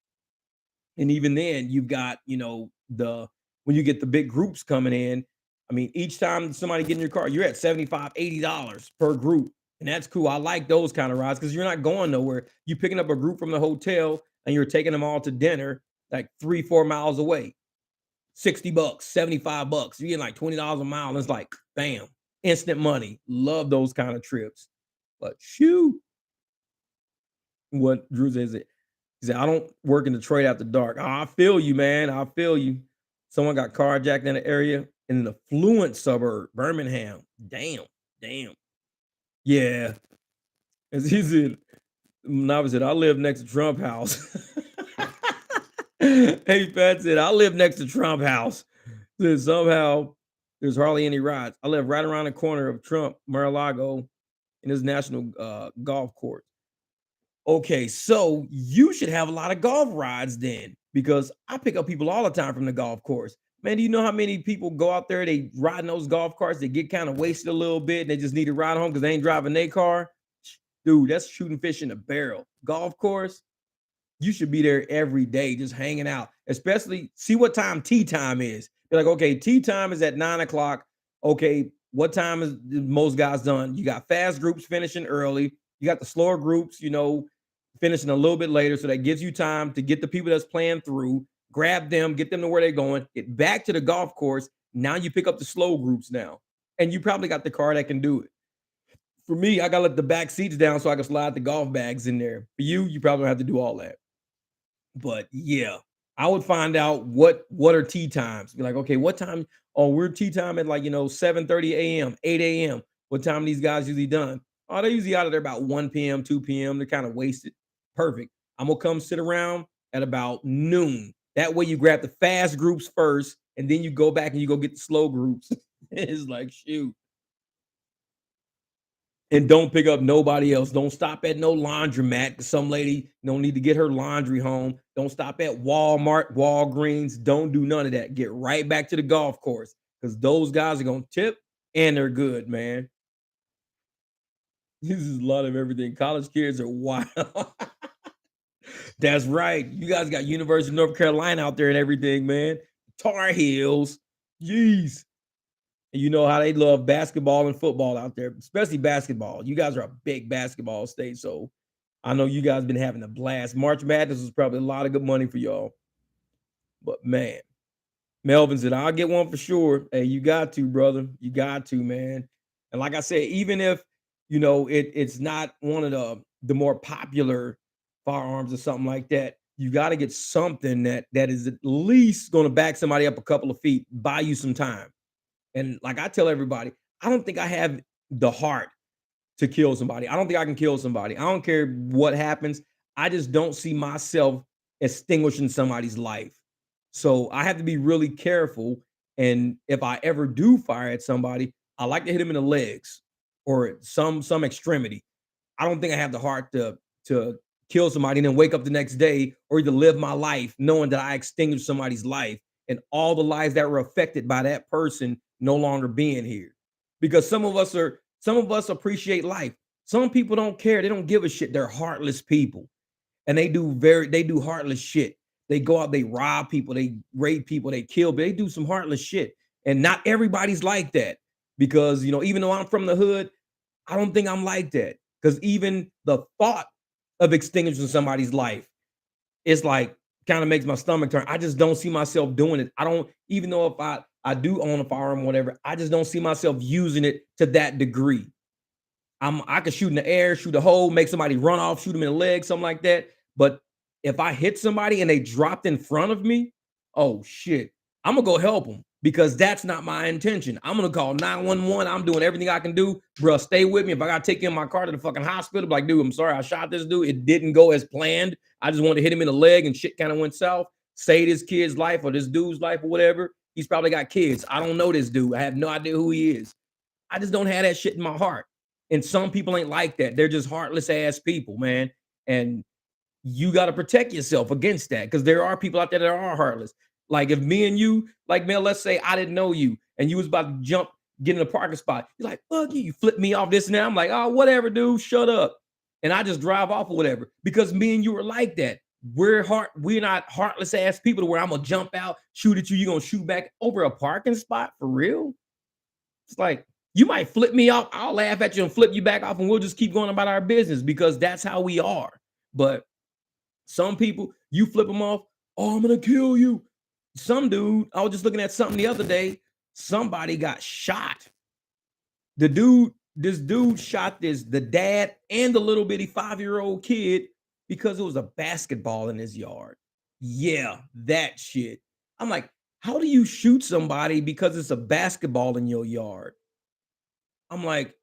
And even then, you've got, the when you get the big groups coming in, I mean, each time somebody get in your car, you're at 75, $80 per group. And that's cool. I like those kind of rides because you're not going nowhere. You picking up a group from the hotel and you're taking them all to dinner like 3, 4 miles away. $60, $75. You're getting like $20 a mile. And it's like, bam, instant money. Love those kind of trips. But shoot, what Drew says it. He said, I don't work in Detroit after dark. Oh, I feel you, man. I feel you. Someone got carjacked in the area in an affluent suburb, Birmingham. Damn, damn. Yeah. As he said, Nava said, I live next to Trump House. Hey, Pat said, I live next to Trump House. Said, somehow there's hardly any rides. I live right around the corner of Trump, Mar-a-Lago, in his national golf course. Okay, so you should have a lot of golf rides then, because I pick up people all the time from the golf course. Man, do you know how many people go out there, they ride in those golf carts, they get kind of wasted a little bit, and they just need to ride home because they ain't driving their car? Dude, that's shooting fish in a barrel. Golf course, you should be there every day, just hanging out. Especially see what time tea time is. Be like, okay, tea time is at 9 o'clock. Okay, what time is most guys done? You got fast groups finishing early. You got the slower groups, finishing a little bit later. So that gives you time to get the people that's playing through, grab them, get them to where they're going, get back to the golf course. Now you pick up the slow groups now. And you probably got the car that can do it. For me, I gotta let the back seats down so I can slide the golf bags in there. For you, you probably don't have to do all that. But yeah, I would find out what are tea times. Be like, okay, what time? Oh, we're tea time at like 7:30 a.m., 8 a.m. What time are these guys usually done? Oh, they're usually out of there about 1 p.m., 2 p.m. They're kind of wasted. Perfect. I'm gonna come sit around at about noon. That way you grab the fast groups first, and then you go back and you go get the slow groups. It's like shoot. And don't pick up nobody else. Don't stop at no laundromat. Some lady don't need to get her laundry home. Don't stop at Walmart, Walgreens. Don't do none of that. Get right back to the golf course because those guys are gonna tip and they're good, man. This is a lot of everything. College kids are wild. That's right. You guys got University of North Carolina out there and everything, man. Tar Heels. Jeez. And you know how they love basketball and football out there, especially basketball. You guys are a big basketball state, so I know you guys been having a blast. March Madness was probably a lot of good money for y'all. But man, Melvin said, I'll get one for sure. Hey, you got to, brother. You got to, man. And like I said, even if it's not one of the more popular firearms or something like that, you got to get something that is at least going to back somebody up a couple of feet, buy you some time. And like I tell everybody, I don't think I have the heart to kill somebody. I don't think I can kill somebody. I don't care what happens. I just don't see myself extinguishing somebody's life. So I have to be really careful. And if I ever do fire at somebody, I like to hit them in the legs or some extremity. I don't think I have the heart to kill somebody and then wake up the next day or either live my life knowing that I extinguished somebody's life and all the lives that were affected by that person no longer being here. Because some of us appreciate life. Some people don't care. They don't give a shit. They're heartless people. And they do heartless shit. They go out, they rob people, they rape people, they kill, but they do some heartless shit. And not everybody's like that. Because even though I'm from the hood, I don't think I'm like that. Because even the thought of extinguishing somebody's life, it's like kind of makes my stomach turn. I just don't see myself doing it. I don't, even though if I do own a firearm or whatever, I just don't see myself using it to that degree. I could shoot in the air, shoot a hole, make somebody run off, shoot them in the leg, something like that. But if I hit somebody and they dropped in front of me, oh shit, I'm gonna go help them because that's not my intention. I'm gonna call 911. I'm doing everything I can do, bro. Stay with me. If I gotta take you in my car to the fucking hospital, like, dude, I'm sorry, I shot this dude. It didn't go as planned. I just wanted to hit him in the leg and shit kind of went south. Save this kid's life or this dude's life or whatever. He's probably got kids. I don't know this dude. I have no idea who he is. I just don't have that shit in my heart. And some people ain't like that. They're just heartless ass people, man. And you got to protect yourself against that because there are people out there that are heartless. Like if me and you, like man, let's say I didn't know you and you was about to jump, get in a parking spot. You're like, fuck you, you flip me off this and that. I'm like, oh, whatever, dude, shut up. And I just drive off or whatever because me and you are like that. We're not heartless ass people to where I'm gonna jump out, shoot at you, you're gonna shoot back over a parking spot for real. It's like you might flip me off. I'll laugh at you and flip you back off, and we'll just keep going about our business because that's how we are. But some people, you flip them off. Oh, I'm gonna kill you. Some dude, I was just looking at something the other day. Somebody got shot. This dude shot the dad and the little bitty 5-year-old kid because it was a basketball in his yard. Yeah, that shit. I'm like, how do you shoot somebody because it's a basketball in your yard? I'm like,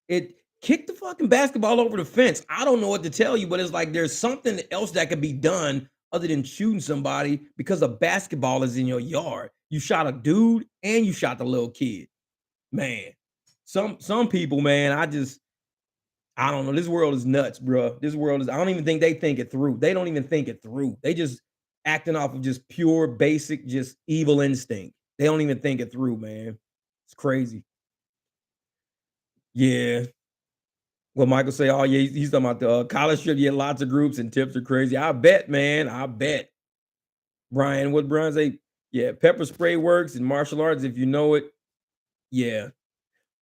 it kicked the fucking basketball over the fence. I don't know what to tell you, but it's like there's something else that could be done other than shooting somebody because a basketball is in your yard. You shot a dude and you shot the little kid. Man, some people, man, I don't know. This world is nuts, bro. This world is, I don't even think they think it through. They don't even think it through. They just acting off of just pure basic, just evil instinct. They don't even think it through, man. It's crazy. Yeah. Well, Michael say, "Oh yeah, he's talking about the college trip. Yeah, lots of groups and tips are crazy. I bet, man. I bet." Brian, what Brian say? Yeah, pepper spray works in martial arts if you know it. Yeah,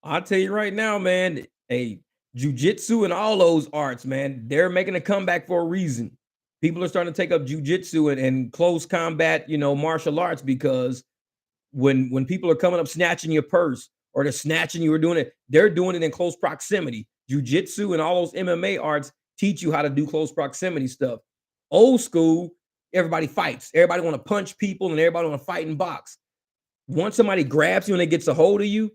I'll tell you right now, man. Hey, jujitsu and all those arts, man, they're making a comeback for a reason. People are starting to take up jujitsu and close combat, martial arts because when people are coming up snatching your purse or they're snatching you or doing it, they're doing it in close proximity. Jiu-jitsu and all those MMA arts teach you how to do close proximity stuff. Old school, everybody fights. Everybody want to punch people and everybody want to fight and box. Once somebody grabs you and they gets a hold of you,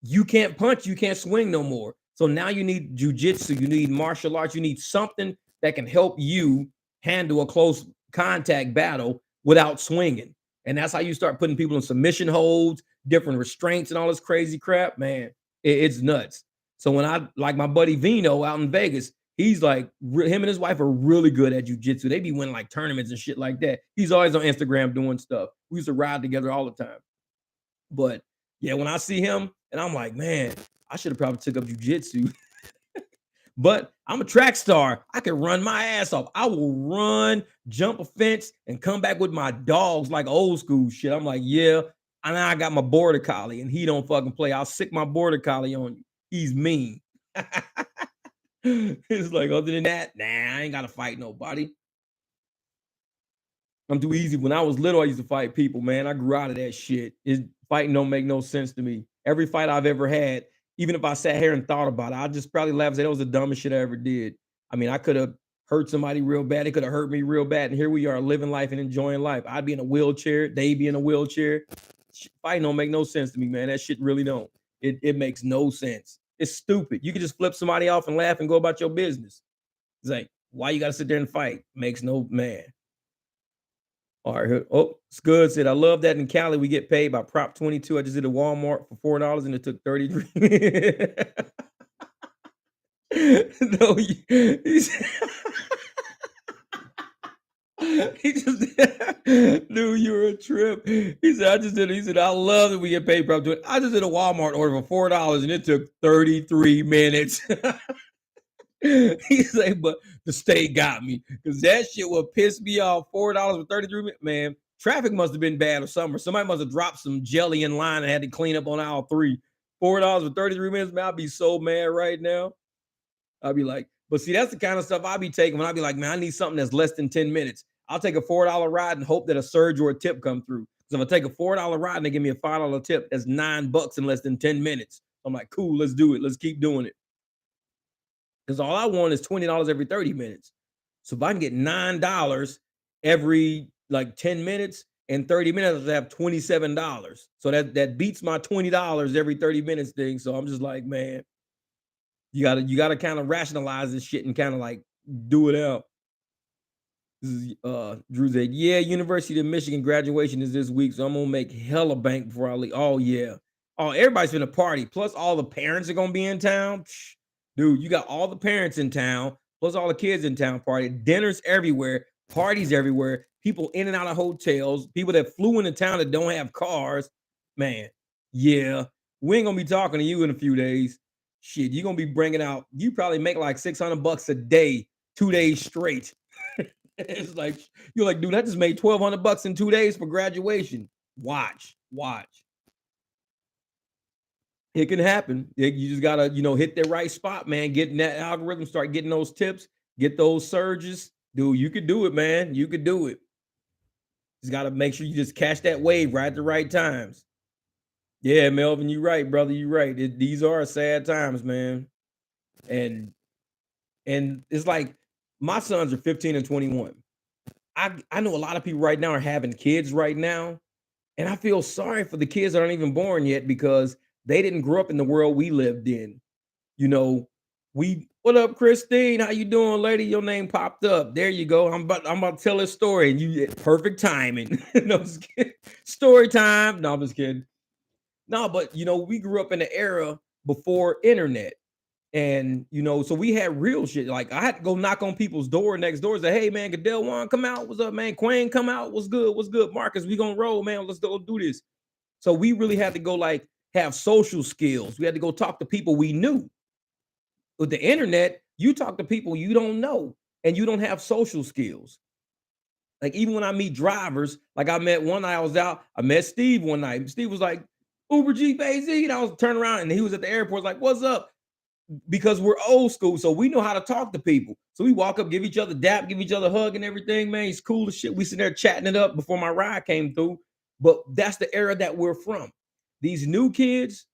you can't punch, you can't swing no more. So now you need jujitsu, you need martial arts, you need something that can help you handle a close contact battle without swinging. And that's how you start putting people in submission holds, different restraints, and all this crazy crap. Man, it's nuts. So when I like my buddy Vino out in Vegas, he's like him and his wife are really good at jujitsu. They be winning like tournaments and shit like that. He's always on Instagram doing stuff. We used to ride together all the time. But yeah, when I see him, and I'm like, man, I should have probably took up jujitsu. But I'm a track star. I can run my ass off. I will run, jump a fence, and come back with my dogs like old school shit. I'm like, yeah. And I got my border collie, and he don't fucking play. I'll sick my border collie on you. He's mean. It's like, other than that, nah, I ain't gotta fight nobody. I'm too easy. When I was little, I used to fight people, man. I grew out of that shit. Fighting don't make no sense to me. Every fight I've ever had, Even if I sat here and thought about it, I'd just probably laugh and say that was the dumbest shit I ever did. I mean, I could have hurt somebody real bad. It could have hurt me real bad. And here we are living life and enjoying life. I'd be in a wheelchair. They be in a wheelchair. Fighting don't make no sense to me, man. That shit really don't. It makes no sense. It's stupid. You could just flip somebody off and laugh and go about your business. It's like, why you gotta sit there and fight? Makes no man. All right. Oh, it's good. Said I love that in Cali we get paid by Prop 22. I just did a Walmart for $4 and it took 33. No, he said, he just dude, you're a trip. He said, he said, I love that we get paid Prop 20. I just did a Walmart order for $4 and it took 33 minutes. He's like, but the state got me because that shit will piss me off. $4 for 33 minutes. Man, traffic must have been bad or something. Or somebody must have dropped some jelly in line and had to clean up on aisle 3. $4 for 33 minutes, man. I'd be so mad right now. I'd be like, but see, that's the kind of stuff I'd be taking when I'd be like, man, I need something that's less than 10 minutes. I'll take a $4 ride and hope that a surge or a tip come through. Because if I take a $4 ride and they give me a $5 tip, that's $9 in less than 10 minutes. I'm like, cool, let's do it. Let's keep doing it. Because all I want is $20 every 30 minutes. So if I can get $9 every like 10 minutes and 30 minutes, I have $27. So that beats my $20 every 30 minutes thing. So I'm just like, man, you gotta kind of rationalize this shit and kind of like do it out. This is Drew said, yeah, University of Michigan graduation is this week, so I'm gonna make hella bank before I leave. Oh yeah. Oh, everybody's gonna party. Plus, all the parents are gonna be in town. Psh, dude, you got all the parents in town, plus all the kids in town party. Dinners everywhere, parties everywhere, people in and out of hotels, people that flew into town that don't have cars. Man, yeah. We ain't gonna be talking to you in a few days. Shit, you're gonna be bringing out, you probably make like $600 a day, 2 days straight. It's like you're like, dude, I just made $1,200 in 2 days for graduation. Watch. It can happen. You just gotta, hit the right spot, man. Get in that algorithm, start getting those tips, get those surges. Dude, you could do it, man. You could do it. Just gotta make sure you just catch that wave right at the right times. Yeah, Melvin, you're right, brother. You're right. These are sad times, man. And it's like my sons are 15 and 21. I know a lot of people right now are having kids right now, and I feel sorry for the kids that aren't even born yet because they didn't grow up in the world we lived in. You know, what up, Christine? How you doing, lady? Your name popped up. There you go. I'm about to tell a story, and you perfect timing. No, I'm just kidding. Story time. No, I'm just kidding. No, but we grew up in the era before internet. And so we had real shit. Like I had to go knock on people's door next door and say, hey man, Goodell Juan, come out. What's up, man? Quayne, come out. What's good? What's good? Marcus, we gonna roll, man. Let's go do this. So we really had to go like have social skills. We had to go talk to people we knew. With the internet, you talk to people you don't know and you don't have social skills. Like even when I meet drivers, like I met one night I was out, I met Steve one night. Steve was like, Uber Jeep AZ. And I was turning around and he was at the airport, like, what's up? Because we're old school, so we know how to talk to people. So we walk up, give each other dap, give each other a hug and everything, man. He's cool as shit. We sit there chatting it up before my ride came through. But that's the era that we're from. These new kids,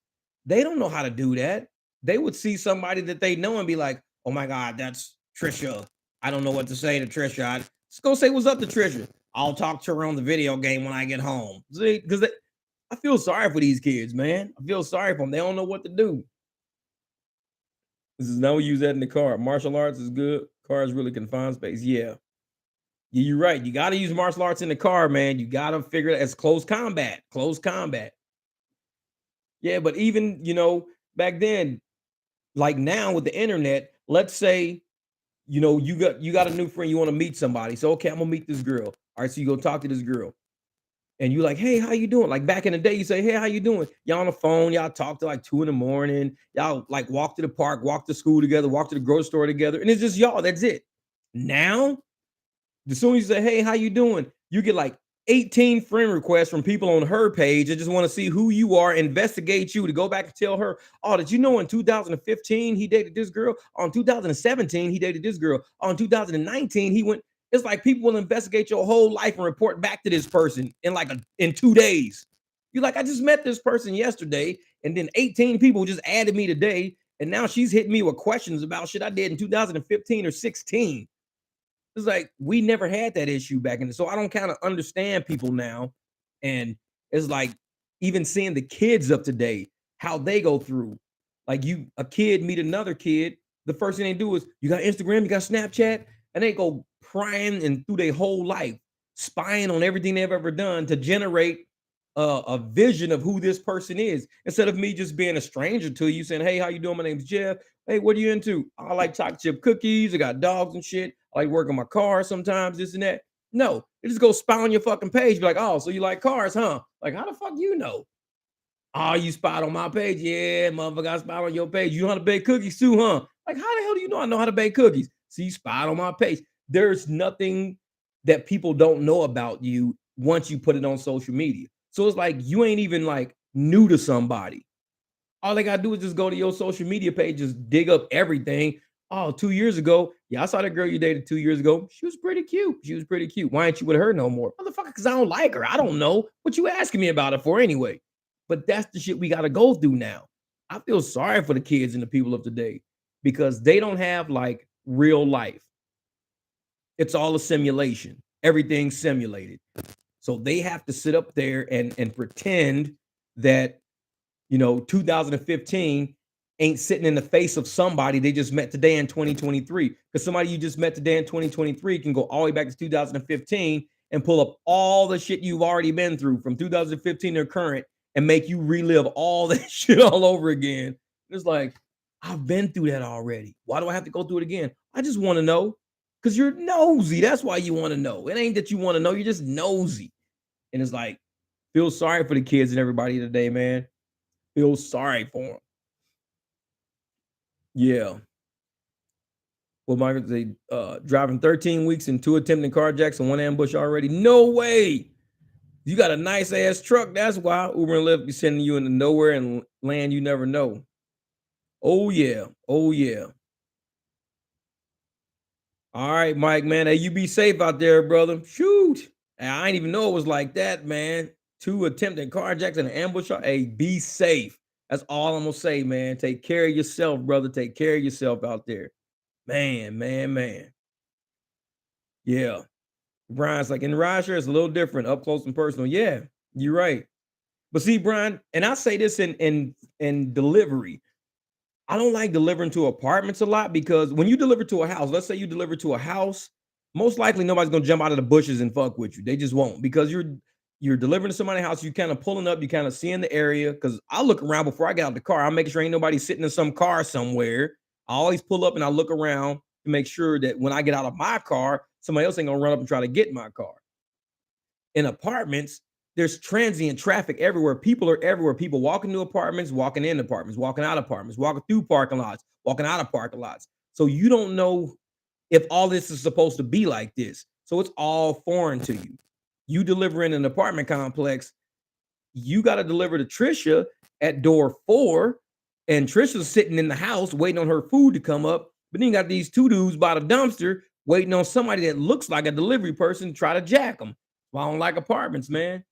they don't know how to do that. They would see somebody that they know and be like, oh my God, that's Trisha. I don't know what to say to Trisha. Just go say what's up to Trisha. I'll talk to her on the video game when I get home. See, because I feel sorry for these kids, man. I feel sorry for them. They don't know what to do. This is now we use that in the car. Martial arts is good. Cars really confine space. Yeah. Yeah, you're right. You got to use martial arts in the car, man. You got to figure it as close combat. Close combat. Yeah, but even, back then, like now with the internet, let's say, you got a new friend, you want to meet somebody. So okay, I'm gonna meet this girl. All right, so you go talk to this girl. And you like, hey, how you doing? Like back in the day, you say, hey, how you doing? Y'all on the phone, y'all talk to like 2 a.m. Y'all like walk to the park, walk to school together, walk to the grocery store together. And it's just y'all, that's it. Now, as soon as you say, hey, how you doing? You get like 18 friend requests from people on her page that just want to see who you are, investigate you to go back and tell her, oh, did you know in 2015 he dated this girl? On 2017, he dated this girl. On 2019, he went. It's like people will investigate your whole life and report back to this person in 2 days. You're like, I just met this person yesterday, and then 18 people just added me today, and now she's hitting me with questions about shit I did in 2015 or 16. It's like we never had that issue back in the, so I don't kind of understand people now. And it's like even seeing the kids of today, how they go through. Like a kid meet another kid, the first thing they do is you got Instagram, you got Snapchat, and they go prying and through their whole life, spying on everything they've ever done to generate a vision of who this person is. Instead of me just being a stranger to you, saying, "Hey, how you doing? My name's Jeff. Hey, what are you into? I like chocolate chip cookies. I got dogs and shit. I like working my car sometimes, this and that." No, they just go spy on your fucking page. Be like, "Oh, so you like cars, huh?" Like, how the fuck you know? Oh, you spied on my page. Yeah, motherfucker, I spied on your page. You know how to bake cookies too, huh? Like, how the hell do you know I know how to bake cookies? See, you spied on my page. There's nothing that people don't know about you once you put it on social media. So it's like you ain't even like new to somebody. All they gotta do is just go to your social media page, just dig up everything. Oh, 2 years ago, yeah, I saw that girl you dated 2 years ago. She was pretty cute. She was pretty cute. Why ain't you with her no more? Motherfucker, because I don't like her. I don't know. What you asking me about it for anyway? But that's the shit we gotta go through now. I feel sorry for the kids and the people of today because they don't have like real life. It's all a simulation. Everything's simulated. So they have to sit up there and pretend that 2015 ain't sitting in the face of somebody they just met today in 2023. Because somebody you just met today in 2023 can go all the way back to 2015 and pull up all the shit you've already been through from 2015 to current and make you relive all that shit all over again. It's like, I've been through that already. Why do I have to go through it again? I just want to know because you're nosy. That's why you want to know. It ain't that you want to know. You're just nosy. And it's like, feel sorry for the kids and everybody today, man. Feel sorry for them. Yeah. Well, Michael, they driving 13 weeks and 2 attempting carjacks and 1 ambush already. No way. You got a nice ass truck. That's why Uber and Lyft be sending you into nowhere and land you never know. Oh yeah. Oh yeah. All right, Mike, man. Hey, you be safe out there, brother. Shoot. I didn't even know it was like that, man. 2 attempted carjacks and an ambush. Hey, be safe. That's all I'm gonna say, man. Take care of yourself, brother. Take care of yourself out there. Man, man, man. Yeah. Brian's like, in rideshare, it's a little different, up close and personal. Yeah, you're right. But see, Brian, and I say this in delivery. I don't like delivering to apartments a lot because when you deliver to a house, let's say you deliver to a house, most likely nobody's gonna jump out of the bushes and fuck with you. They just won't because you're delivering to somebody's house. You kind of pulling up, you kind of seeing the area. Because I look around before I get out the car. I'm making sure ain't nobody sitting in some car somewhere. I always pull up and I look around to make sure that when I get out of my car, somebody else ain't gonna run up and try to get in my car. In apartments, there's transient traffic everywhere. People are everywhere. People walking to apartments, walking in apartments, walking out apartments, walking through parking lots, walking out of parking lots. So you don't know if all this is supposed to be like this. So it's all foreign to you. You deliver in an apartment complex, you got to deliver to Trisha at door 4, and Trisha's sitting in the house waiting on her food to come up. But then you got these 2 dudes by the dumpster waiting on somebody that looks like a delivery person to try to jack them. Well, I don't like apartments, man.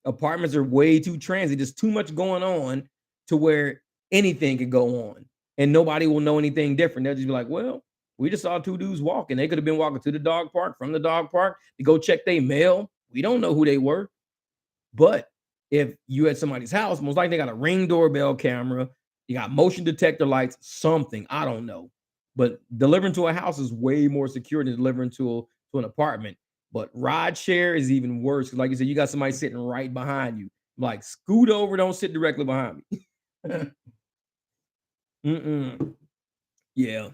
Apartments are way too transient. There's too much going on to where anything could go on and nobody will know anything different. They'll just be like, well, we just saw 2 dudes walking. They could have been walking to the dog park, from the dog park to go check their mail. We don't know who they were. But if you at somebody's house, most likely they got a Ring doorbell camera, you got motion detector lights, something. I don't know. But delivering to a house is way more secure than delivering to an apartment. But ride share is even worse. 'Cause like you said, you got somebody sitting right behind you. Like, scoot over, don't sit directly behind me. Mm-mm. Yeah.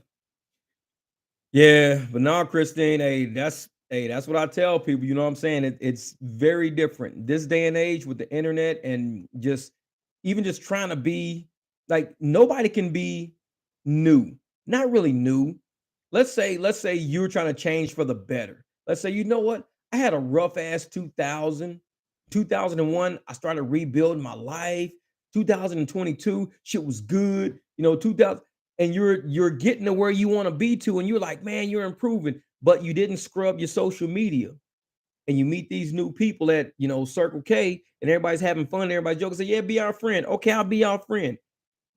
Yeah, but now, Christine, that's what I tell people. You know what I'm saying? It's very different this day and age with the internet and just even just trying to be like nobody can be new, not really new. Let's say you're trying to change for the better. Let's say, you know what? I had a rough ass 2001. I started rebuilding my life. 2022, shit was good. 2000, and you're getting to where you want to be to, and you're like, man, you're improving, but you didn't scrub your social media. and you meet these new people at, Circle K, and everybody's having fun, everybody's joking, say, yeah, be our friend. Okay, I'll be our friend.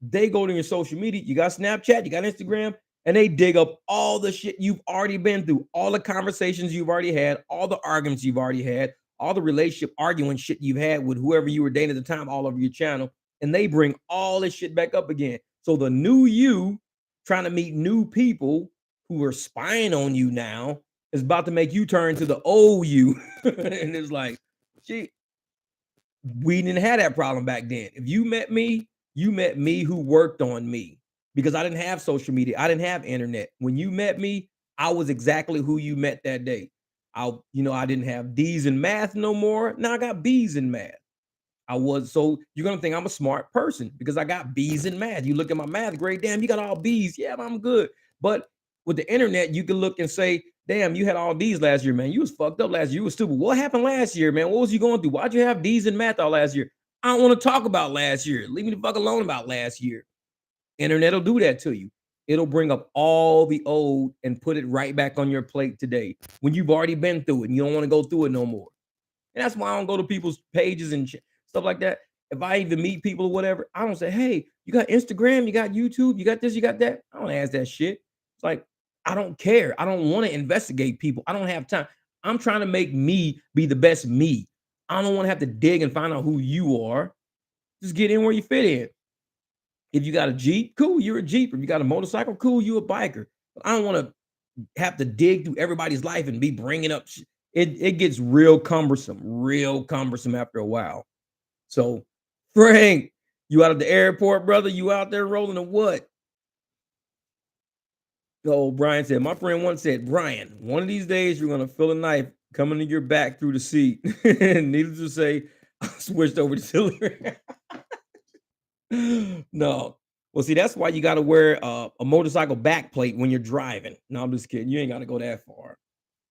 They go to your social media, you got Snapchat, you got Instagram, and they dig up all the shit you've already been through, all the conversations you've already had, all the arguments you've already had, all the relationship arguing shit you've had with whoever you were dating at the time, all over your channel, and they bring all this shit back up again. So the new you trying to meet new people who are spying on you now is about to make you turn to the old you. And it's like, gee, we didn't have that problem back then. If you met me who worked on me because I didn't have social media. I didn't have internet. When you met me, I was exactly who you met that day. I didn't have D's in math no more. Now I got B's in math. So you're gonna think I'm a smart person because I got B's in math. You look at my math grade, damn, you got all B's. Yeah, I'm good. But with the internet, you can look and say, damn, you had all D's last year, man. You was fucked up last year. You was stupid. What happened last year, man? What was you going through? Why'd you have D's in math all last year? I don't want to talk about last year. Leave me the fuck alone about last year. Internet will do that to you. It'll bring up all the old and put it right back on your plate today when you've already been through it and you don't want to go through it no more. And that's why I don't go to people's pages and stuff like that. If I even meet people or whatever, I don't say, hey, you got Instagram, you got YouTube, you got this, you got that. I don't ask that shit. It's like, I don't care. I don't want to investigate people. I don't have time. I'm trying to make me be the best me. I don't want to have to dig and find out who you are. Just get in where you fit in. If you got a Jeep, cool, you're a Jeep. If you got a motorcycle, cool, you a biker. I don't want to have to dig through everybody's life and be bringing up shit. It gets real cumbersome after a while. So, Frank, you out of the airport, brother? You out there rolling or what? Oh, Brian said, my friend once said, Brian, one of these days you're gonna feel a knife coming to your back through the seat. Needless to say, I switched over to silver. No. Well, see, that's why you got to wear a motorcycle back plate when you're driving. No, I'm just kidding. You ain't got to go that far.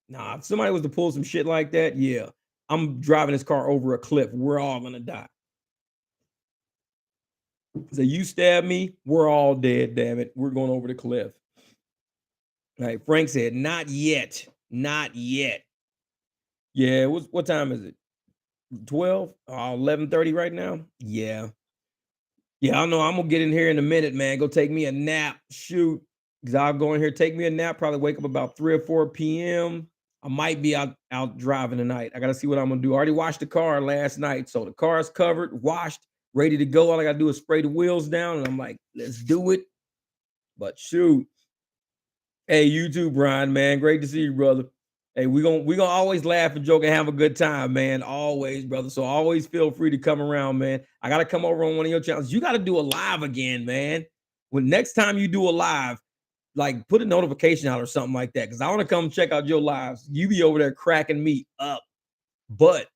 Nah, if somebody was to pull some shit like that, yeah, I'm driving this car over a cliff. We're all gonna die. So you stab me, we're all dead. Damn it, we're going over the cliff. All right, Frank said, "Not yet, not yet." Yeah, what time is it? 12, 11:30 right now. Yeah, yeah. I know. I'm gonna get in here in a minute, man. Go take me a nap. Shoot, because I'll go in here, take me a nap. Probably wake up about 3 or 4 p.m. I might be out driving tonight. I gotta see what I'm gonna do. I already washed the car last night, so the car's covered, washed, ready to go. All I gotta do is spray the wheels down, and I'm like, let's do it. But shoot, hey, you too, Brian, man. Great to see you, brother. Hey, we gonna always laugh and joke and have a good time, man. Always, brother. So always feel free to come around, man. I gotta come over on one of your channels. You gotta do a live again, man. When next time you do a live, like put a notification out or something like that, because I want to come check out your lives. You be over there cracking me up, but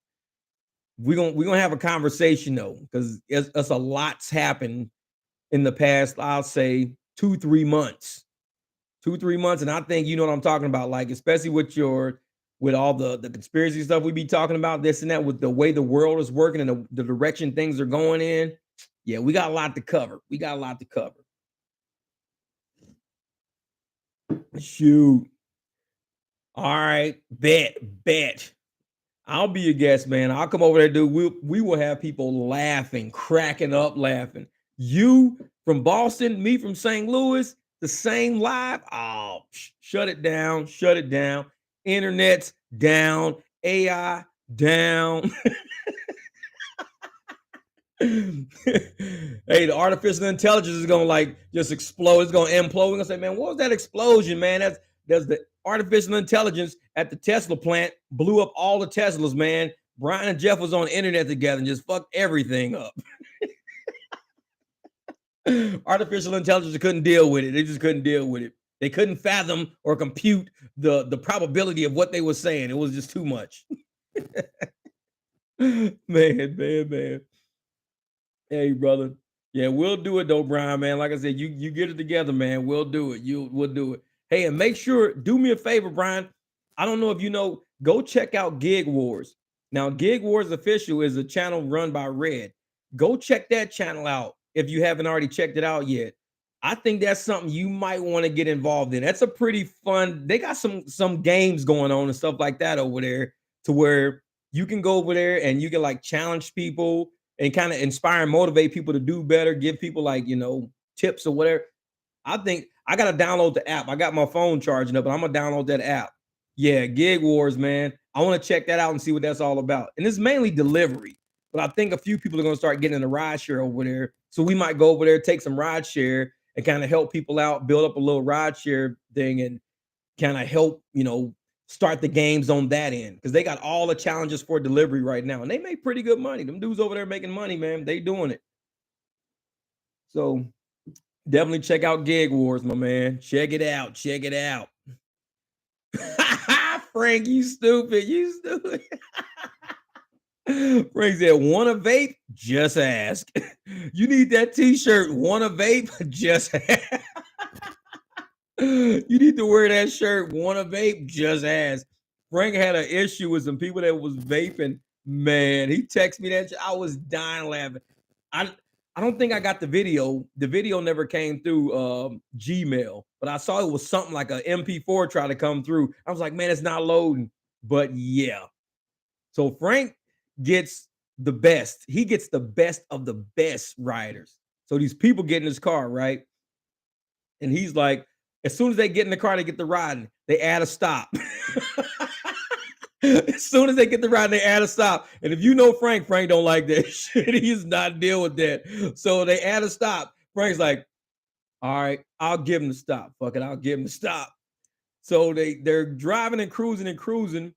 we're gonna have a conversation though, because it's a lot's happened in the past. I'll say 2 3 months, 2 3 months, and I think you know what I'm talking about. Like especially with all the conspiracy stuff we be talking about, this and that, with the way the world is working and the direction things are going in. Yeah, we got a lot to cover. We got a lot to cover. Shoot. All right, bet. I'll be your guest, man. I'll come over there, dude. We will have people laughing, cracking up, laughing. You from Boston, me from St. Louis, the same live. Oh, shut it down, shut it down. Internet's down, AI down. Hey, the artificial intelligence is gonna like just explode. It's gonna implode. We're gonna say, man, what was that explosion, man? That's the artificial intelligence at the Tesla plant blew up all the Teslas, man. Brian and Jeff was on the internet together and just fucked everything up. Artificial intelligence couldn't deal with it. They just couldn't deal with it. They couldn't fathom or compute the probability of what they were saying. It was just too much. Man. Hey, brother. Yeah, we'll do it though, Brian, man. Like I said, you get it together, man. We'll do it. We'll do it. Hey, and make sure, do me a favor, Brian. I don't know if you know, go check out Gig Wars. Now, Gig Wars Official is a channel run by Red. Go check that channel out if you haven't already checked it out yet. I think that's something you might want to get involved in. That's a pretty fun. They got some games going on and stuff like that over there. to where you can go over there and you can like challenge people and kind of inspire and motivate people to do better, give people like, tips or whatever. I think I gotta download the app. I got my phone charging up, but I'm gonna download that app. Yeah, Gig Wars, man. I want to check that out and see what that's all about. And it's mainly delivery, but I think a few people are gonna start getting in the ride share over there. So we might go over there, take some ride share, and kind of help people out, build up a little ride share thing, and kind of help, start the games on that end because they got all the challenges for delivery right now, and they make pretty good money. Them dudes over there making money, man. They doing it. So definitely check out Gig Wars, my man. Check it out. Check it out. Frank, you stupid. You stupid. Frank said, want a vape? Just ask. You need that t-shirt. Want a vape? Just ask. You need to wear that shirt. Want a vape? Just ask. Frank had an issue with some people that was vaping. Man, he texted me that. I was dying laughing. I don't think I got the video. The video never came through Gmail, but I saw it was something like a MP4 try to come through. I was like, man, it's not loading. But yeah. So Frank gets the best. He gets the best of the best riders. So these people get in his car, right? And he's like, as soon as they get in the car, they get the riding, they add a stop. As soon as they get the ride, they add a stop. And if you know Frank don't like that shit. He's not deal with that. So they add a stop. Frank's like, all right, I'll give him the stop. Fuck it, I'll give him the stop. So they're driving and cruising.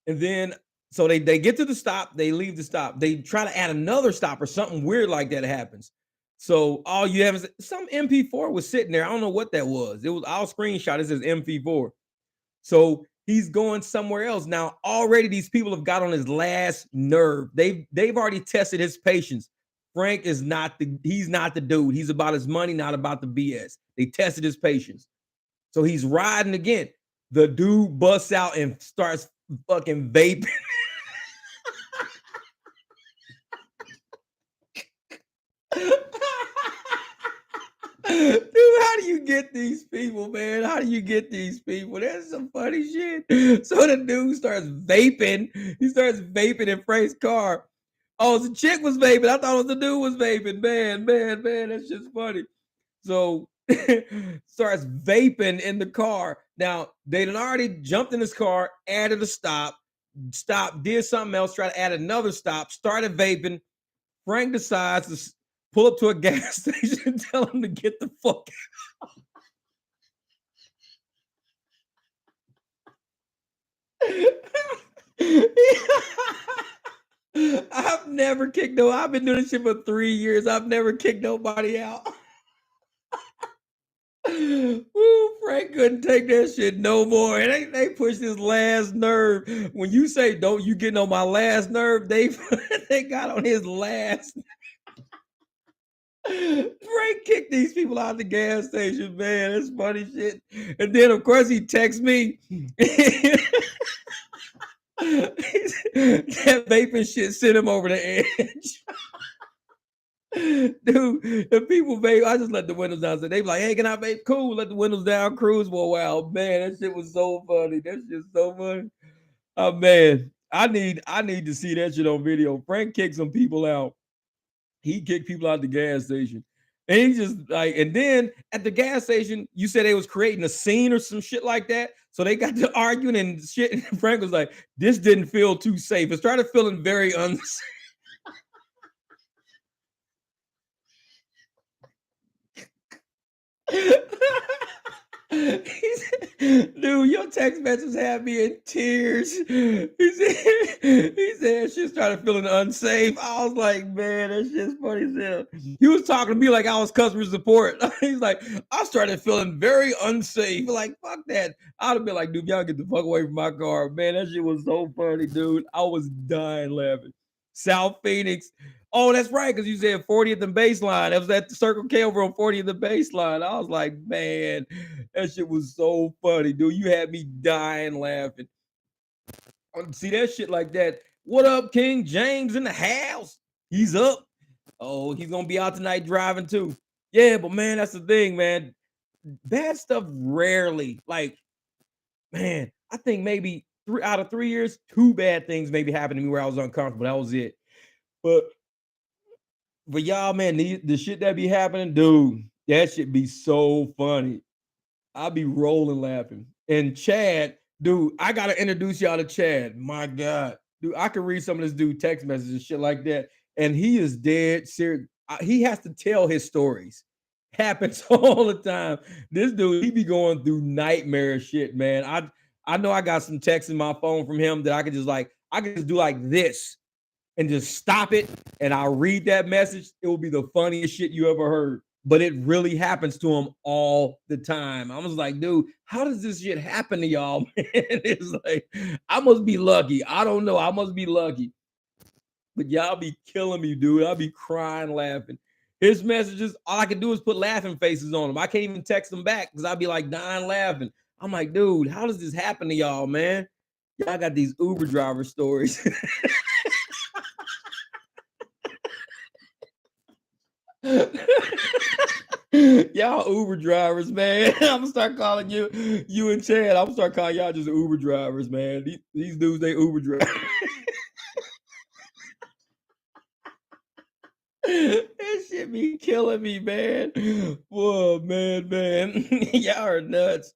And then so they get to the stop, they leave the stop. They try to add another stop or something weird like that happens. So all you have is some MP4 was sitting there. I don't know what that was. I'll screenshot. It says MP4. So he's going somewhere else. Now, already these people have got on his last nerve. They've already tested his patience. Frank is he's not the dude. He's about his money, not about the BS. They tested his patience. So he's riding again. The dude busts out and starts fucking vaping. Dude, how do you get these people, man? How do you get these people? That's some funny shit. So the dude starts vaping. He starts vaping in Frank's car. Oh, the chick was vaping. I thought it was the dude was vaping. Man. That's just funny. So starts vaping in the car. Now, they had already jumped in his car, added a stop, did something else, tried to add another stop, started vaping. Frank decides to pull up to a gas station and tell him to get the fuck out. I've never kicked no. I've been doing this shit for 3 years. I've never kicked nobody out. Woo, Frank couldn't take that shit no more. And they pushed his last nerve. When you say don't you get on my last nerve, they got on his last. Frank kicked these people out the gas station, man. That's funny shit. And then of course he texts me. That vaping shit sent him over the edge. Dude, if people vape, I just let the windows down. So they be like, hey, can I vape? Cool, let the windows down, cruise for a while. Man, that shit was so funny. That shit's so funny. Oh man, I need to see that shit on video. Frank kicked some people out. He kicked people out the gas station. And he just like, and then at the gas station, you said they was creating a scene or some shit like that. So they got to arguing and shit. And Frank was like, this didn't feel too safe. It started feeling very unsafe. Dude, your text messages had me in tears. He said she started feeling unsafe. I was like, man, that shit's funny as hell. He was talking to me like I was customer support. He's like, I started feeling very unsafe. Like, fuck that. I'd have been like, dude, y'all get the fuck away from my car. Man, that shit was so funny, dude. I was dying laughing. South Phoenix. Oh, that's right, because you said 40th and baseline. That was at the Circle K over on 40th and baseline. I was like, man, that shit was so funny, dude. You had me dying laughing. See that shit like that. What up, King James in the house? He's up. Oh, he's gonna be out tonight driving too. Yeah, but man, that's the thing, man. Bad stuff rarely. Like, man, I think maybe three out of 3 years, two bad things maybe happened to me where I was uncomfortable. That was it. But y'all, man, the shit that be happening, dude, that should be so funny. I'll be rolling laughing. And Chad, dude, I gotta introduce y'all to Chad. My God, dude, I can read some of this dude text messages and shit like that, and he is dead serious. He has to tell his stories. Happens all the time. This dude, he be going through nightmare shit, man. I know I got some texts in my phone from him that I could just do like this and just stop it, and I'll read that message. It will be the funniest shit you ever heard. But it really happens to him all the time. I was like, dude, how does this shit happen to y'all, man? It's like, I must be lucky. I don't know. I must be lucky. But y'all be killing me, dude. I'll be crying, laughing. His messages, all I can do is put laughing faces on them. I can't even text them back because I'll be like dying laughing. I'm like, dude, how does this happen to y'all, man? Y'all got these Uber driver stories. Y'all Uber drivers, man. I'm gonna start calling you and Chad. I'm gonna start calling y'all just Uber drivers, man. These dudes, they Uber drivers. That shit be killing me, man. Whoa, man. Y'all are nuts.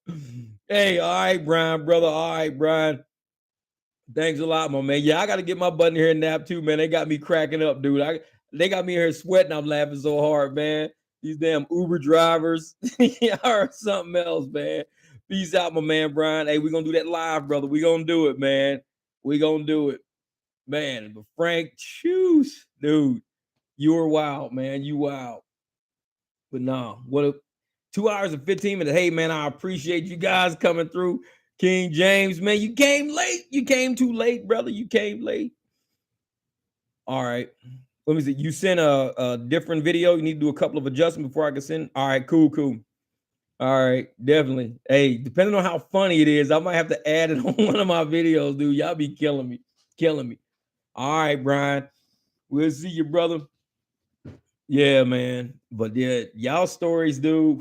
Hey, all right, Brian, brother. All right, Brian. Thanks a lot, my man. Yeah, I got to get my butt in here and nap too, man. They got me cracking up, dude. They got me here sweating. I'm laughing so hard, man. These damn Uber drivers are something else, man. Peace out, my man, Brian. Hey, we're going to do that live, brother. We're going to do it, man. We're going to do it. Man, but Frank, choose, dude. You were wild, man. You wild. But nah, what a 2 hours and 15 minutes. Hey, man, I appreciate you guys coming through. King James, man, you came late. You came too late, brother. You came late. All right. Let me see. You sent a different video. You need to do a couple of adjustments before I can send. All right, cool. All right, definitely. Hey, depending on how funny it is, I might have to add it on one of my videos, dude. Y'all be killing me. All right, Brian. We'll see you, brother. Yeah, man. But yeah, y'all stories, dude.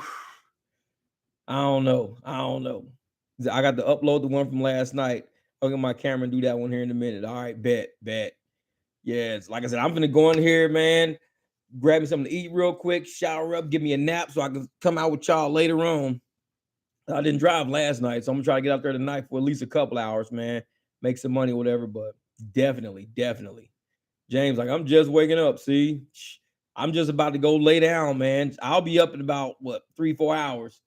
I don't know. I got to upload the one from last night. I'll get my camera and do that one here in a minute. All right, bet. Yes, like I said, I'm gonna go in here, man. Grab me something to eat real quick, shower up, give me a nap so I can come out with y'all later on. I didn't drive last night, so I'm gonna try to get out there tonight for at least a couple hours, man. Make some money, whatever. But definitely. James, like, I'm just waking up. See, I'm just about to go lay down, man. I'll be up in about 3-4 hours.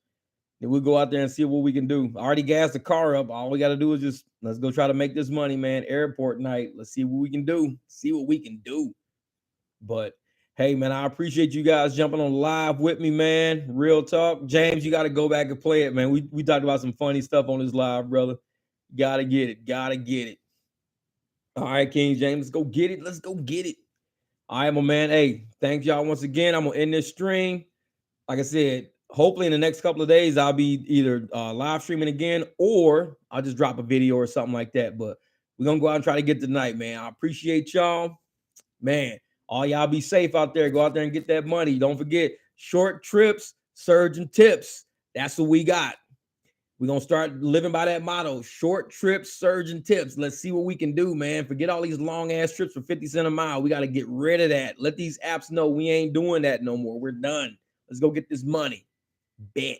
Then we'll go out there and see what we can do. I already gassed the car up. All we got to do is just let's go try to make this money, man. Airport night. Let's see what we can do. But hey, man, I appreciate you guys jumping on live with me, man. Real talk. James, you got to go back and play it, man. We talked about some funny stuff on this live, brother. Gotta get it. All right, King James, let's go get it. All right, my man. Hey, thanks y'all once again. I'm gonna end this stream. Like I said, hopefully in the next couple of days, I'll be either live streaming again or I'll just drop a video or something like that. But we're going to go out and try to get tonight, man. I appreciate y'all. Man, all y'all be safe out there. Go out there and get that money. Don't forget, short trips, surgeon tips. That's what we got. We're going to start living by that motto. Short trips, surgeon tips. Let's see what we can do, man. Forget all these long-ass trips for 50 cents a mile. We got to get rid of that. Let these apps know we ain't doing that no more. We're done. Let's go get this money. Bet.